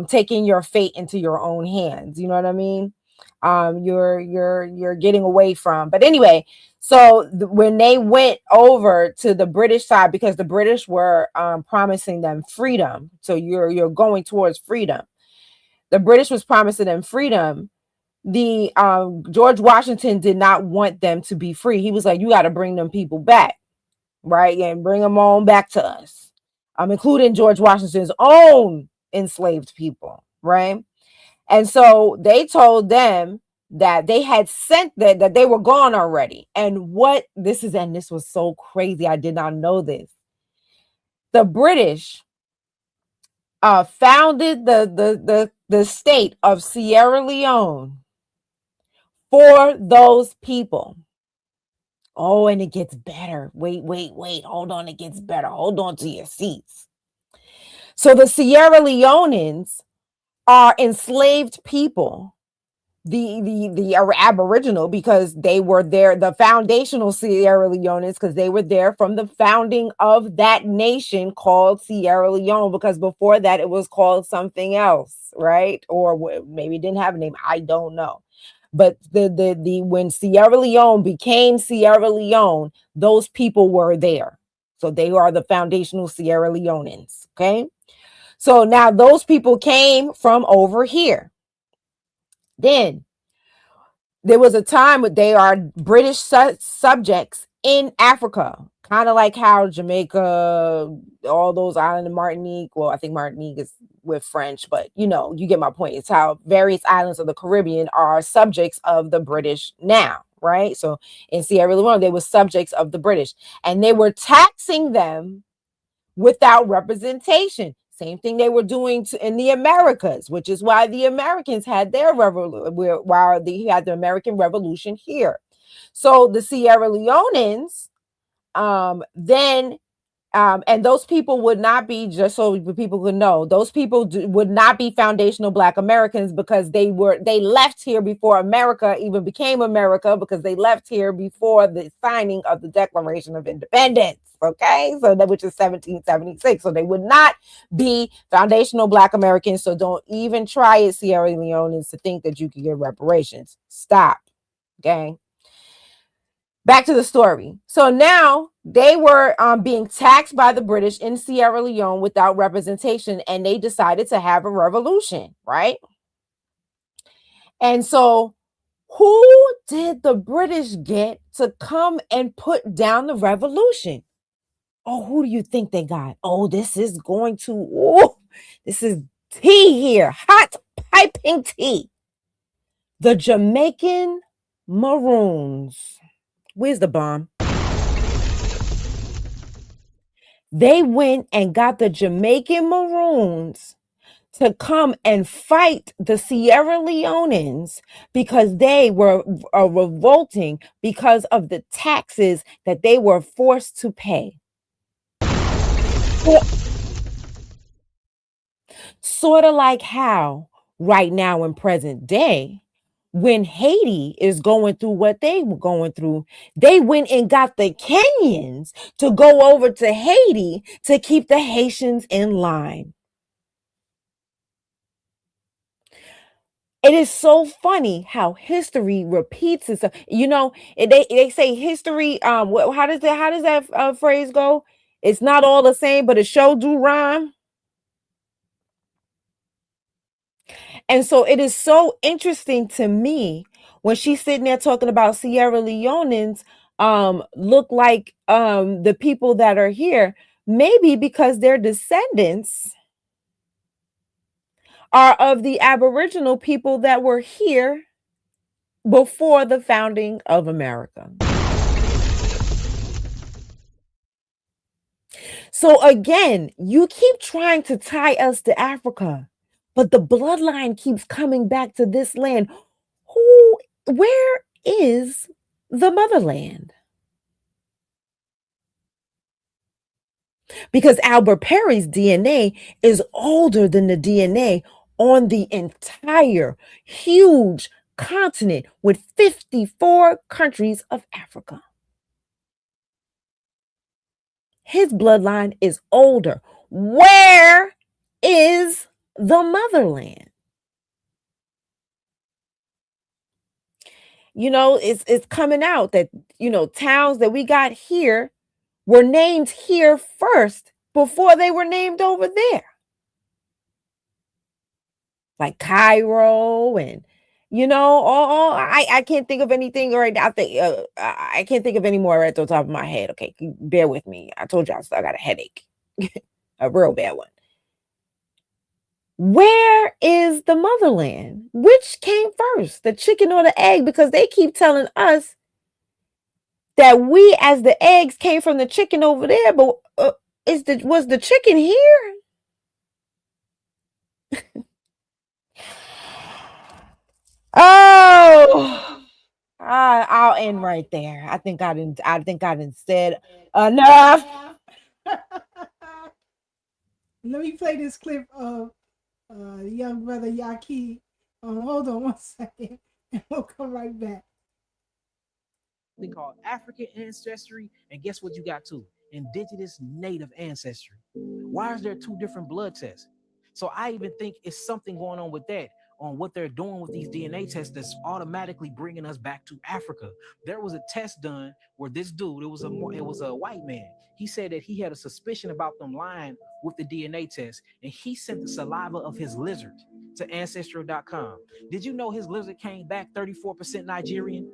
taking your fate into your own hands. You know what I mean? You're getting away from. But anyway, so when they went over to the British side, because the British were promising them freedom, so you're going towards freedom. The British was promising them freedom. The George Washington did not want them to be free. He was like, you got to bring them people back, right? And bring them on back to us, including George Washington's own enslaved people, right? And so they told them that they had sent that they were gone already. And this was so crazy. I did not know this. The British founded the state of Sierra Leone for those people. Oh, and it gets better. Wait. Hold on. It gets better. Hold on to your seats. So the Sierra Leoneans are enslaved people. The Aboriginal, because they were there, the foundational Sierra Leoneans, because they were there from the founding of that nation called Sierra Leone, because before that it was called something else, right? Or maybe it didn't have a name, I don't know. But the when Sierra Leone became Sierra Leone, those people were there. So they are the foundational Sierra Leoneans, okay? So now those people came from over here. Then there was a time when they are British subjects in Africa, kind of like how Jamaica, all those islands of Martinique. Well, I think Martinique is with French, but you know, you get my point. It's how various islands of the Caribbean are subjects of the British now, right? So in Sierra Leone, they were subjects of the British, and they were taxing them without representation. Same thing they were doing in the Americas, which is why the Americans had their revolution, while they had the American Revolution here. So the Sierra Leoneans, and those people would not be, just so people could know, those people would not be foundational Black Americans, because they left here before America even became America, because they left here before the signing of the Declaration of Independence. Okay, so that, which is 1776. So they would not be foundational Black Americans. So don't even try it, Sierra Leoneans, to think that you can get reparations. Stop. Okay. Back to the story. So now they were being taxed by the British in Sierra Leone without representation, and they decided to have a revolution, right? And so who did the British get to come and put down the revolution? Oh, who do you think they got? Oh, this is this is tea here. Hot piping tea. The Jamaican Maroons. Where's the bomb? They went and got the Jamaican Maroons to come and fight the Sierra Leoneans, because they were revolting because of the taxes that they were forced to pay. Sort of like how right now in present day, when Haiti is going through what they were going through, they went and got the Kenyans to go over to Haiti to keep the Haitians in line. It is so funny how history repeats itself. You know, they say history. How does that phrase go? It's not all the same, but it sure do rhyme. And so it is so interesting to me when she's sitting there talking about Sierra Leoneans look like the people that are here, maybe because their descendants are of the Aboriginal people that were here before the founding of America. So again, you keep trying to tie us to Africa, but the bloodline keeps coming back to this land. Where is the motherland? Because Albert Perry's DNA is older than the DNA on the entire huge continent with 54 countries of Africa. His bloodline is older. Where is the motherland? You know, it's coming out that, you know, towns that we got here were named here first before they were named over there. Like Cairo and, you know, I can't think of anything right now. I can't think of any more at the top of my head. Okay, bear with me. I told you I got a headache, a real bad one. Where is the motherland? Which came first, the chicken or the egg? Because they keep telling us that we, as the eggs, came from the chicken over there, but was the chicken here? Oh, I'll end right there. I think I didn't said enough. Let me play this clip of young brother Yaki. Hold on one second, and we'll come right back. Thing called African ancestry, and guess what you got too? Indigenous native ancestry. Why is there two different blood tests? So I even think it's something going on with that, on what they're doing with these DNA tests that's automatically bringing us back to Africa. There was a test done where this dude, it was a white man. He said that he had a suspicion about them lying with the DNA test, and he sent the saliva of his lizard to ancestral.com. Did you know his lizard came back 34% Nigerian?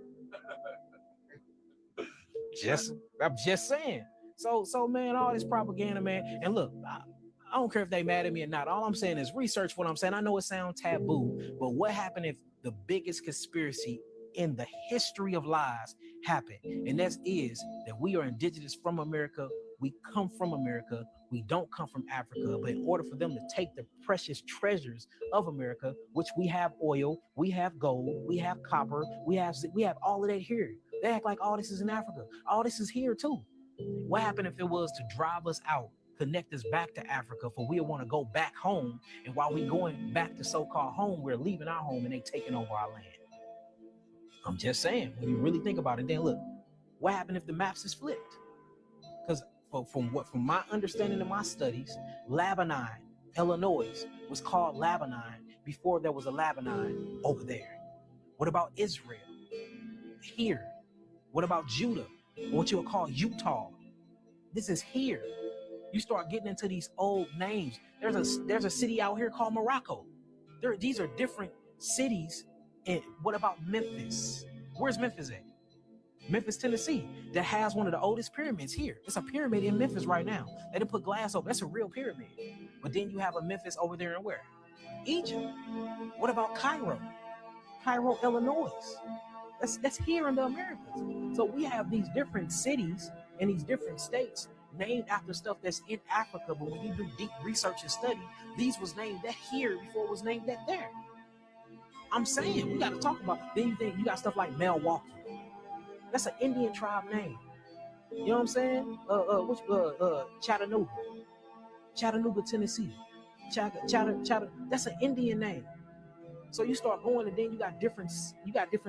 I'm just saying. So man, all this propaganda, man. And look, I don't care if they mad at me or not. All I'm saying is research what I'm saying. I know it sounds taboo, but what happened if the biggest conspiracy in the history of lies happened? And that is that we are indigenous from America. We come from America. We don't come from Africa. But in order for them to take the precious treasures of America, which we have oil, we have gold, we have copper, we have all of that here. They act like all this is in Africa. All this is here too. What happened if it was to drive us out, connect us back to Africa, for we want to go back home, and while we going back to so-called home, we're leaving our home and they taking over our land? I'm just saying, when you really think about it, then look, what happened if the maps is flipped? Because from my understanding of my studies, Lebanon, Illinois was called Lebanon before there was a Lebanon over there. What about Israel? Here. What about Judah? What you would call Utah? This is here. You start getting into these old names. There's a city out here called Morocco. These are different cities. And what about Memphis? Where's Memphis at? Memphis, Tennessee, that has one of the oldest pyramids here. It's a pyramid in Memphis right now. They didn't put glass over. That's a real pyramid. But then you have a Memphis over there in where? Egypt. What about Cairo? Cairo, Illinois. That's here in the Americas. So we have these different cities and these different states named after stuff that's in Africa. But when you do deep research and study, these was named that here before it was named that there. I'm saying we got to talk about. Then you think you got stuff like Milwaukee. That's an Indian tribe name. You know what I'm saying? Chattanooga, Tennessee. Chatter. That's an Indian name. So you start going, and then you got different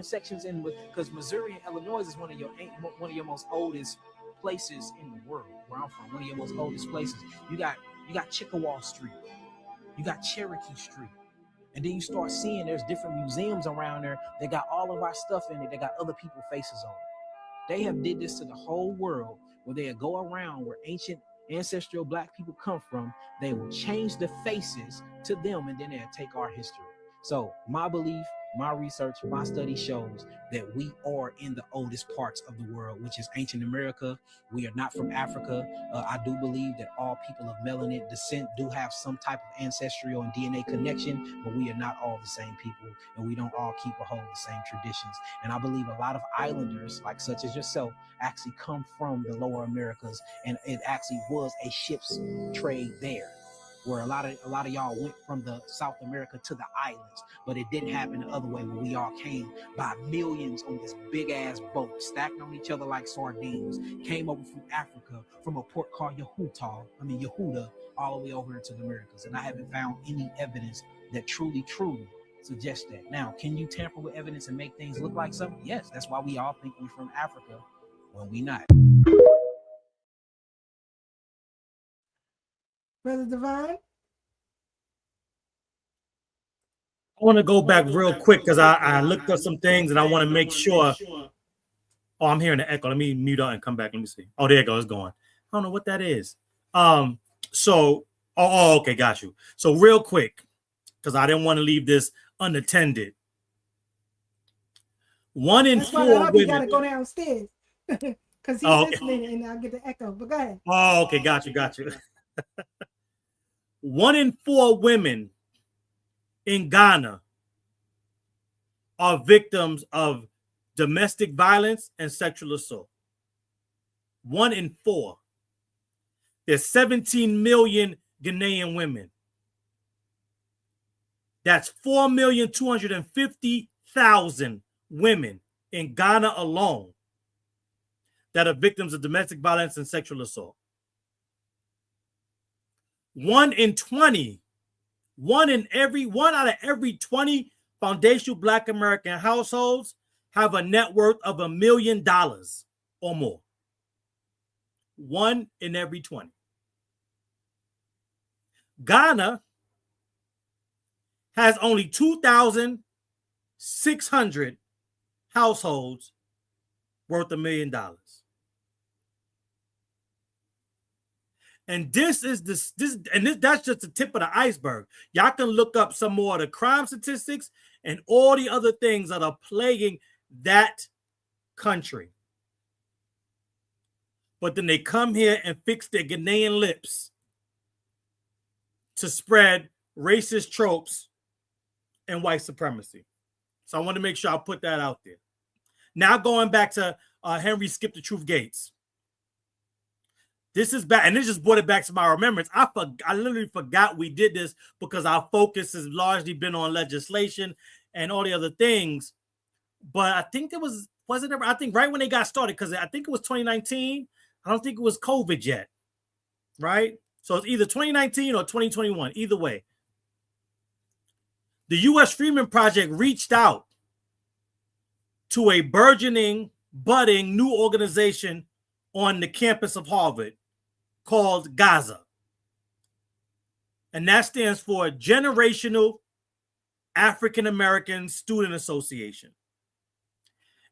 sections in, because Missouri and Illinois is one of your most oldest places in the world. Where I'm from, one of your most oldest places. You got Chickasaw Street, you got Cherokee Street, and then you start seeing there's different museums around there. They got all of our stuff in it. They got other people's faces on it. They have did this to the whole world, where they go around where ancient ancestral Black people come from. They will change the faces to them, and then they'll take our history. So my belief, my research, my study shows that we are in the oldest parts of the world, which is ancient America. We are not from Africa. I do believe that all people of melanin descent do have some type of ancestral and DNA connection, but we are not all the same people, and we don't all keep or hold the same traditions. And I believe a lot of islanders, like such as yourself, actually come from the lower Americas, and it actually was a ship's trade there, where a lot of y'all went from the South America to the islands, but it didn't happen the other way, where we all came by millions on this big ass boat, stacked on each other like sardines, came over from Africa, from a port called Yehuda, all the way over into the Americas. And I haven't found any evidence that truly suggests that. Now, can you tamper with evidence and make things look like something? Yes, that's why we all think we're from Africa when we not. Brother Divine? I want to go back real quick because I looked up some things and I want to make sure. Oh, I'm hearing the echo. Let me mute out and come back. Let me see. Oh, there it goes. It's going. I don't know what that is. Okay, got you. So real quick, because I didn't want to leave this unattended. 1 in 4 women. You gotta go downstairs because he's listening and I'll get the echo. But go ahead. Oh, okay, got you. 1 in 4 women in Ghana are victims of domestic violence and sexual assault. 1 in 4. There's 17 million Ghanaian women. That's 4,250,000 women in Ghana alone that are victims of domestic violence and sexual assault. 1 out of every 20 foundational Black American households have a net worth of $1 million or more. 1 in every 20. Ghana has only 2,600 households worth $1 million. And that's just the tip of the iceberg. Y'all can look up some more of the crime statistics and all the other things that are plaguing that country. But then they come here and fix their Ghanaian lips to spread racist tropes and white supremacy. So I want to make sure I put that out there. Now going back to Henry Skip the Truth Gates. This is back, and this just brought it back to my remembrance. I literally forgot we did this because our focus has largely been on legislation and all the other things. But I think there wasn't ever, I think right when they got started, because I think it was 2019. I don't think it was COVID yet, right? So it's either 2019 or 2021, either way. The U.S. Freedmen Project reached out to a burgeoning, budding new organization on the campus of Harvard called GAZA. And that stands for Generational African American Student Association.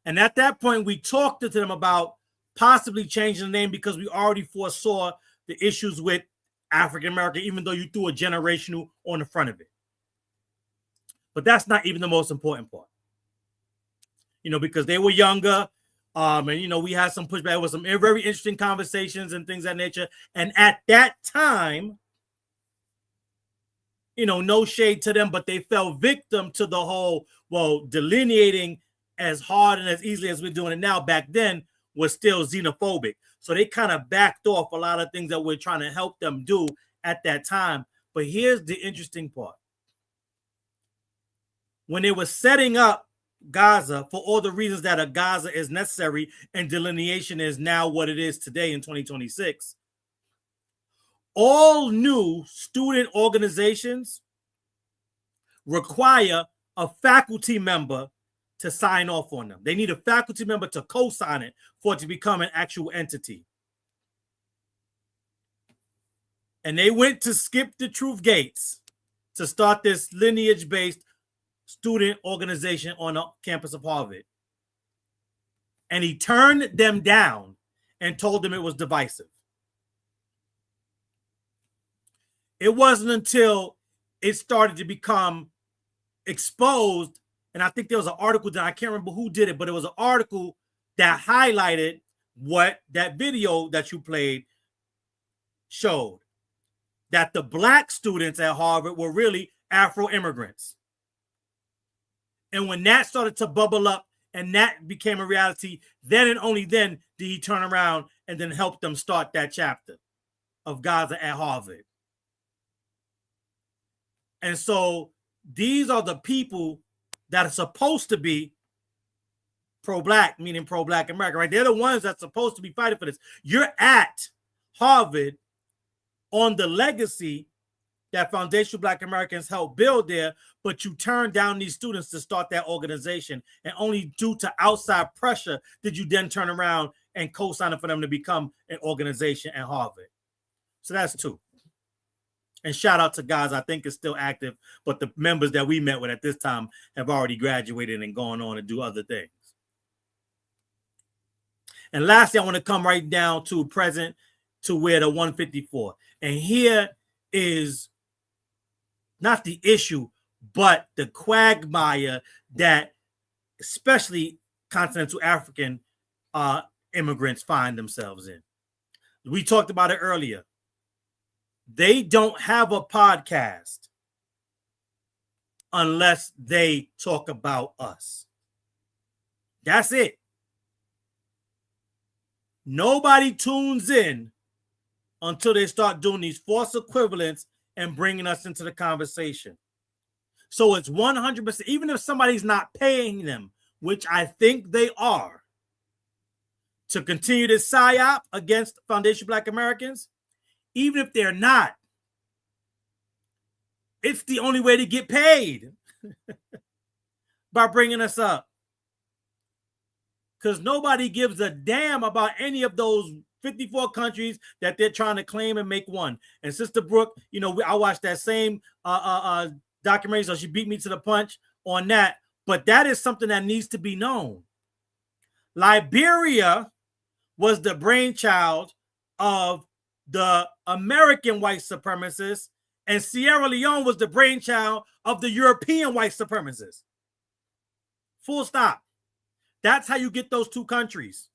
And at that point, we talked to them about possibly changing the name because we already foresaw the issues with African American, even though you threw a generational on the front of it. But that's not even the most important part. You know, because they were younger, and, you know, we had some pushback with some very interesting conversations and things of that nature. And at that time, you know, no shade to them, but they fell victim to the whole, well, delineating as hard and as easily as we're doing it now back then was still xenophobic. So they kind of backed off a lot of things that we're trying to help them do at that time. But here's the interesting part. When they were setting up Gaza for all the reasons that a Gaza is necessary and delineation is now what it is today in 2026, all new student organizations require a faculty member to sign off on them. They need a faculty member to co-sign it for it to become an actual entity. And they went to Skip the Truth Gates to start this lineage-based student organization on the campus of Harvard. And he turned them down and told them it was divisive. It wasn't until it started to become exposed, and I think there was an article that I can't remember who did it, but it was an article that highlighted what that video that you played showed, that the Black students at Harvard were really Afro immigrants. And when that started to bubble up and that became a reality, then and only then did he turn around and then help them start that chapter of Gaza at Harvard. And so these are the people that are supposed to be pro-Black, meaning pro-Black America, right? They're the ones that's supposed to be fighting for this. You're at Harvard on the legacy that foundational Black Americans helped build there, but you turned down these students to start that organization, and only due to outside pressure did you then turn around and co-sign it for them to become an organization at Harvard. So that's two. And shout out to guys, I think it's still active, but the members that we met with at this time have already graduated and gone on to do other things. And lastly, I want to come right down to present to where the 154. And here is not the issue, but the quagmire that especially continental African immigrants find themselves in. We talked about it earlier. They don't have a podcast unless they talk about us. That's it. Nobody tunes in until they start doing these false equivalents and bringing us into the conversation. So it's 100%, even if somebody's not paying them, which I think they are, to continue this PSYOP against foundational Black Americans, even if they're not, it's the only way to get paid by bringing us up. Because nobody gives a damn about any of those 54 countries that they're trying to claim and make one. And Sister Brooke, you know, I watched that same documentary, so she beat me to the punch on that. But that is something that needs to be known. Liberia was the brainchild of the American white supremacists, and Sierra Leone was the brainchild of the European white supremacists. Full stop. That's how you get those two countries.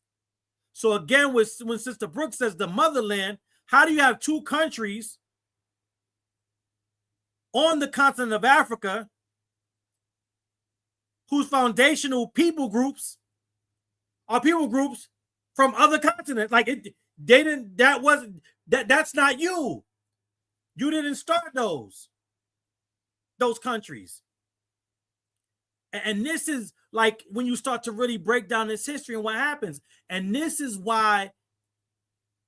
So again, when Sister Brooke says the motherland, how do you have two countries on the continent of Africa whose foundational people groups are people groups from other continents? Like that's not you. You didn't start those countries. And this is like when you start to really break down this history and what happens. And this is why,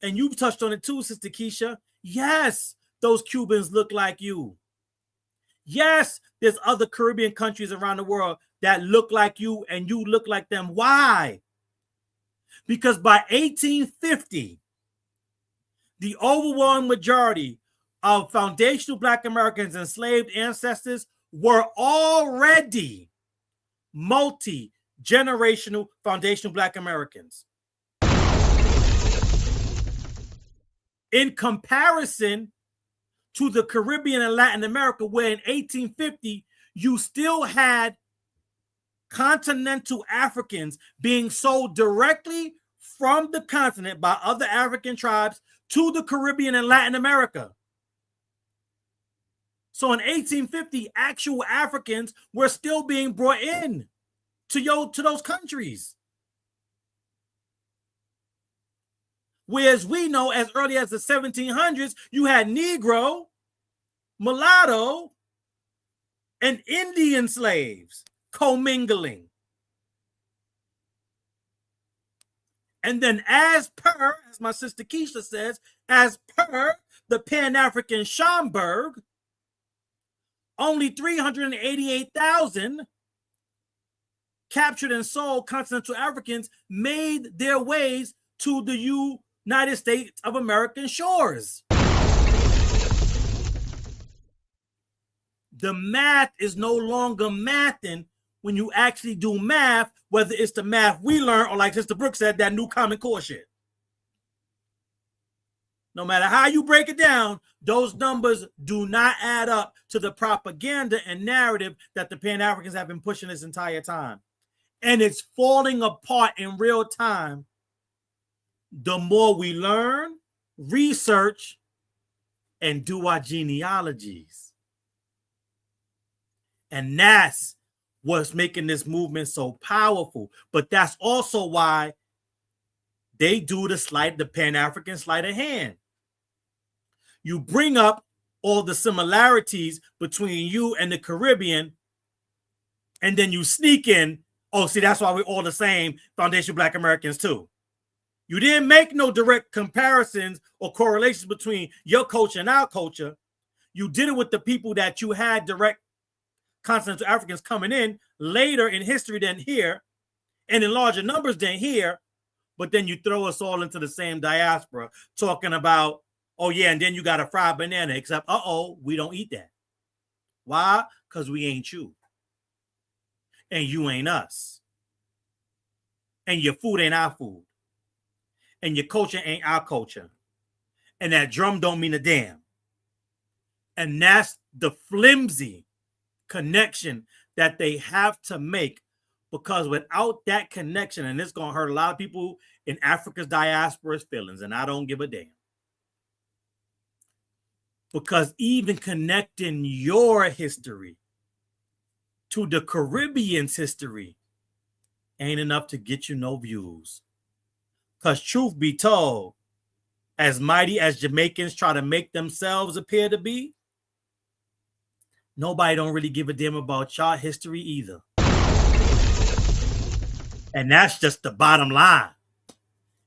and you've touched on it too, Sister Keisha. Yes, those Cubans look like you. Yes, there's other Caribbean countries around the world that look like you and you look like them. Why? Because by 1850, the overwhelming majority of foundational Black Americans, enslaved ancestors, were already multi-generational foundational Black Americans. In comparison to the Caribbean and Latin America, where in 1850, you still had continental Africans being sold directly from the continent by other African tribes to the Caribbean and Latin America. So in 1850, actual Africans were still being brought in to those countries. Whereas we know as early as the 1700s, you had Negro, mulatto, and Indian slaves commingling. And then as my sister Keisha says, as per the Pan-African Schomburg, only 388,000 captured and sold continental Africans made their ways to the United States of American shores. The math is no longer mathing when you actually do math, whether it's the math we learn or, like Sister Brooke said, that new Common Core shit. No matter how you break it down, those numbers do not add up to the propaganda and narrative that the Pan-Africans have been pushing this entire time. And it's falling apart in real time. The more we learn, research, and do our genealogies. And that's what's making this movement so powerful. But that's also why they do the Pan-African sleight of hand. You bring up all the similarities between you and the Caribbean, and then you sneak in, oh, see, that's why we're all the same foundational Black Americans too. You didn't make no direct comparisons or correlations between your culture and our culture. You did it with the people that you had direct continental Africans coming in later in history than here, and in larger numbers than here, but then you throw us all into the same diaspora talking about, oh yeah, and then you got a fried banana, except, we don't eat that. Why? Because we ain't you. And you ain't us. And your food ain't our food. And your culture ain't our culture. And that drum don't mean a damn. And that's the flimsy connection that they have to make, because without that connection, and it's going to hurt a lot of people in Africa's diaspora's feelings, and I don't give a damn. Because even connecting your history to the Caribbean's history ain't enough to get you no views. Because truth be told, as mighty as Jamaicans try to make themselves appear to be, nobody don't really give a damn about y'all history either. And that's just the bottom line.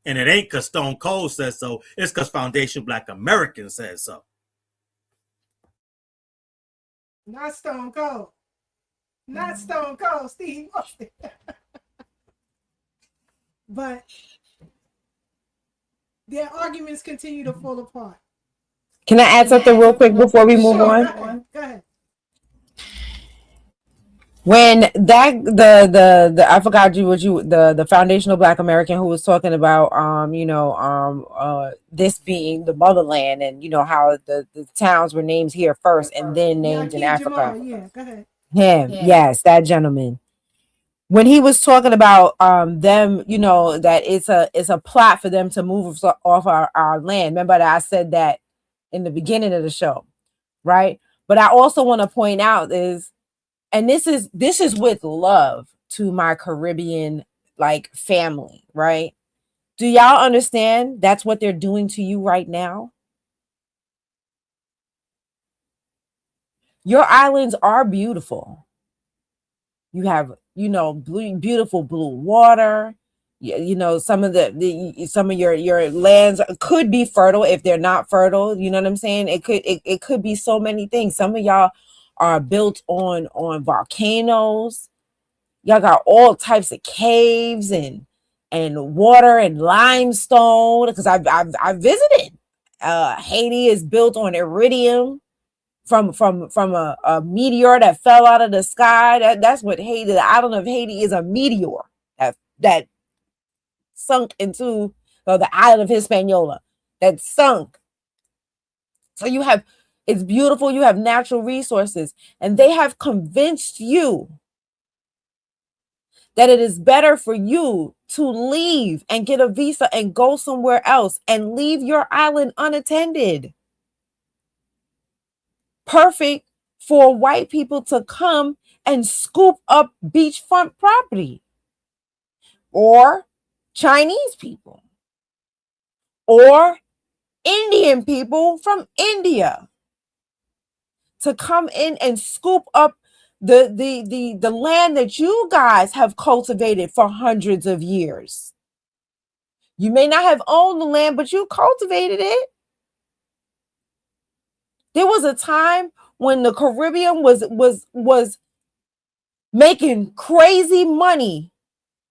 And it ain't because Stone Cold says so. It's because Foundation Black Americans says so. Not Stone Cold. Not Stone Cold, Steve Austin. But their arguments continue to fall apart. Can I add something real quick before we move Sure, on? Go ahead. When that the I forgot the foundational Black American who was talking about this being the motherland, and you know how the towns were named here first and then named in Africa. Yeah, go ahead. Him, yes, that gentleman. When he was talking about them, you know, that it's a plot for them to move off our land. Remember that I said that in the beginning of the show, right? But I also want to point out is, and this is with love to my Caribbean like family, right? Do y'all understand that's what they're doing to you right now? Your islands are beautiful. You have, you know, beautiful blue water. You know, some of your lands could be fertile if they're not fertile. You know what I'm saying? It could be so many things. Some of y'all are built on volcanoes. Y'all got all types of caves and water and limestone. Because I visited. Haiti is built on iridium from a meteor that fell out of the sky. That's what Haiti. The island of Haiti is a meteor that sunk into the island of Hispaniola. That sunk. So you have, it's beautiful. You have natural resources, and they have convinced you that it is better for you to leave and get a visa and go somewhere else and leave your island unattended. Perfect for white people to come and scoop up beachfront property, or Chinese people, or Indian people from India to come in and scoop up the land that you guys have cultivated for hundreds of years. You may not have owned the land, but you cultivated it. There was a time when the Caribbean was making crazy money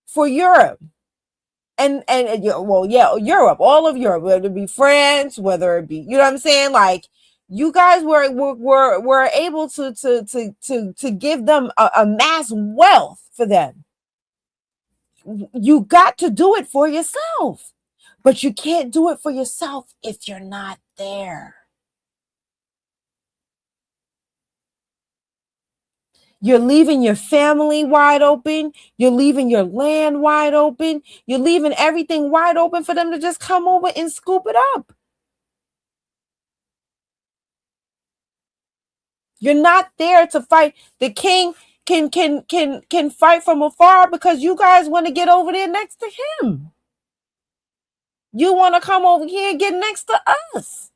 for Europe. And Europe, all of Europe, whether it be France, whether it be, you know what I'm saying? Like, you guys were able to give them a mass wealth for them. You got to do it for yourself, but you can't do it for yourself if you're not there. You're leaving your family wide open. You're leaving your land wide open. You're leaving everything wide open for them to just come over and scoop it up. You're not there to fight. The king can fight from afar because you guys want to get over there next to him. You want to come over here and get next to us.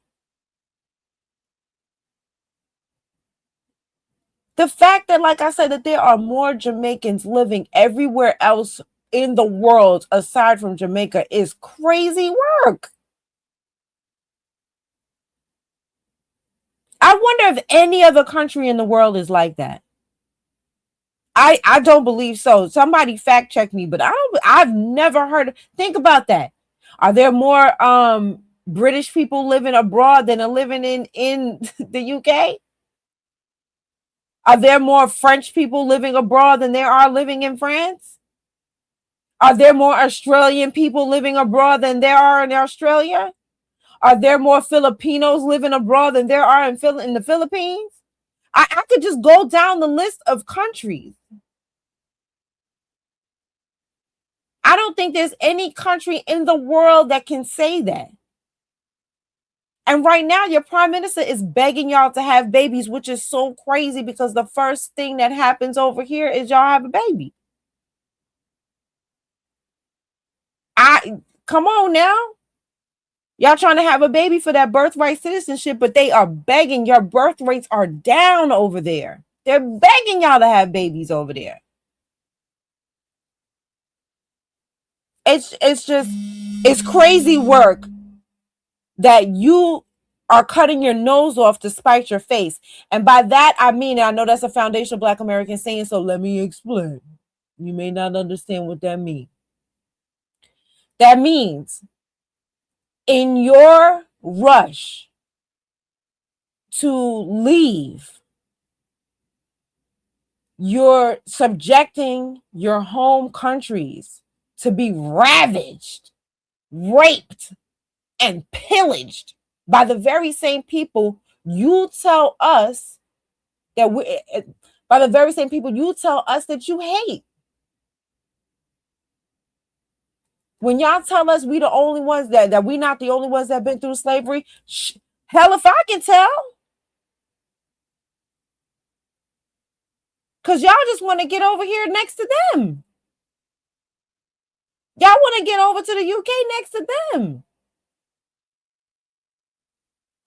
The fact that, like I said, that there are more Jamaicans living everywhere else in the world aside from Jamaica is crazy work. I wonder if any other country in the world is like that. I don't believe so. Somebody fact check me, but I've never heard. Think about that. Are there more British people living abroad than are living in the UK? Are there more French people living abroad than there are living in France? Are there more Australian people living abroad than there are in Australia? Are there more Filipinos living abroad than there are in the Philippines? I could just go down the list of countries. I don't think there's any country in the world that can say that. And right now, your prime minister is begging y'all to have babies, which is so crazy because the first thing that happens over here is y'all have a baby. Come on now. Y'all trying to have a baby for that birthright citizenship, but they are begging. Your birth rates are down over there. They're begging y'all to have babies over there. It's crazy work that you are cutting your nose off to spite your face. And by that, I mean, I know that's a foundational Black American saying, so let me explain. You may not understand what that means. That means in your rush to leave, you're subjecting your home countries to be ravaged, raped, and pillaged by the very same people you tell us that you hate. When y'all tell us we the only ones that we not the only ones that been through slavery, hell if I can tell. Because y'all just want to get over here next to them. Y'all want to get over to the UK next to them.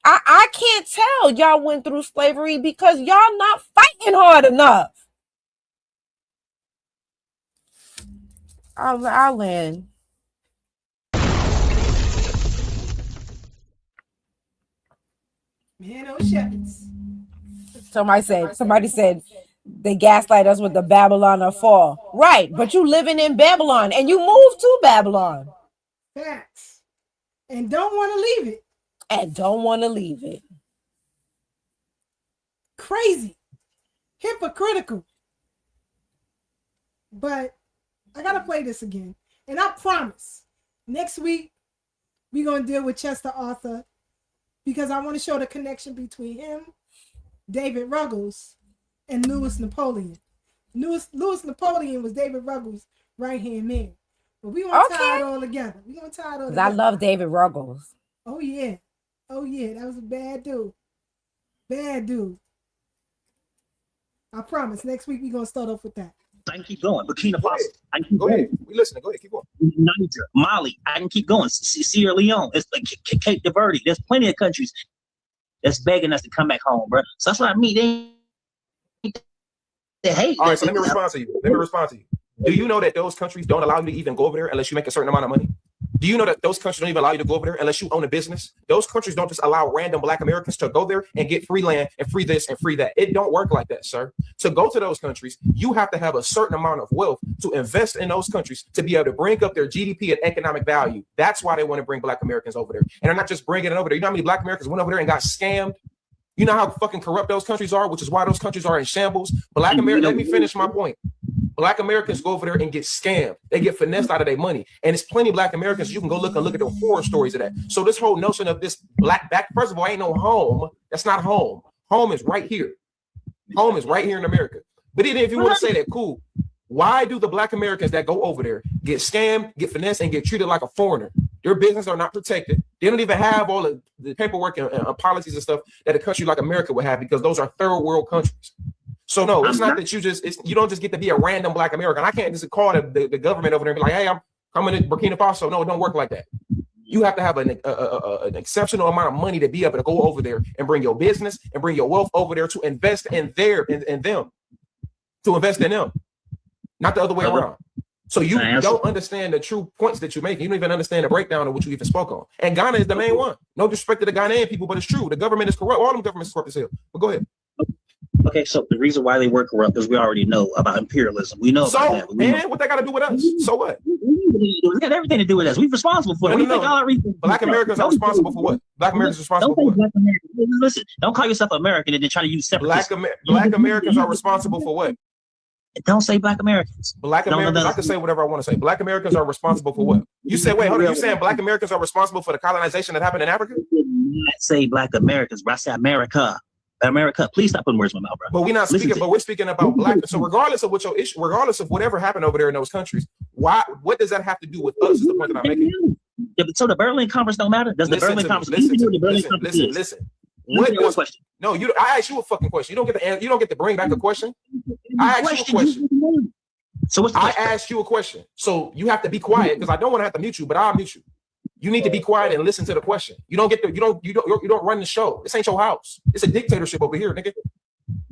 I can't tell y'all went through slavery because y'all not fighting hard enough. I'll land. Man, those shepherds. Somebody said they gaslight us with the Babylon of fall. Right, but you living in Babylon and you moved to Babylon. Facts. And don't want to leave it. Crazy. Hypocritical. But I got to play this again. And I promise, next week, we're going to deal with Chester Arthur because I want to show the connection between him, David Ruggles, and Louis Napoleon. Louis Napoleon was David Ruggles' right-hand man. But we're going to tie it all together. We're going to tie it all together. I love David Ruggles. Oh, yeah. That was a bad dude. I promise, next week we're going to start off with that. I can keep going. Burkina Faso. I can keep Go going. ahead. We listening. Go ahead. Keep going. Niger, Mali. I can keep going. Sierra Leone. It's like Cape de Verde. There's plenty of countries that's begging us to come back home, bro. So that's what I mean. They hate. All right. So let me respond to you. Do you know that those countries don't allow you to even go over there unless you make a certain amount of money? Do you know that those countries don't even allow you to go over there unless you own a business? Those countries don't just allow random Black Americans to go there and get free land and free this and free that. It don't work like that, sir. To go to those countries, you have to have a certain amount of wealth to invest in those countries to be able to bring up their GDP and economic value. That's why they want to bring Black Americans over there. And they're not just bringing it over there. You know how many Black Americans went over there and got scammed? You know how fucking corrupt those countries are, which is why those countries are in shambles. Black Americans, let me finish my point. Black Americans go over there and get scammed. They get finessed out of their money. And it's plenty of Black Americans. You can go look at the horror stories of that. So this whole notion of this black back, first of all, ain't no home. That's not home. Home is right here. Home is right here in America. But even if you want to say that, cool. Why do the Black Americans that go over there get scammed, get finessed, and get treated like a foreigner? Their business are not protected. They don't even have all of the paperwork and policies and stuff that a country like America would have because those are third world countries. So no, it's not that you don't just get to be a random Black American. I can't just call the government over there and be like, hey, I'm coming to Burkina Faso. No, it don't work like that. You have to have an exceptional amount of money to be able to go over there and bring your business and bring your wealth over there to invest in them, to invest in them, not the other way around. So you don't understand the true points that you're making. You don't even understand the breakdown of what you even spoke on. And Ghana is the main one. No disrespect to the Ghanaian people, but it's true. The government is corrupt. All them governments is corrupt as hell. But go ahead. Okay, so the reason why they were corrupt is we already know about imperialism. We know about that. Man, what they got to do with us? So what? We got everything to do with us. We're responsible for it. Black Americans are responsible for what? Black Americans are responsible for what? Listen, don't call yourself American and then try to use separate. Black Americans are responsible for what? Don't say Black Americans. Black Americans, I can say whatever I want to say. Black Americans are responsible for what? You said, wait, hold on. You saying Black Americans are responsible for the colonization that happened in Africa? I did not say Black Americans, but I said America. America, please stop putting words in my mouth, bro. But we're not speaking, but we're speaking about Black. So regardless of what your issue, regardless of whatever happened over there in those countries, what does that have to do with us? Is the point that I'm making. Yeah, but so the Berlin Conference don't matter? Does the Berlin Conference listen. Question. No, I asked you a fucking question. You don't get to bring back a question. I asked you a question. So what's the question? I asked you a question. So you have to be quiet because I don't want to have to mute you, but I'll mute you. You need to be quiet and listen to the question. You don't run the show. This ain't your house. It's a dictatorship over here, nigga.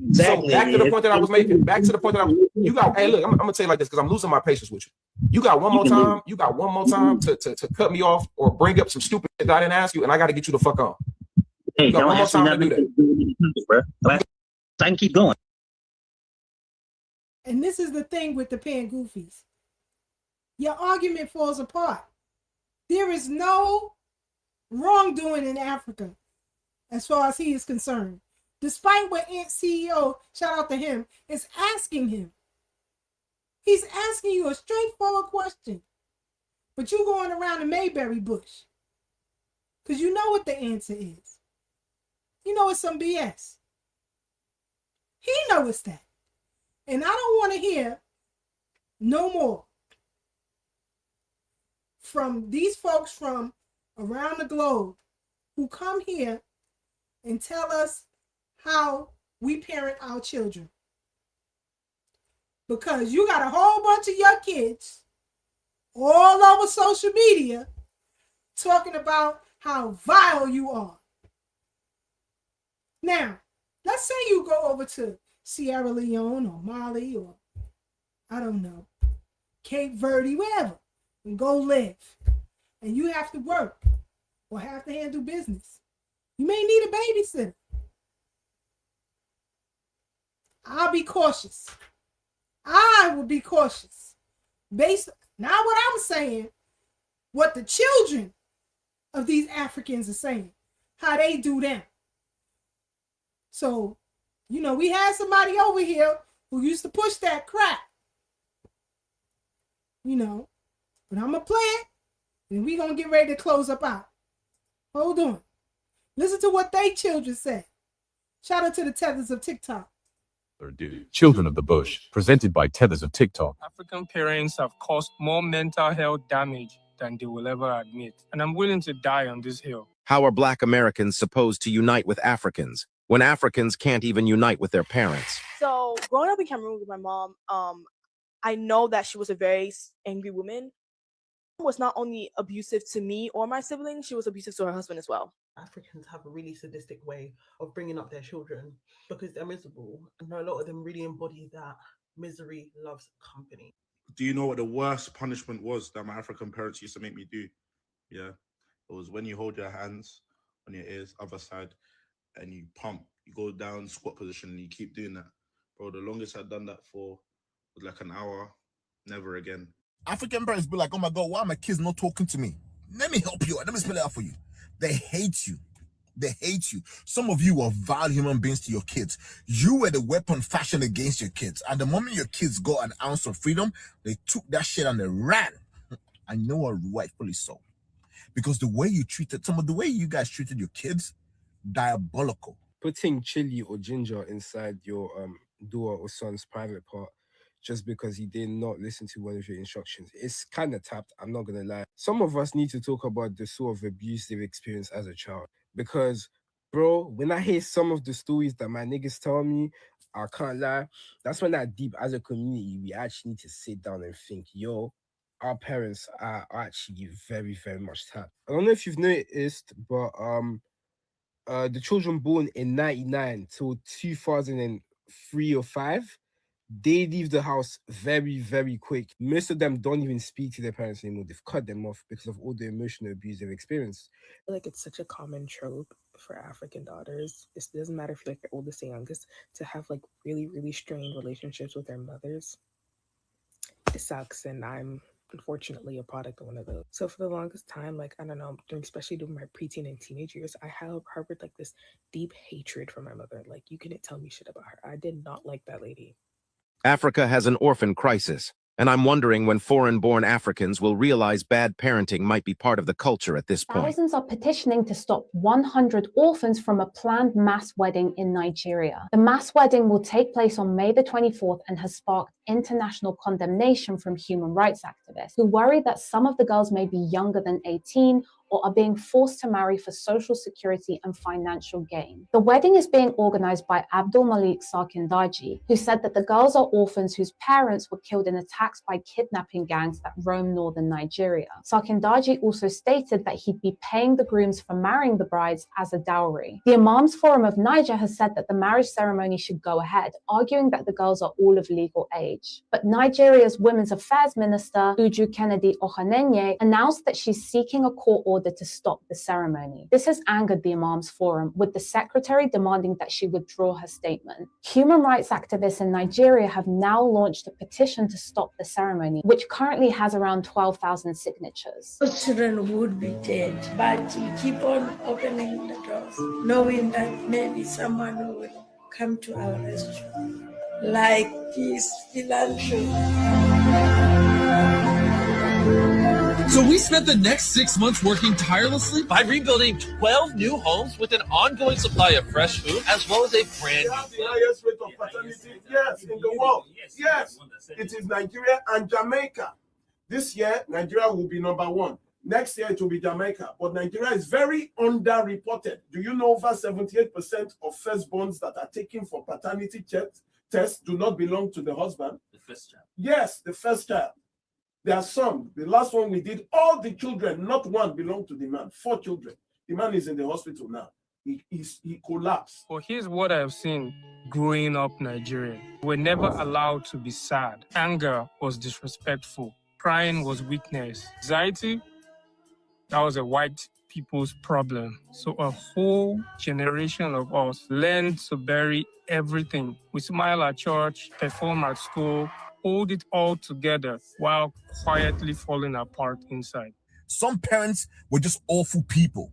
Exactly. So back to the point that I was making. Hey, look, I'm gonna tell you like this because I'm losing my patience with you. You got one more time. You got one more time to cut me off or bring up some stupid shit that I didn't ask you, and I got to get you the fuck on. Hey, Got don't one more ask me time not to to do that. do, bro. I can keep going. And this is the thing with the pan goofies. Your argument falls apart. There is no wrongdoing in Africa as far as he is concerned. Despite what CEO, shout out to him, is asking him. He's asking you a straightforward question. But you going around the Mayberry bush. Because you know what the answer is. You know it's some BS. He knows that. And I don't want to hear no more from these folks from around the globe who come here and tell us how we parent our children. Because you got a whole bunch of your kids all over social media talking about how vile you are. Now, let's say you go over to Sierra Leone or Mali or, I don't know, Cape Verde, wherever, and go live. And you have to work or have to handle business. You may need a babysitter. I'll be cautious. I will be cautious. Based, not what I'm saying, what the children of these Africans are saying, how they do them. So, you know, we had somebody over here who used to push that crap. You know, but I'm going to play it, and we're going to get ready to close up out. Hold on. Listen to what they children say. Shout out to the Tethers of TikTok. Children of the Bush, presented by Tethers of TikTok. African parents have caused more mental health damage than they will ever admit, and I'm willing to die on this hill. How are Black Americans supposed to unite with Africans when Africans can't even unite with their parents? So growing up in Cameroon with my mom, I know that she was a very angry woman. She was not only abusive to me or my siblings, she was abusive to her husband as well. Africans have a really sadistic way of bringing up their children because they're miserable. And a lot of them really embody that misery loves company. Do you know what the worst punishment was that my African parents used to make me do? Yeah, it was when you hold your hands on your ears, other side, and you pump. You go down squat position and you keep doing that. Bro, the longest I'd done that for was like an hour. Never again. African parents be like, oh my God, why are my kids not talking to me? Let me help you. Let me spell it out for you. They hate you. They hate you. Some of you are vile human beings to your kids. You were the weapon fashioned against your kids. And the moment your kids got an ounce of freedom, they took that shit and they ran. I know rightfully so. Because the way you treated, the way you guys treated your kids, diabolical. Putting chili or ginger inside your daughter or son's private part just because he did not listen to one of your instructions, it's kind of tapped, I'm not gonna lie. Some of us need to talk about the sort of abusive experience as a child, because bro, when I hear some of the stories that my niggas tell me, I can't lie, that's when that deep as a community, we actually need to sit down and think, yo, our parents are actually very, very much tapped. I don't know if you've noticed, but the children born in 99 till 2003 or 5, they leave the house very, very quick. Most of them don't even speak to their parents anymore. They've cut them off because of all the emotional abuse they've experienced. I feel like it's such a common trope for African daughters. It doesn't matter if you're like the oldest or youngest, to have like really, really strained relationships with their mothers. It sucks, and I'm unfortunately a product of one of those. So for the longest time, like, I don't know, especially during my preteen and teenage years, I harbored like this deep hatred for my mother. Like, you couldn't tell me shit about her. I did not like that lady. Africa has an orphan crisis, and I'm wondering when foreign-born Africans will realize bad parenting might be part of the culture at this point. Thousands are petitioning to stop 100 orphans from a planned mass wedding in Nigeria. The mass wedding will take place on May the 24th and has sparked international condemnation from human rights activists who worry that some of the girls may be younger than 18 or are being forced to marry for social security and financial gain. The wedding is being organized by Abdul Malik Sarkindaji, who said that the girls are orphans whose parents were killed in attacks by kidnapping gangs that roam northern Nigeria. Sarkindaji also stated that he'd be paying the grooms for marrying the brides as a dowry. The Imams Forum of Niger has said that the marriage ceremony should go ahead, arguing that the girls are all of legal age. But Nigeria's Women's Affairs Minister, Uju Kennedy Ohanenye, announced that she's seeking a court order order to stop the ceremony. This has angered the Imams Forum, with the secretary demanding that she withdraw her statement. Human rights activists in Nigeria have now launched a petition to stop the ceremony, which currently has around 12,000 signatures. Most children would be dead, but we keep on opening the doors, knowing that maybe someone will come to our rescue, like peace, philanthropy. So we spent the next 6 months working tirelessly by rebuilding 12 new homes with an ongoing supply of fresh food, as well as a brand new the highest rate of paternity, yes, in the world. Yes, it is Nigeria and Jamaica. This year, Nigeria will be number 1. Next year, it will be Jamaica. But Nigeria is very underreported. Do you know over 78% of firstborns that are taken for paternity tests do not belong to the husband? The first child. Yes, the first child. There are some. The last one we did, all the children, not one, belong to the man. 4 children. The man is in the hospital now. He collapsed. Well, here's what I've seen growing up Nigerian. We're never allowed to be sad. Anger was disrespectful. Crying was weakness. Anxiety, that was a white people's problem. So a whole generation of us learned to bury everything. We smile at church, perform at school, hold it all together while quietly falling apart inside. Some parents were just awful people.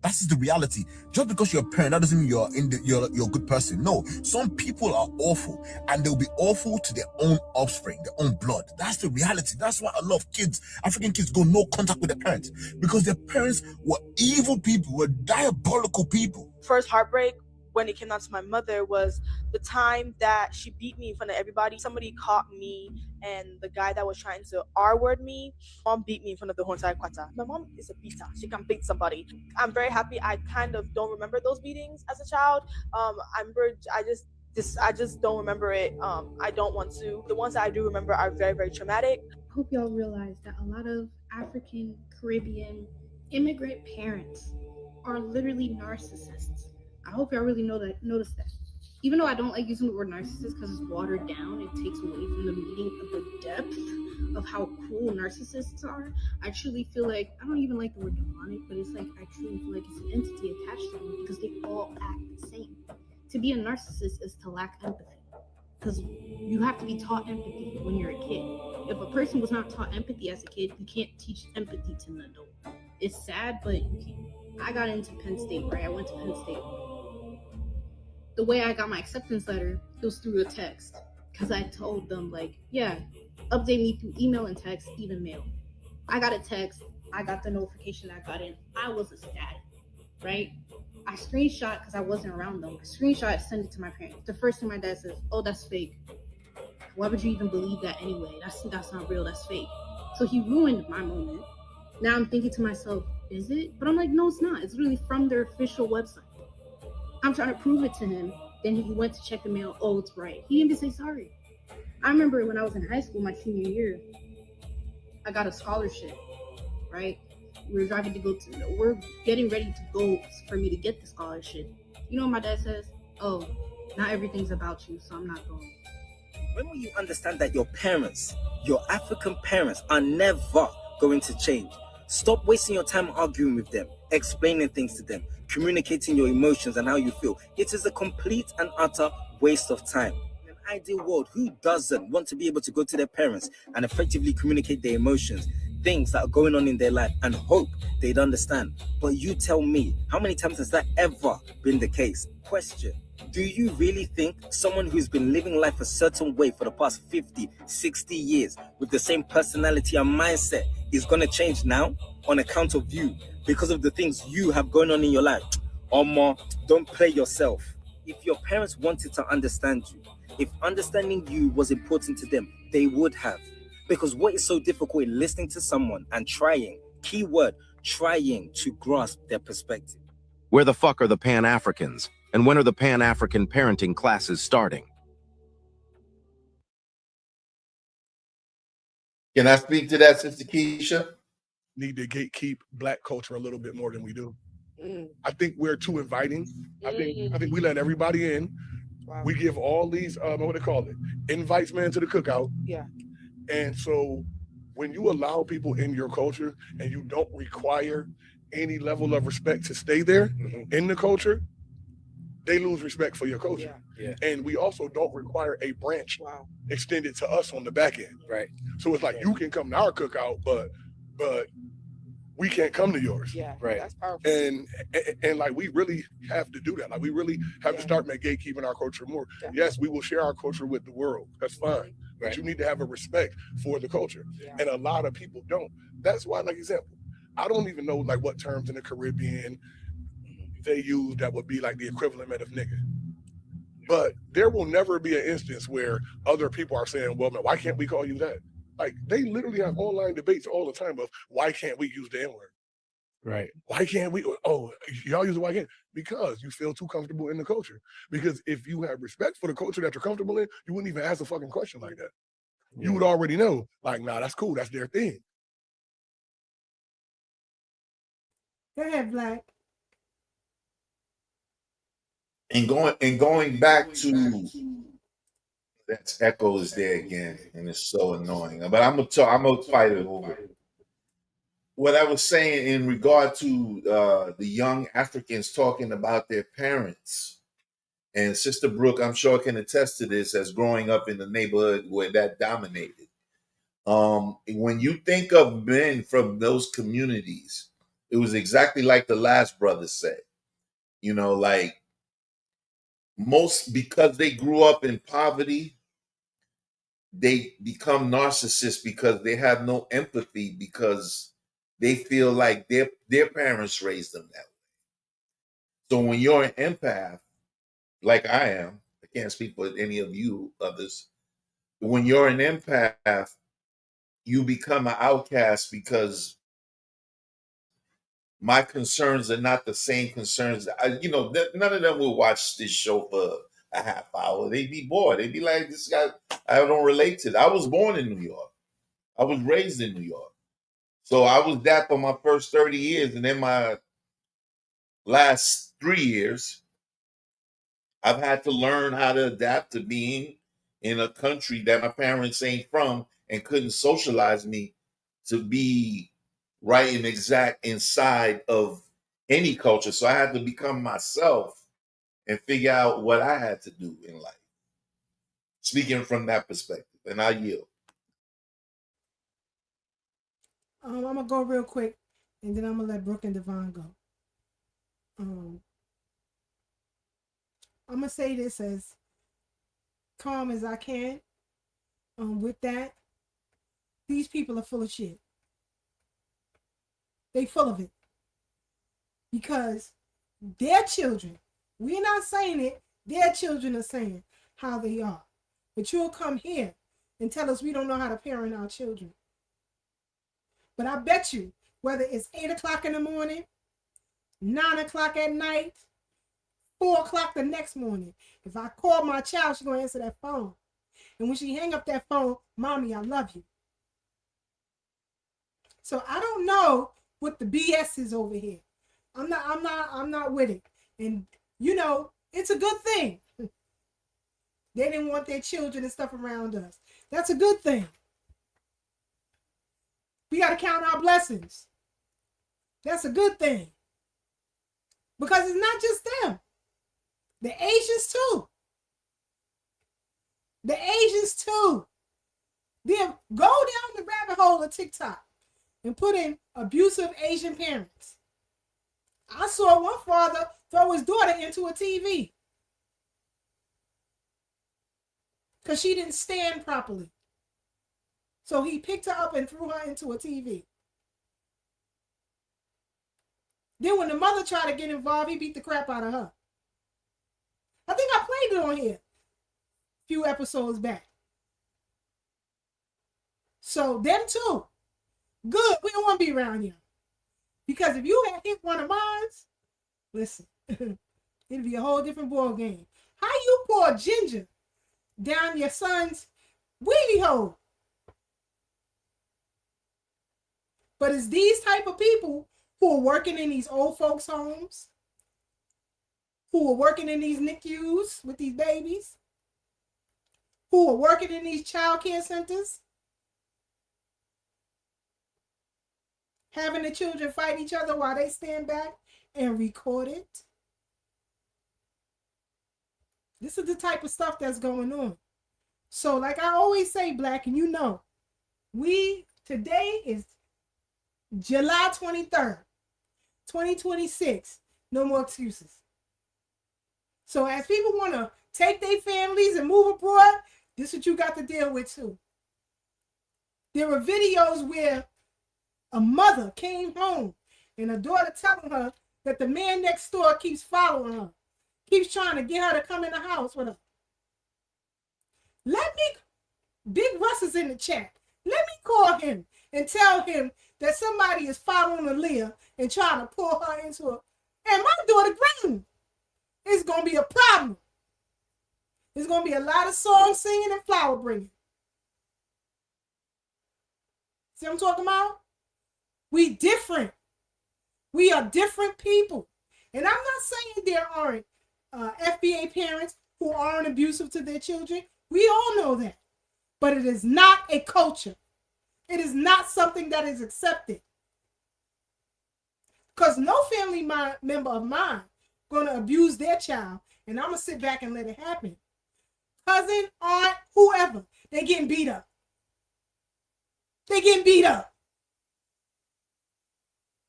That's the reality. Just because you're a parent, that doesn't mean you're a good person. No, some people are awful, and they'll be awful to their own offspring, their own blood. That's the reality. That's why a lot of kids, African kids, go no contact with their parents, because their parents were evil people, were diabolical people. First heartbreak when it came down to my mother was the time that she beat me in front of everybody. Somebody caught me and the guy that was trying to R-word me, mom beat me in front of the whole entire quarter. My mom is a beater. She can beat somebody. I'm very happy I kind of don't remember those beatings as a child. I just don't remember it. I don't want to. The ones that I do remember are very, very traumatic. I hope y'all realize that a lot of African, Caribbean, immigrant parents are literally narcissists. I hope y'all really notice that. Even though I don't like using the word narcissist because it's watered down, it takes away from the meaning of the depth of how cruel narcissists are. I truly feel like, I don't even like the word demonic, but it's like, I truly feel like it's an entity attached to them because they all act the same. To be a narcissist is to lack empathy, because you have to be taught empathy when you're a kid. If a person was not taught empathy as a kid, you can't teach empathy to an adult. It's sad, but you can't. I got into Penn State, right? I went to Penn State. The way I got my acceptance letter, it was through a text, because I told them, like, yeah, update me through email and text, even mail. I got a text, I got the notification I got in. I was ecstatic, right? I screenshot, because I wasn't around them. I screenshot, send it to my parents. The first thing my dad says, oh, that's fake. Why would you even believe that anyway? That's not real, that's fake. So he ruined my moment. Now I'm thinking to myself, is it? But I'm like, no, it's not. It's really from their official website. I'm trying to prove it to him. Then he went to check the mail. Oh, it's right. He didn't even say sorry. I remember when I was in high school, my senior year, I got a scholarship, right? We're getting ready to go for me to get the scholarship. You know what my dad says? Oh, not everything's about you, so I'm not going. When will you understand that your parents, your African parents, are never going to change? Stop wasting your time arguing with them, explaining things to them, communicating your emotions and how you feel. It is a complete and utter waste of time. In an ideal world, who doesn't want to be able to go to their parents and effectively communicate their emotions, things that are going on in their life, and hope they'd understand? But you tell me, how many times has that ever been the case? Question: do you really think someone who's been living life a certain way for the past 50, 60 years with the same personality and mindset is going to change now on account of you, because of the things you have going on in your life? Omo, don't play yourself. If your parents wanted to understand you, if understanding you was important to them, they would have. Because what is so difficult in listening to someone and trying, keyword, trying to grasp their perspective? Where the fuck are the Pan-Africans? And when are the Pan-African parenting classes starting? Can I speak to that, Sister Keisha? Need to gatekeep Black culture a little bit more than we do. I think we're too inviting. I think we let everybody in. Wow. We give all these what do they call it? Invites, man, to the cookout. Yeah. And so when you allow people in your culture and you don't require any level of respect to stay there in the culture, they lose respect for your culture. And we also don't require a branch extended to us on the back end. Right. So it's like you can come to our cookout, but we can't come to yours. Right. That's powerful. And like we really have to do that. Like we really have to start gatekeeping our culture more. Yes, we will share our culture with the world. That's fine. But you need to have a respect for the culture. And a lot of people don't. That's why, like example, I don't even know like what terms in the Caribbean they use that would be like the equivalent of nigga. But there will never be an instance where other people are saying, well, man, why can't we call you that? Like they literally have online debates all the time of why can't we use the N-word? Right. Why can't we? Oh, y'all use it, why can't? Because you feel too comfortable in the culture. Because if you have respect for the culture that you're comfortable in, you wouldn't even ask a fucking question like that. You would already know, like, nah, that's cool. That's their thing. Go ahead, Black. And going back to that echo is there again, and it's so annoying. But I'm gonna fight it over. What I was saying in regard to the young Africans talking about their parents, and Sister Brooke, I'm sure can attest to this as growing up in the neighborhood where that dominated. When you think of men from those communities, it was exactly like the last brother said. You know, like most, because they grew up in poverty, they become narcissists because they have no empathy because they feel like their parents raised them that way. So when you're an empath, like I am, I can't speak for any of you others. When you're an empath, you become an outcast because my concerns are not the same concerns. None of them will watch this show for a half hour. They'd be bored. They'd be like, this guy, I don't relate to that. I was born in New York. I was raised in New York. So I was that for my first 30 years. And then my last 3 years, I've had to learn how to adapt to being in a country that my parents ain't from and couldn't socialize me to be right and exact inside of any culture. So I had to become myself and figure out what I had to do in life. Speaking from that perspective, and I yield. I'm gonna go real quick, and then I'm gonna let Brooke and Devon go. I'm gonna say this as calm as I can. With that, these people are full of shit. They full of it. Because their children, we're not saying it, their children are saying how they are. But you'll come here and tell us we don't know how to parent our children. But I bet you, whether it's 8 o'clock in the morning, 9 o'clock at night, 4 o'clock the next morning, if I call my child, she's going to answer that phone. And when she hang up that phone, Mommy, I love you. So I don't know what the BS is over here. I'm not with it. And it's a good thing. They didn't want their children and stuff around us. That's a good thing. We got to count our blessings. That's a good thing. Because it's not just them. The Asians too. The Asians too. Then go down the rabbit hole of TikTok and put in abusive Asian parents. I saw one father throw his daughter into a TV because she didn't stand properly. So he picked her up and threw her into a TV. Then when the mother tried to get involved, he beat the crap out of her. I think I played it on here a few episodes back. So them too. Good. We don't want to be around here. Because if you had hit one of mine, listen, it'd be a whole different ball game. How you pour ginger down your son's weenie hole? But it's these type of people who are working in these old folks' homes, who are working in these NICUs with these babies, who are working in these child care centers, having the children fight each other while they stand back and record it. This is the type of stuff that's going on. So like I always say, Black, and you know, today is July 23rd, 2026. No more excuses. So as people want to take their families and move abroad, this is what you got to deal with too. There were videos where a mother came home and a daughter telling her that the man next door keeps following her, keeps trying to get her to come in the house with her. Big Russ is in the chat. Let me call him and tell him that somebody is following Aaliyah and trying to pull her into it. And my daughter Green, it's going to be a problem. There's going to be a lot of song singing and flower bringing. See what I'm talking about? We different. We are different people. And I'm not saying there aren't FBA parents who aren't abusive to their children. We all know that. But it is not a culture. It is not something that is accepted. Because no family member of mine going to abuse their child, and I'm going to sit back and let it happen. Cousin, aunt, whoever, they getting beat up. They getting beat up.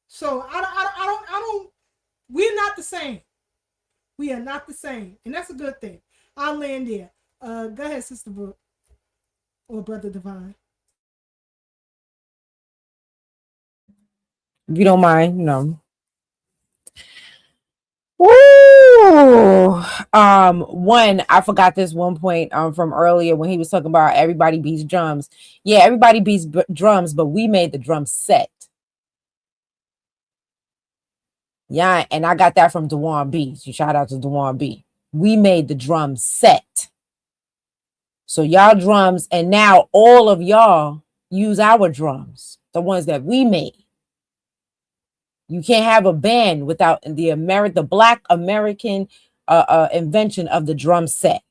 So I don't, we're not the same. We are not the same. And that's a good thing. I'll land there. Go ahead, Sister Brooke. Or Brother Divine. If you don't mind, Woo! One, I forgot this one point from earlier when he was talking about everybody beats drums. Yeah, everybody beats drums, but we made the drum set. Yeah, and I got that from Dewan B. So shout out to Dewan B. We made the drum set. So y'all drums, and now all of y'all use our drums, the ones that we made. You can't have a band without the Black American invention of the drum set.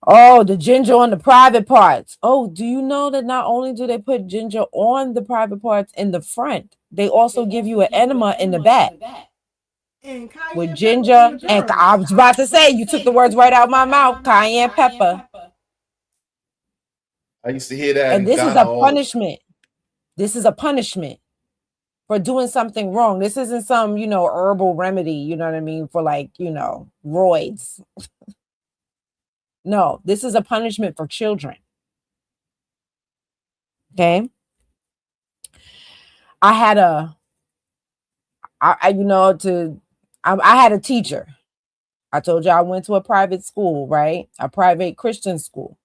Oh, the ginger on the private parts. Oh, do you know that not only do they put ginger on the private parts in the front, they also give you an enema in the back. With ginger and I was about to say, you took the words right out of my mouth, cayenne pepper. I used to hear that. And this is a punishment. This is a punishment for doing something wrong. This isn't some, herbal remedy, you know what I mean, for roids. No, this is a punishment for children. Okay. I had a teacher. I told you I went to a private school, right? A private Christian school.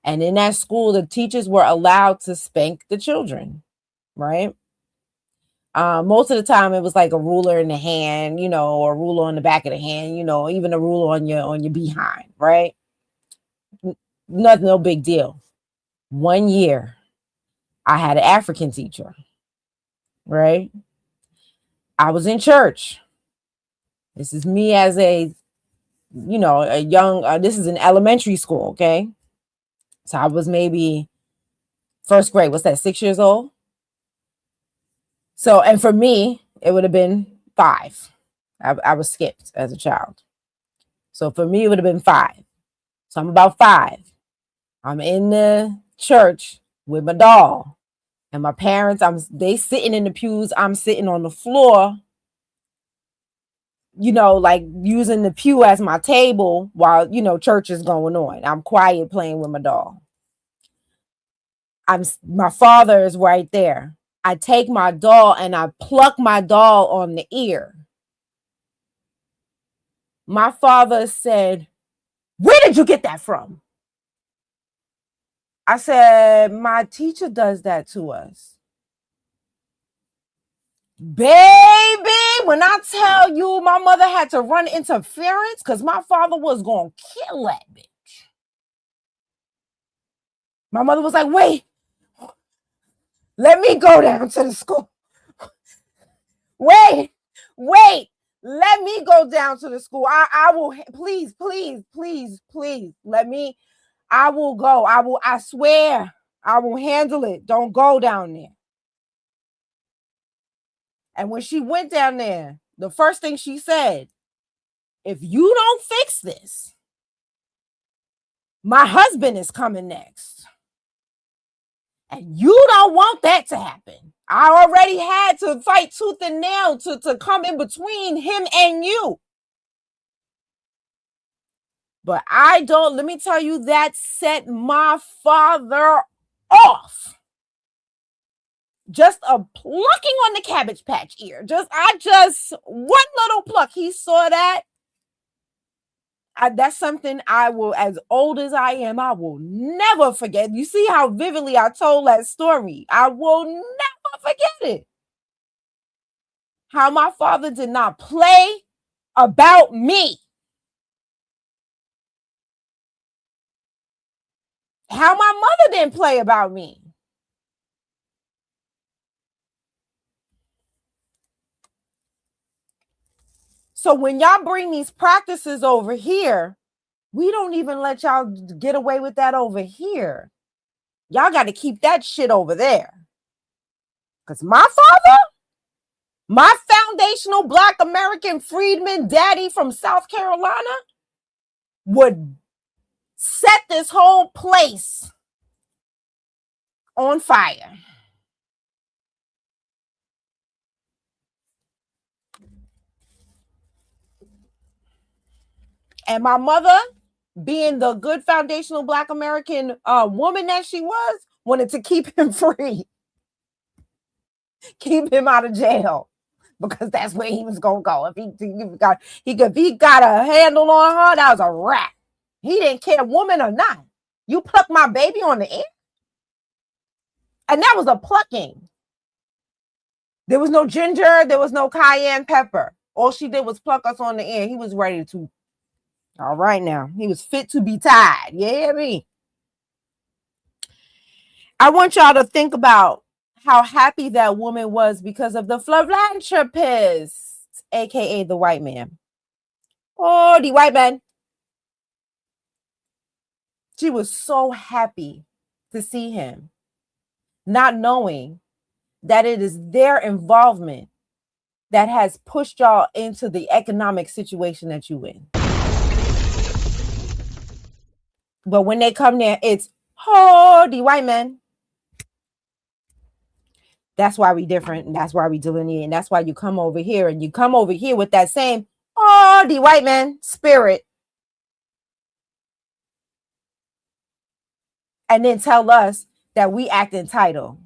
And in that school, the teachers were allowed to spank the children, right? Most of the time it was like a ruler in the hand, or a ruler on the back of the hand, even a ruler on your behind, right? Nothing, no big deal. One year, I had an African teacher, right? I was in church. This is me as a young, this is an elementary school, okay? So I was maybe first grade. What's that, 6 years old? So, and for me, it would have been 5. I was skipped as a child. So for me, it would have been 5. So I'm about 5. I'm in the church with my doll. And my parents, they sitting in the pews. I'm sitting on the floor, using the pew as my table while, church is going on. I'm quiet playing with my doll. My father is right there. I take my doll and I pluck my doll on the ear. My father said, "Where did you get that from?" I said, "My teacher does that to us." Baby, when I tell you my mother had to run interference because my father was going to kill that bitch. My mother was like, "Wait, let me go down to the school. Wait, let me go down to the school. I will, please, let me, I will go. I swear, I will handle it. Don't go down there." And when she went down there, the first thing she said, if you don't fix this, my husband is coming next. And you don't want that to happen. I already had to fight tooth and nail to come in between him and you. But let me tell you, that set my father off. Just a plucking on the Cabbage Patch ear. One little pluck. He saw that. That's something I will, as old as I am, I will never forget. You see how vividly I told that story. I will never forget it. How my father did not play about me. How my mother didn't play about me. So when y'all bring these practices over here, we don't even let y'all get away with that over here. Y'all got to keep that shit over there. Because my father, my foundational Black American freedman daddy from South Carolina, would set this whole place on fire. And my mother, being the good foundational Black American woman that she was, wanted to keep him free. Keep him out of jail. Because that's where he was going to go. If he got a handle on her, that was a wrap. He didn't care, woman or not. You pluck my baby on the ear? And that was a plucking. There was no ginger. There was no cayenne pepper. All she did was pluck us on the ear. He was ready to. All right now. He was fit to be tied. You hear me? I want y'all to think about how happy that woman was because of the philanthropist, aka the white man. Oh, the white man. She was so happy to see him, not knowing that it is their involvement that has pushed y'all into the economic situation that you in. But when they come there, it's, oh, the white man. That's why we different, and that's why we delineate, and that's why you come over here, and you come over here with that same, oh, the white man spirit. And then tell us that we act entitled.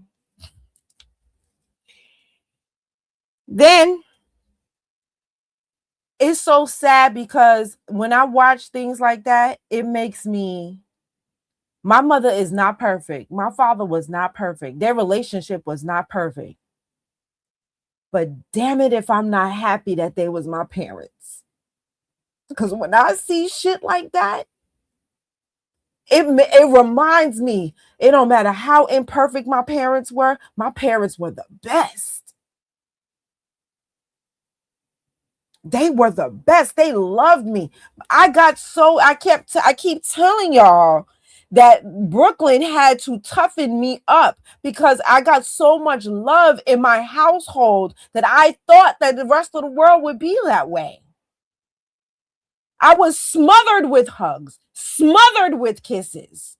Then it's so sad because when I watch things like that, it makes me, my mother is not perfect. My father was not perfect. Their relationship was not perfect. But damn it if I'm not happy that they was my parents. Because when I see shit like that, it reminds me, it don't matter how imperfect my parents were the best. They were the best. They loved me. I keep telling y'all that Brooklyn had to toughen me up because I got so much love in my household that I thought that the rest of the world would be that way. I was smothered with hugs, smothered with kisses,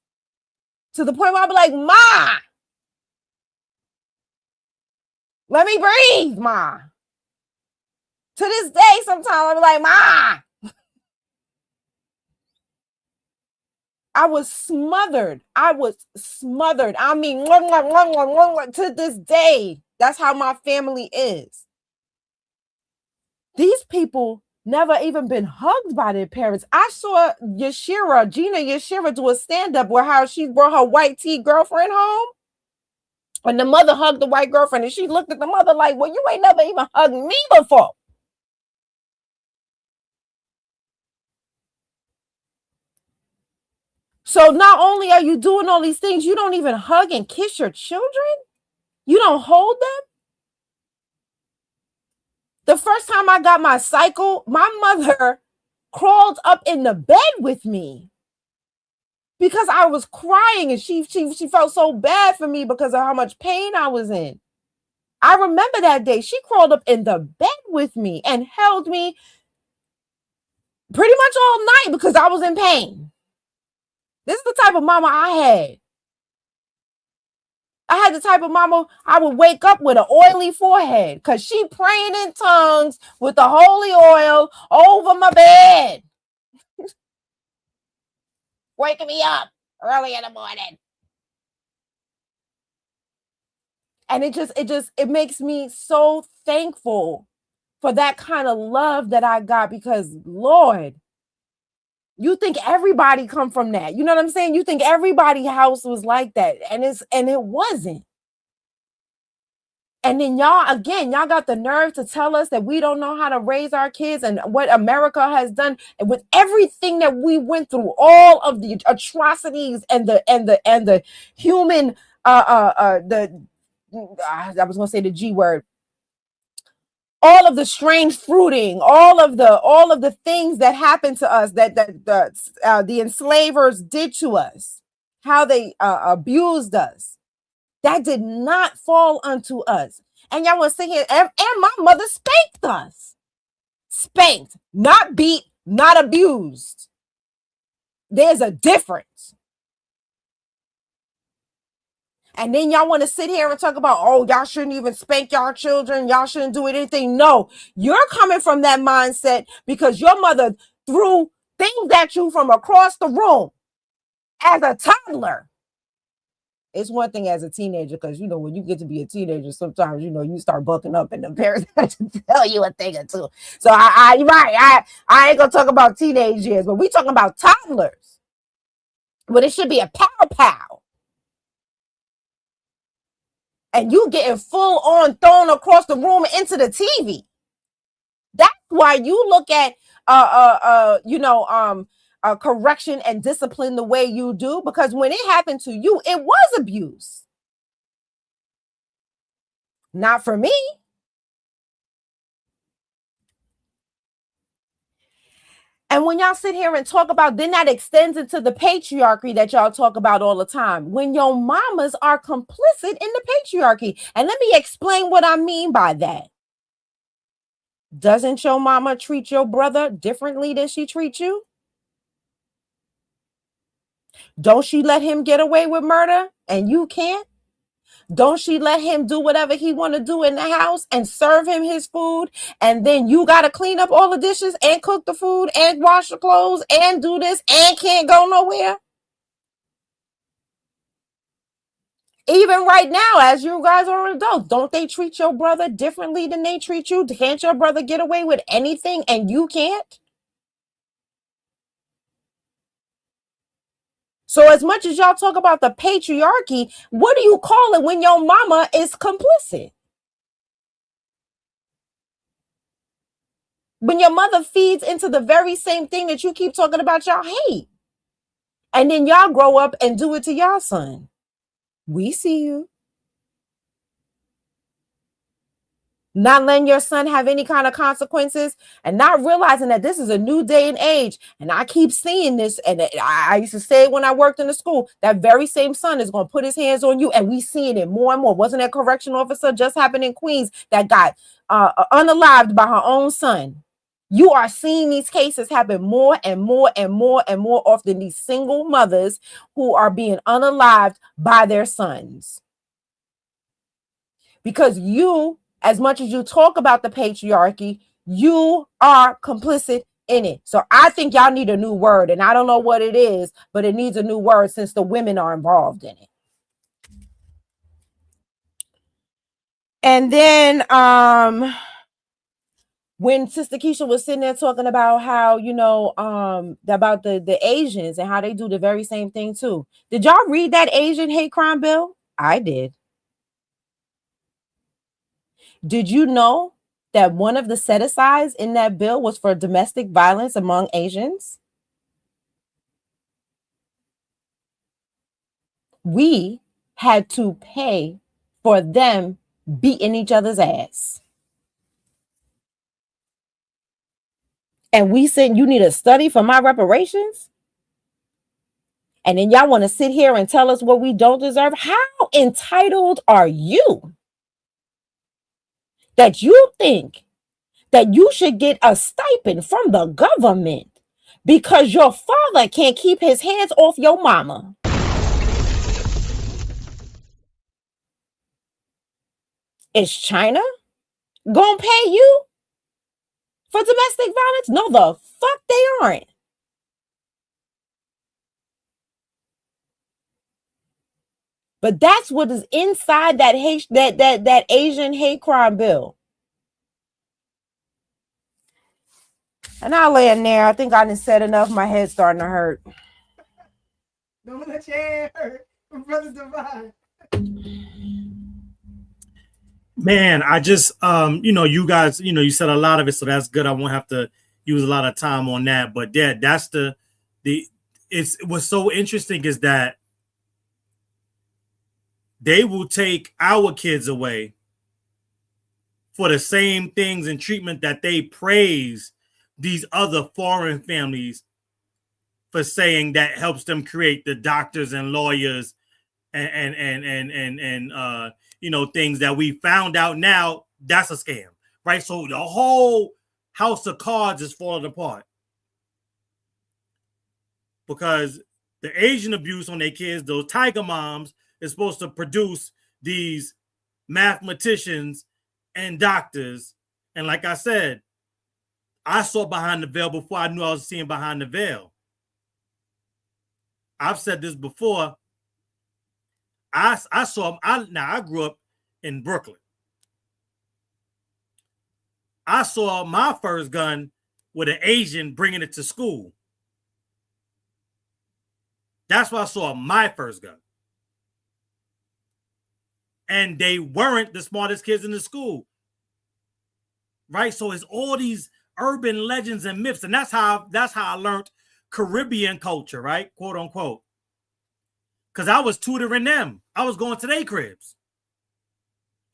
to the point where I'd be like, Ma, let me breathe, Ma. To this day, sometimes I'm like, Ma. I was smothered. I mean, to this day, that's how my family is. These people never even been hugged by their parents. I saw Gina Yashira do a stand-up where how she brought her white tea girlfriend home. And the mother hugged the white girlfriend and she looked at the mother like, well, you ain't never even hugged me before. So not only are you doing all these things, you don't even hug and kiss your children. You don't hold them. The first time I got my cycle, my mother crawled up in the bed with me because I was crying and she felt so bad for me because of how much pain I was in. I remember that day. She crawled up in the bed with me and held me pretty much all night because I was in pain. This is the type of mama I had. I had the type of mama I would wake up with an oily forehead because she praying in tongues with the holy oil over my bed. Waking me up early in the morning. And it makes me so thankful for that kind of love that I got because, Lord, you think everybody come from that. You know what I'm saying? You think everybody's house was like that. And it wasn't. And then y'all got the nerve to tell us that we don't know how to raise our kids and what America has done and with everything that we went through, all of the atrocities and the human I was gonna say the G word, all of the strange fruiting, all of the things that happened to us that the enslavers did to us, how they abused us. That did not fall unto us. And y'all want to sit here, and my mother spanked us. Spanked, not beat, not abused. There's a difference. And then y'all want to sit here and talk about, oh, y'all shouldn't even spank y'all children. Y'all shouldn't do anything. No, you're coming from that mindset because your mother threw things at you from across the room as a toddler. It's one thing as a teenager, because, you know, when you get to be a teenager, sometimes, you know, you start bucking up and the parents have to tell you a thing or two. So I ain't going to talk about teenage years, but we talking about toddlers. But it should be a pow. And you getting full on thrown across the room into the TV. That's why you look at, correction and discipline the way you do, because when it happened to you, it was abuse. Not for me. And when y'all sit here and talk about, then that extends into the patriarchy that y'all talk about all the time. When your mamas are complicit in the patriarchy. And let me explain what I mean by that. Doesn't your mama treat your brother differently than she treats you? Don't she let him get away with murder and you can't? Don't she let him do whatever he want to do in the house and serve him his food? And then you got to clean up all the dishes and cook the food and wash the clothes and do this and can't go nowhere? Even right now, as you guys are adults, don't they treat your brother differently than they treat you? Can't your brother get away with anything and you can't? So as much as y'all talk about the patriarchy, what do you call it when your mama is complicit? When your mother feeds into the very same thing that you keep talking about y'all hate. And then y'all grow up and do it to y'all son. We see you. Not letting your son have any kind of consequences and not realizing that this is a new day and age. And I keep seeing this. And I used to say it when I worked in the school, that very same son is going to put his hands on you. And we seeing it more and more. Wasn't that correctional officer just happened in Queens that got unalived by her own son? You are seeing these cases happen more and more and more and more often. These single mothers who are being unalived by their sons. Because you, as much as you talk about the patriarchy, you are complicit in it. So I think y'all need a new word, and I don't know what it is, but it needs a new word since the women are involved in it. And then when Sister Keisha was sitting there talking about how, you know, about the Asians and how they do the very same thing too. Did y'all read that Asian hate crime bill? I did. Did you know that one of the set-asides in that bill was for domestic violence among Asians? We had to pay for them beating each other's ass. And we said, you need a study for my reparations? And then y'all want to sit here and tell us what we don't deserve? How entitled are you? that you think that you should get a stipend from the government because your father can't keep his hands off your mama. Is China gonna pay you for domestic violence? No, the fuck they aren't. But that's what is inside that that Asian hate crime bill. And I'll lay in there. I think I done said enough. My head's starting to hurt. Don't let your head hurt, Brother Divine. Man, I just you guys, you said a lot of it, so that's good. I won't have to use a lot of time on that. But that's what's so interesting is that they will take our kids away for the same things and treatment that they praise these other foreign families for saying that helps them create the doctors and lawyers and things that we found out now that's a scam, right? So the whole house of cards is falling apart because the Asian abuse on their kids, those tiger moms, is supposed to produce these mathematicians and doctors. And like I said, I saw behind the veil before I knew I was seeing behind the veil. I've said this before. I grew up in Brooklyn. I saw my first gun with an Asian bringing it to school. That's why I saw my first gun. And they weren't the smartest kids in the school. Right? So it's all these urban legends and myths. And that's how I learned Caribbean culture, right? Quote unquote. Because I was tutoring them. I was going to their cribs.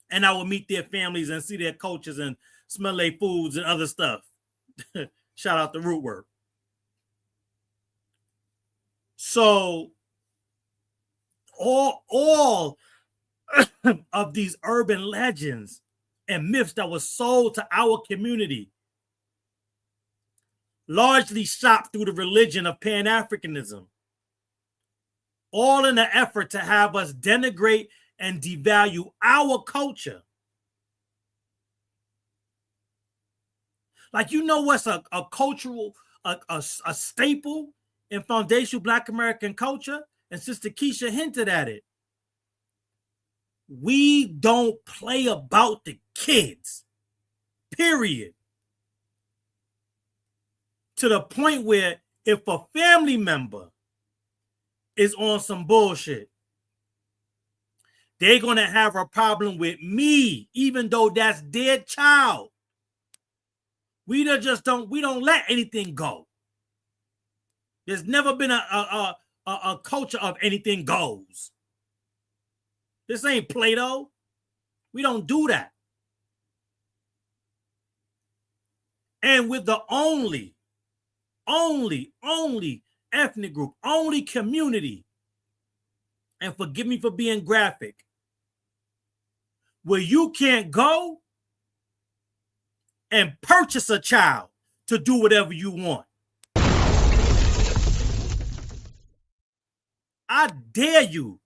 And I would meet their families and see their cultures and smell their foods and other stuff. Shout out to Root Work. So all of these urban legends and myths that were sold to our community largely shopped through the religion of Pan-Africanism, all in an effort to have us denigrate and devalue our culture. Like, what's a cultural, a staple in foundational Black American culture? And Sister Keisha hinted at it. We don't play about the kids, period. To the point where if a family member is on some bullshit, they're going to have a problem with me, even though that's their child. We don't let anything go. There's never been a culture of anything goes. This ain't Play-Doh. We don't do that. And with the only ethnic group, only community, and forgive me for being graphic, where you can't go and purchase a child to do whatever you want. I dare you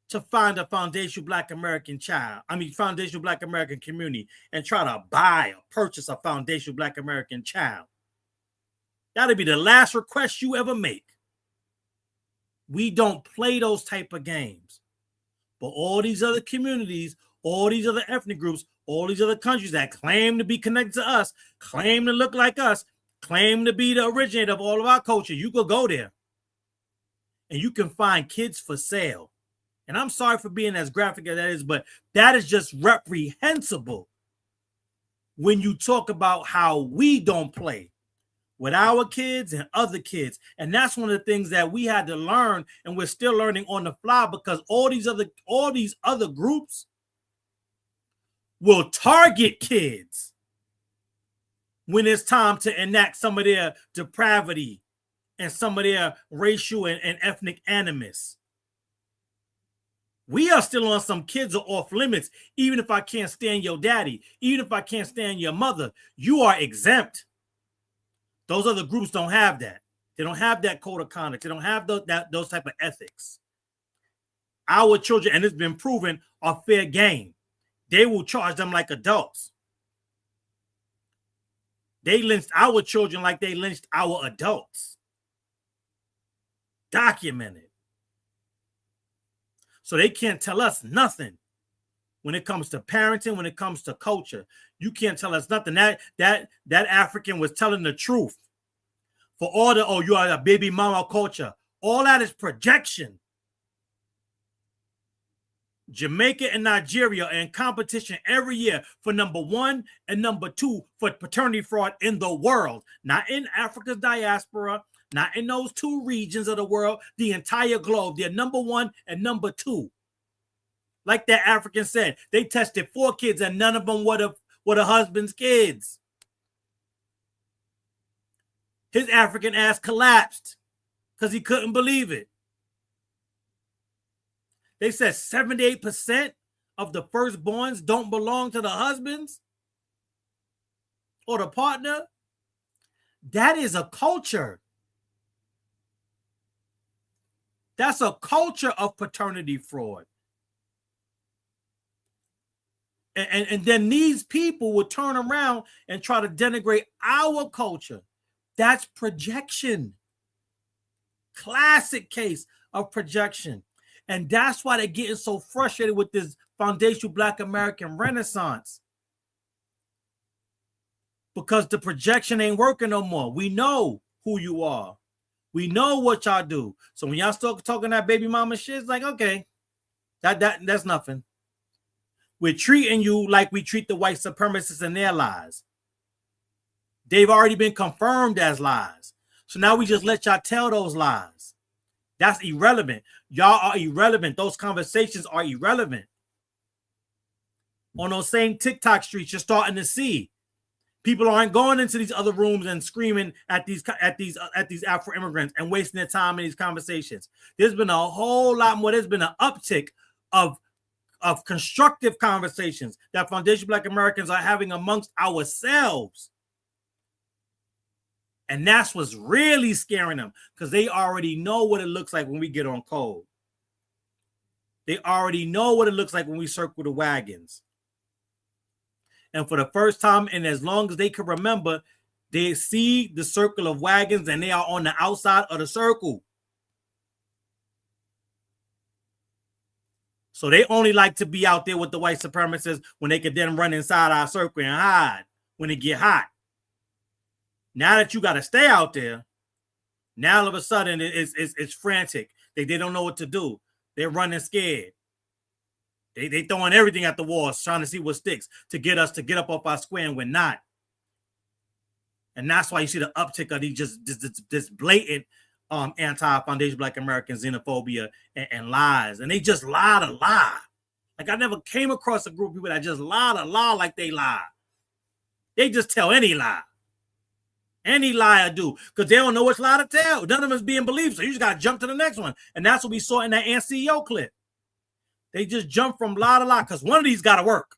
to find a foundational Black American foundational Black American community and try to buy or purchase a foundational Black American child. That'll be the last request you ever make. We don't play those type of games. But all these other communities, all these other ethnic groups, all these other countries that claim to be connected to us, claim to look like us, claim to be the originator of all of our culture, you could go there and you can find kids for sale. And I'm sorry for being as graphic as that is, but that is just reprehensible when you talk about how we don't play with our kids and other kids. And that's one of the things that we had to learn, and we're still learning on the fly, because all these other groups will target kids when it's time to enact some of their depravity and some of their racial and ethnic animus. We are still on some kids are off limits. Even if I can't stand your daddy, even if I can't stand your mother, you are exempt. Those other groups don't have that. They don't have that code of conduct. They don't have those type of ethics. Our children, and it's been proven, are fair game. They will charge them like adults. They lynched our children like they lynched our adults. Documented. So they can't tell us nothing when it comes to parenting, when it comes to culture. You can't tell us nothing. That African was telling the truth. For all the, oh, you are a baby mama culture. All that is projection. Jamaica and Nigeria are in competition every year for number 1 and number 2 for paternity fraud in the world. Not in Africa's diaspora, not in those 2 regions of the world, the entire globe. They're number 1 and number 2. Like that African said, they tested 4 kids and none of them were the husband's kids. His African ass collapsed because he couldn't believe it. They said 78% of the firstborns don't belong to the husbands or the partner. That is a culture. That's a culture of paternity fraud. And then these people will turn around and try to denigrate our culture. That's projection. Classic case of projection. And that's why they're getting so frustrated with this foundational Black American Renaissance. Because the projection ain't working no more. We know who you are. We know what y'all do. So when y'all start talking that baby mama shit, it's like, okay, that's nothing. We're treating you like we treat the white supremacists and their lies. They've already been confirmed as lies. So now we just let y'all tell those lies. That's irrelevant. Y'all are irrelevant. Those conversations are irrelevant. On those same TikTok streets, you're starting to see people aren't going into these other rooms and screaming at these Afro immigrants and wasting their time in these conversations. There's been a whole lot more. There's been an uptick of constructive conversations that foundational Black Americans are having amongst ourselves. And that's what's really scaring them, because they already know what it looks like when we get on code. They already know what it looks like when we circle the wagons. And for the first time, and as long as they can remember, they see the circle of wagons and they are on the outside of the circle. So they only like to be out there with the white supremacists when they could then run inside our circle and hide when it get hot. Now that you got to stay out there, now all of a sudden it's frantic. They don't know what to do. They're running scared. They throwing everything at the walls, trying to see what sticks to get us to get up off our square, and we're not. And that's why you see the uptick of these this blatant anti-foundation Black American xenophobia and lies. And they just lie to lie. Like, I never came across a group of people that just lie to lie like they lie. They just tell any lie. Any lie I do, because they don't know which lie to tell. None of them is being believed, so you just got to jump to the next one. And that's what we saw in that NCO clip. They just jump from lie to lie, because one of these got to work.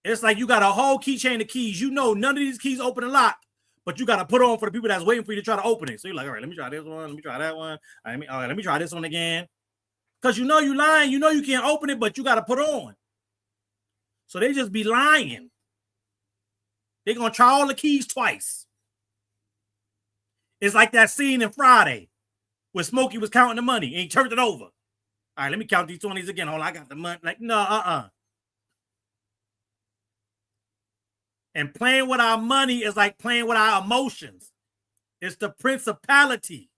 It's like you got a whole keychain of keys. You know none of these keys open and lock, but you got to put on for the people that's waiting for you to try to open it. So you're like, all right, let me try this one. Let me try that one. All right, let me try this one again. Because you know you lying. You know you can't open it, but you got to put on. So they just be lying. They're going to try all the keys twice. It's like that scene in Friday where Smokey was counting the money and he turned it over. All right, let me count these 20s again. Hold on, I got the money. Like, no, And playing with our money is like playing with our emotions. It's the principality.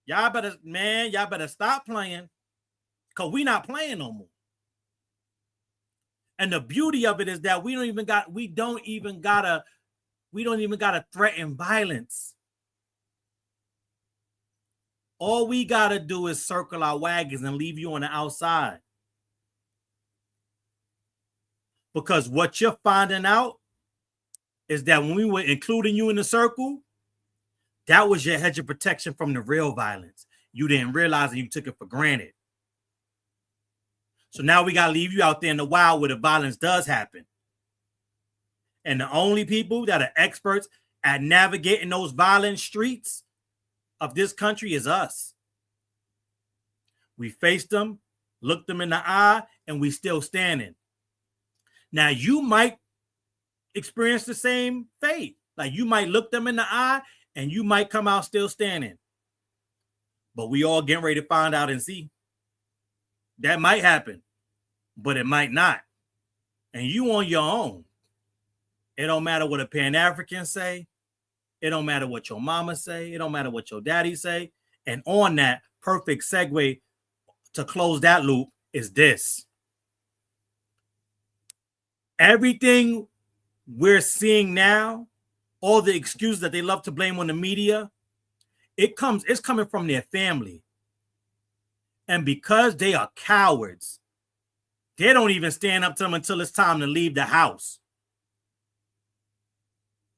Y'all better stop playing, because we not playing no more. And the beauty of it is that we don't even gotta threaten violence. All we gotta do is circle our wagons and leave you on the outside. Because what you're finding out is that when we were including you in the circle, that was your hedge of protection from the real violence. You didn't realize and you took it for granted. So now we got to leave you out there in the wild where the violence does happen. And the only people that are experts at navigating those violent streets of this country is us. We faced them, looked them in the eye, and we still standing. Now, you might experience the same fate. Like, you might look them in the eye, and you might come out still standing. But we all getting ready to find out and see. That might happen, but it might not. And you on your own. It don't matter what a Pan-African say. It don't matter what your mama say. It don't matter what your daddy say. And on that, perfect segue to close that loop is this. Everything we're seeing now, all the excuses that they love to blame on the media, it's coming from their family. And because they are cowards, they don't even stand up to them until it's time to leave the house.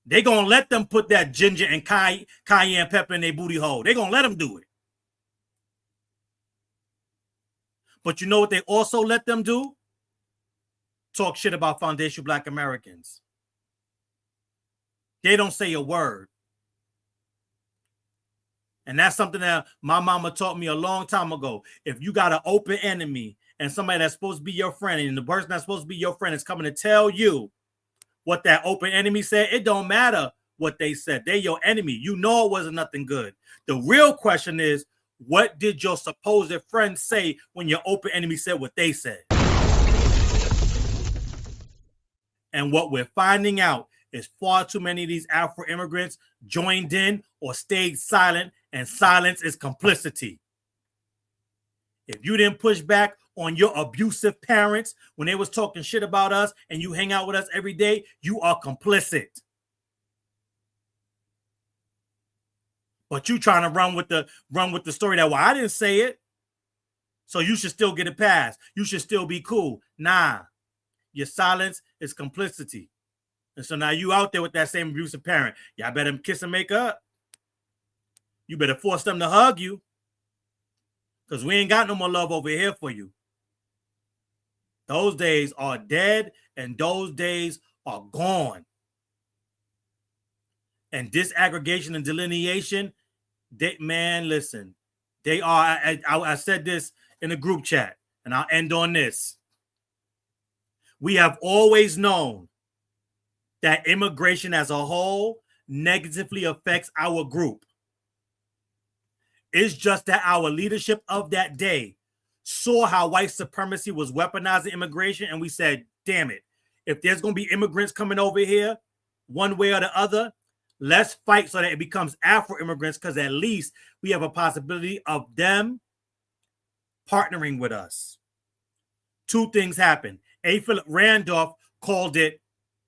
They're going to let them put that ginger and cayenne pepper in their booty hole. They're going to let them do it. But you know what they also let them do? Talk shit about foundational Black Americans. They don't say a word. And that's something that my mama taught me a long time ago. If you got an open enemy and somebody that's supposed to be your friend, and the person that's supposed to be your friend is coming to tell you what that open enemy said, it don't matter what they said. They're your enemy. You know it wasn't nothing good. The real question is, what did your supposed friend say when your open enemy said what they said? And what we're finding out is far too many of these Afro immigrants joined in or stayed silent, and silence is complicity. If you didn't push back on your abusive parents when they was talking shit about us and you hang out with us every day, you are complicit. But you trying to run with the story that, well, I didn't say it, so you should still get a pass. You should still be cool. Nah, your silence is complicity. And so now you out there with that same abusive parent. Y'all better kiss and make up. You better force them to hug you, because we ain't got no more love over here for you. Those days are dead, and those days are gone. And disaggregation and delineation, man, listen, they are, I said this in a group chat, and I'll end on this. We have always known that immigration as a whole negatively affects our group. It's just that our leadership of that day saw how white supremacy was weaponizing immigration, and we said, damn it, if there's going to be immigrants coming over here one way or the other, let's fight so that it becomes Afro immigrants, because at least we have a possibility of them partnering with us. Two things happened. A. Philip Randolph called it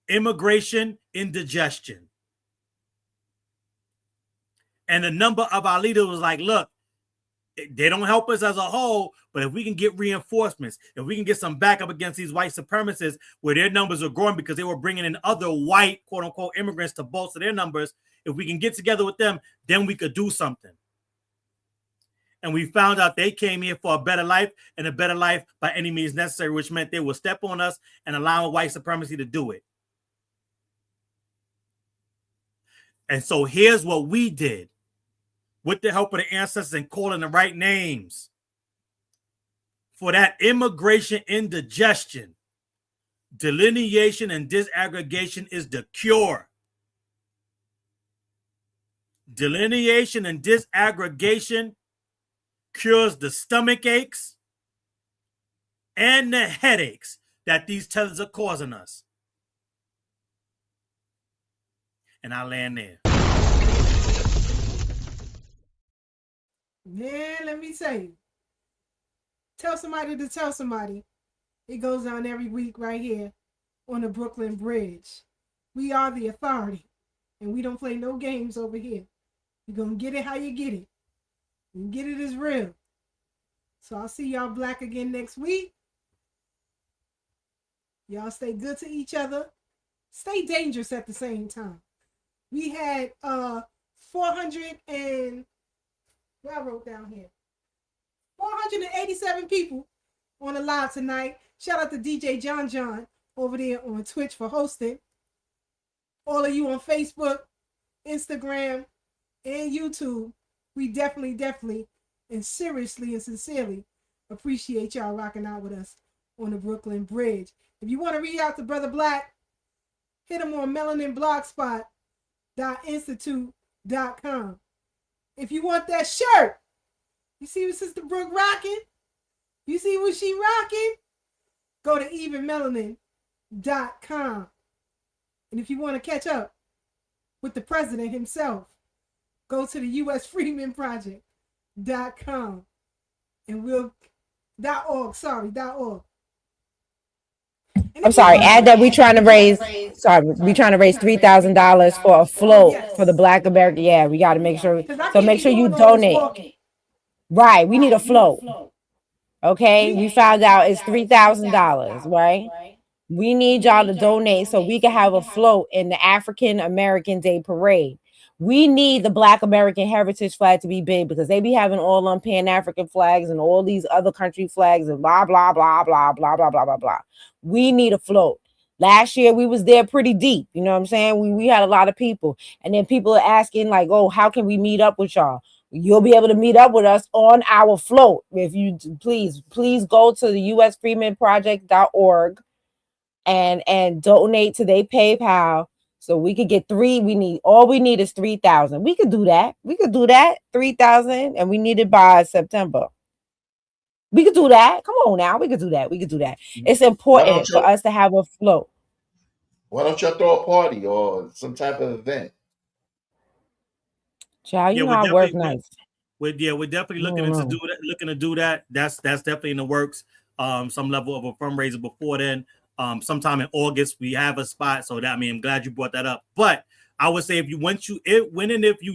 immigration indigestion. And a number of our leaders was like, look, they don't help us as a whole, but if we can get reinforcements, if we can get some backup against these white supremacists where their numbers are growing because they were bringing in other white, quote unquote, immigrants to bolster their numbers, if we can get together with them, then we could do something. And we found out they came here for a better life, and a better life by any means necessary, which meant they would step on us and allow white supremacy to do it. And so here's what we did with the help of the ancestors and calling the right names. For that immigration indigestion, delineation and disaggregation is the cure. Delineation and disaggregation cures the stomach aches and the headaches that these tethers are causing us. And I land there. Man, let me say, tell somebody to tell somebody. It goes on every week right here on the Brooklyn Bridge. We are the authority, and we don't play no games over here. You're going to get it how you get it. You get it is real. So I'll see y'all black again next week. Y'all stay good to each other. Stay dangerous at the same time. We had 400 and, what I wrote down here, 487 people on the live tonight. Shout out to DJ John over there on Twitch for hosting. All of you on Facebook, Instagram, and YouTube. We definitely, and seriously and sincerely appreciate y'all rocking out with us on the Brooklyn Bridge. If you want to reach out to Brother Black, hit him on melaninblogspot.institute.com. If you want that shirt, you see what Sister Brooke rocking? You see what she rocking? Go to evenmelanin.com. And if you want to catch up with the president himself, go to the usfreemanproject.com and .org. I'm sorry, add that we trying to raise $3,000 for a float for the Black American. Yeah, we got to make sure. So make sure you donate. Right, we need a float. Okay, we found out it's $3,000, right? We need y'all to donate so we can have a float in the African American Day Parade. We need the Black American Heritage flag to be big because they be having all them Pan-African flags and all these other country flags and blah, blah, blah, blah, blah, blah, blah, blah, blah. We need a float. Last year, we was there pretty deep. You know what I'm saying? We had a lot of people. And then people are asking like, oh, how can we meet up with y'all? You'll be able to meet up with us on our float. If you please go to the usfreemanproject.org and donate to their PayPal so we could get we need is 3,000. We could do that. 3,000, and we need it by September. We could do that. Come on now. We could do that. It's important for us to have a float. Why don't y'all throw a party or some type of event? Child, you know I work nights. We're definitely looking to do that. That's definitely in the works. Some level of a fundraiser before then. Sometime in August we have a spot. So I'm glad you brought that up. But I would say if you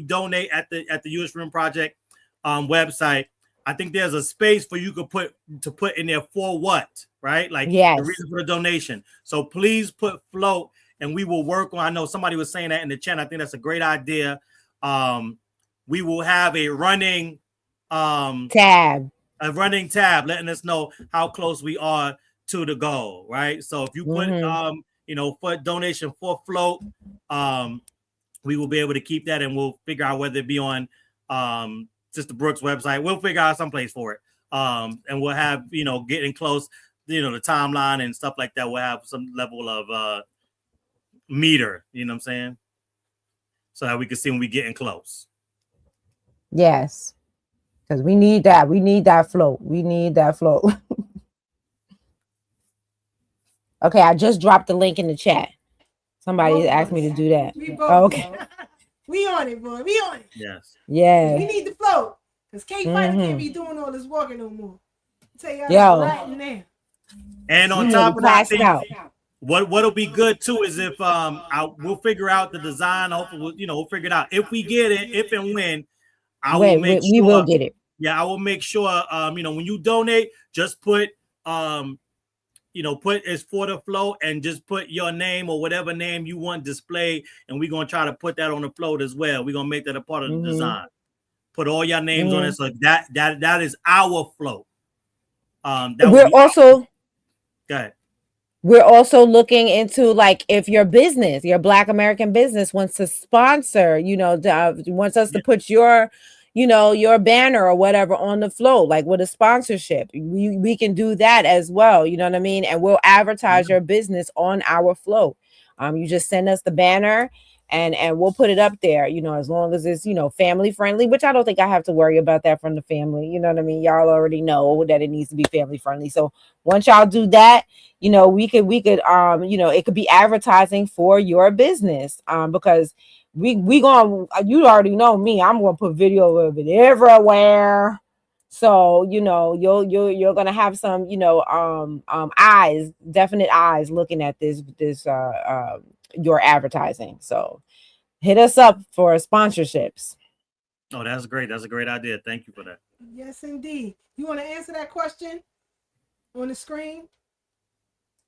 donate at the US Freeman Project website, I think there's a space for you could put in there for what, right? Like the reason for the donation. So please put float, and we will work on. I know somebody was saying that in the chat. I think that's a great idea. We will have a running tab, letting us know how close we are to the goal, right? So if you put for donation for float, we will be able to keep that, and we'll figure out whether it be on Sister Brooks' website. We'll figure out some place for it, and we'll have getting close, the timeline and stuff like that. We'll have some level of meter, you know what I'm saying, so that we can see when we getting close. Yes, because we need that. We need that float. Okay, I just dropped the link in the chat. Somebody asked me to do that. Okay. We on it, boy. We on it. Yes. Yeah. We need the float. Because K-Fighter can't be doing all this walking no more. I'll tell y'all right now. And on top of that, what'll be good too is if we'll figure out the design. Hopefully, we'll figure it out. If we get it, if and when, we will get it. Yeah, I will make sure. When you donate, just put put it's for the float and just put your name or whatever name you want displayed, and we're gonna try to put that on the float as well. We're gonna make that a part of the design. Put all your names on it, so that is our float. We're also looking into, like, if your business, your Black American business, wants to sponsor, wants us to put your banner or whatever on the float, like with a sponsorship, we can do that as well. You know what I mean? And we'll advertise your business on our float. You just send us the banner and we'll put it up there, as long as it's, family friendly, which I don't think I have to worry about that from the family. You know what I mean? Y'all already know that it needs to be family friendly. So once y'all do that, we could, it could be advertising for your business, because we going, you already know me, I'm going to put video of it everywhere. So, you're going to have some, definite eyes looking at this, your advertising. So hit us up for sponsorships. Oh, that's great. That's a great idea. Thank you for that. Yes, indeed. You want to answer that question on the screen?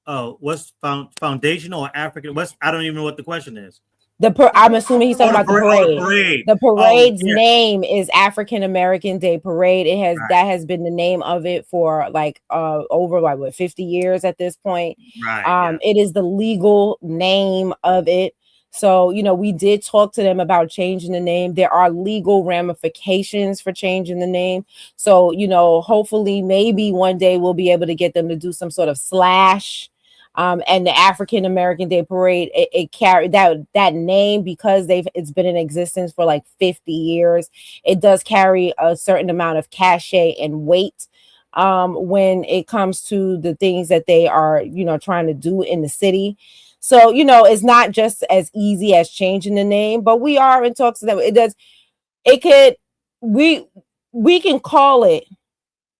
Oh, what's foundational or African? I don't even know what the question is. I'm assuming he's talking about the parade. parade. The parade's yeah. name is African American Day Parade. It has that has been the name of it for like over like what 50 years at this point. Right. It is the legal name of it. So, you know, we did talk to them about changing the name. There are legal ramifications for changing the name. So, you know, hopefully maybe one day we'll be able to get them to do some sort of slash. And the African American Day Parade, it carried that name because it's been in existence for like 50 years. It does carry a certain amount of cachet and weight when it comes to the things that they are, you know, trying to do in the city. So, you know, it's not just as easy as changing the name, but we are in talks to them. We can call it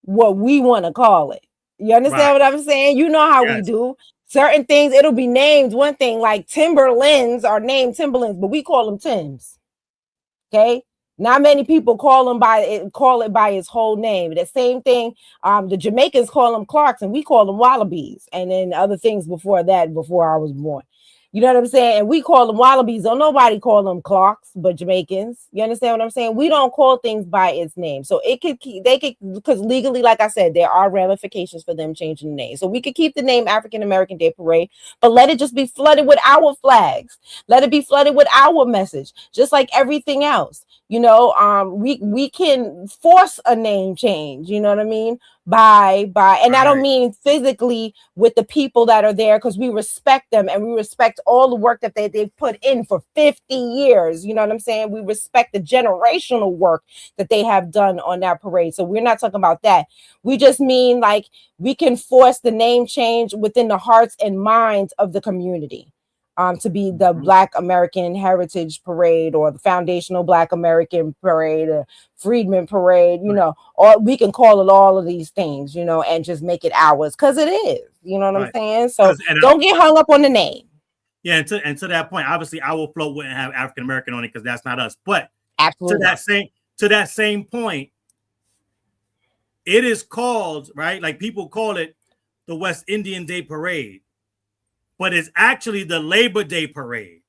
what we want to call it. You understand what I'm saying? You know how we do. Certain things, it'll be named one thing, like Timberlands are named Timberlands, but we call them Tims. Okay. Not many people call it by its whole name. The same thing. The Jamaicans call them Clarks, and we call them Wallabies, and then other things before that, before I was born. You know what I'm saying? And we call them Wallabies. Don't nobody call them Clarks, but Jamaicans. You understand what I'm saying? We don't call things by its name. So they could, because legally, like I said, there are ramifications for them changing the name. So we could keep the name African American Day Parade, but let it just be flooded with our flags. Let it be flooded with our message, just like everything else. You know, we can force a name change, you know what I mean? And I don't mean physically with the people that are there, because we respect them and we respect all the work that they've put in for 50 years. You know what I'm saying? We respect the generational work that they have done on that parade. So we're not talking about that. We just mean like we can force the name change within the hearts and minds of the community. To be the Black American Heritage Parade, or the Foundational Black American Parade, or Freedmen Parade, you know, or we can call it all of these things, you know, and just make it ours, because it is, you know what I'm saying? So don't get hung up on the name. Yeah, and to that point, obviously our float wouldn't have African American on it because that's not us. But absolutely to that same point, it is called, right? Like people call it the West Indian Day Parade, but it's actually the Labor Day Parade,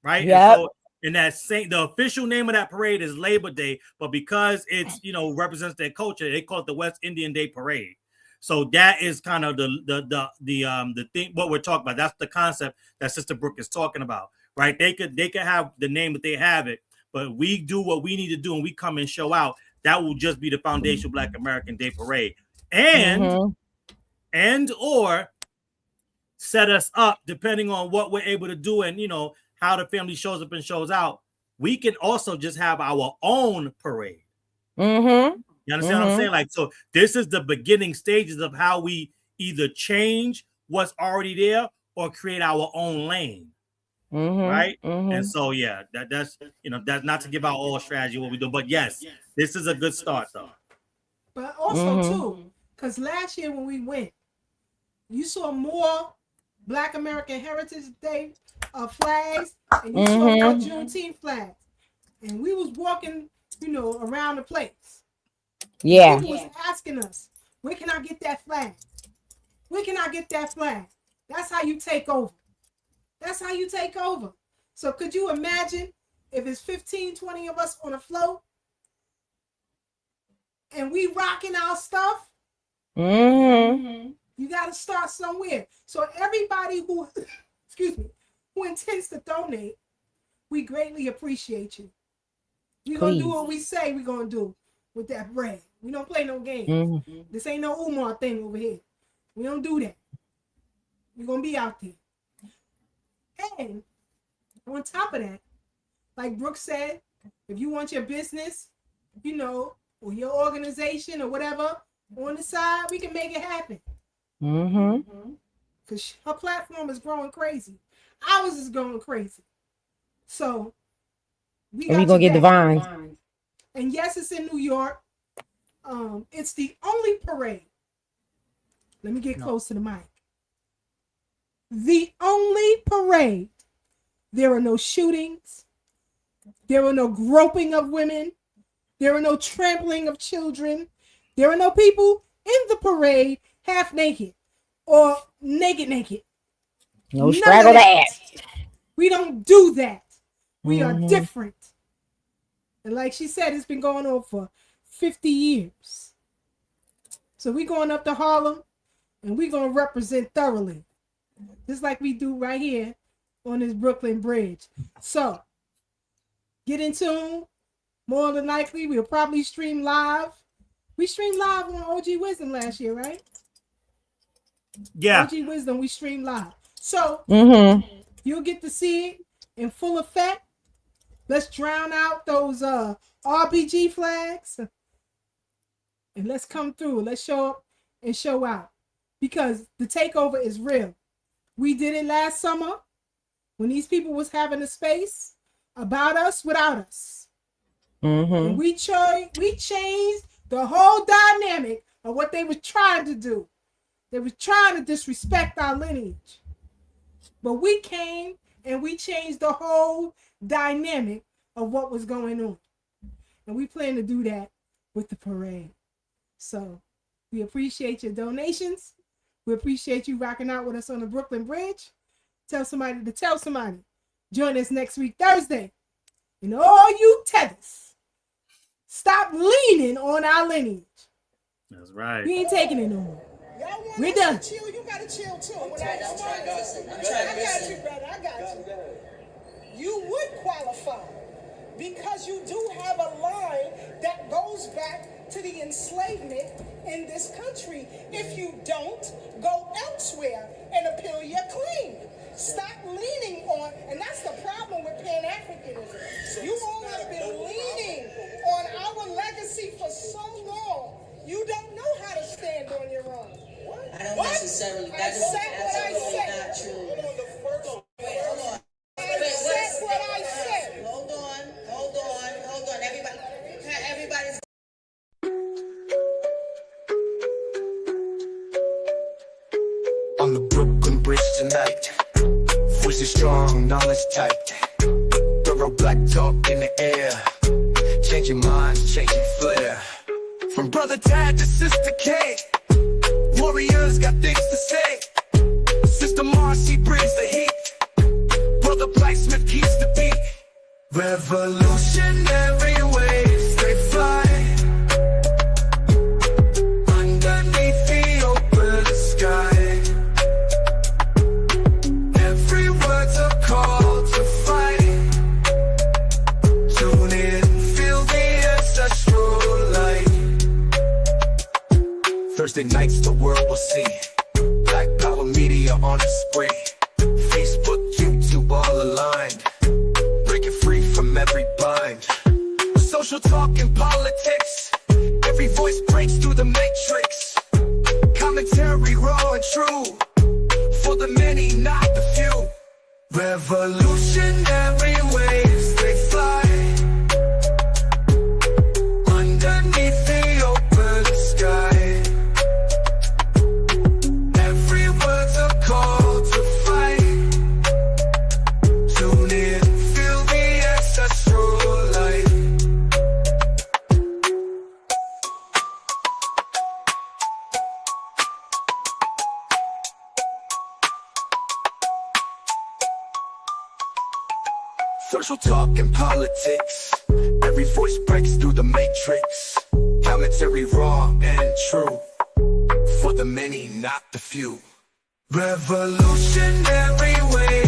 right? Yep. And so the official name of that parade is Labor Day, but because it's, you know, represents their culture, they call it the West Indian Day Parade. So that is kind of the thing what we're talking about. That's the concept that Sister Brooke is talking about, right? They could have the name that they have it, but we do what we need to do and we come and show out. That will just be the Foundational Black American Day Parade, and or set us up depending on what we're able to do and, you know, how the family shows up and shows out. We can also just have our own parade. You understand what I'm saying? Like, so this is the beginning stages of how we either change what's already there or create our own lane. Right. And so, yeah, that's, you know, that's not to give out all strategy what we do, but yes, this is a good start though. But also too, because last year when we went, you saw more Black American Heritage Day flags, and you saw more Juneteenth flags, and we was walking, you know, around the place. Yeah. People was asking us, where can I get that flag? Where can I get that flag? That's how you take over. That's how you take over. So could you imagine if it's 15, 20 of us on a float and we rocking our stuff? You got to start somewhere. So everybody who, who intends to donate, we greatly appreciate you. We're going to do what we say we're going to do with that bread. We don't play no games. This ain't no Umar thing over here. We don't do that. We're going to be out there. And on top of that, like Brooke said, if you want your business, you know, or your organization or whatever on the side, we can make it happen. Because her platform is growing crazy. Ours is going crazy. So we gonna get Divine. And yes, it's in New York. It's the only parade. Let me get close to the mic. The only parade. There are no shootings. There are no groping of women. There are no trampling of children. There are no people in the parade half naked or naked. No straggle ass. We don't do that. We are different. And like she said, it's been going on for 50 years. So we're going up to Harlem and we're going to represent thoroughly. Just like we do right here on this Brooklyn Bridge. So get in tune. More than likely, we'll probably stream live. We streamed live on OG Wisdom last year, right? Yeah. OG Wisdom, we streamed live. So you'll get to see it in full effect. Let's drown out those RBG flags. And let's come through. Let's show up and show out. Because the takeover is real. We did it last summer when these people was having a space about us without us. And we changed the whole dynamic of what they were trying to do. They were trying to disrespect our lineage. But we came and we changed the whole dynamic of what was going on. And we plan to do that with the parade. So we appreciate your donations. We appreciate you rocking out with us on the Brooklyn Bridge. Tell somebody to tell somebody. Join us next week, Thursday. And all you tethers, stop leaning on our lineage. That's right. We ain't taking it no more. We're done. Chill, you gotta chill too. I got you, brother. I got you. You would qualify because you do have a line that goes back to the enslavement in this country. If you don't, go elsewhere and appeal your claim. Stop leaning on, and that's the problem with Pan-Africanism. You all have been leaning on our legacy for so long. You don't know how to stand on your own. I don't necessarily. That is absolutely not true. Wait, hold on. Hold on. Everybody's. On the Brooklyn Bridge tonight, voices strong, knowledge tight. Thorough black talk in the air, changing minds, changing flair. From brother Tad to sister K, warriors got things to say. Sister Marcy brings the heat, brother Blacksmith keeps the beat. Revolutionary waves, they fly underneath the open sky. Every word's a call to fight. Tune in, feel the ancestral light. Thursday nights the world will see Black Power Media on a spree. Facebook, YouTube all aligned, breaking free from every bind. Social talk and politics, every voice breaks through the matrix. Commentary raw and true, for the many, not the few. Revolutionary waves, they fly underneath the open sky. Every word's a call to fight. Tune in, feel the ancestral light. Social talk and politics, every voice breaks through the matrix. Commentary raw and true, for the many, not the few. Revolutionary waves.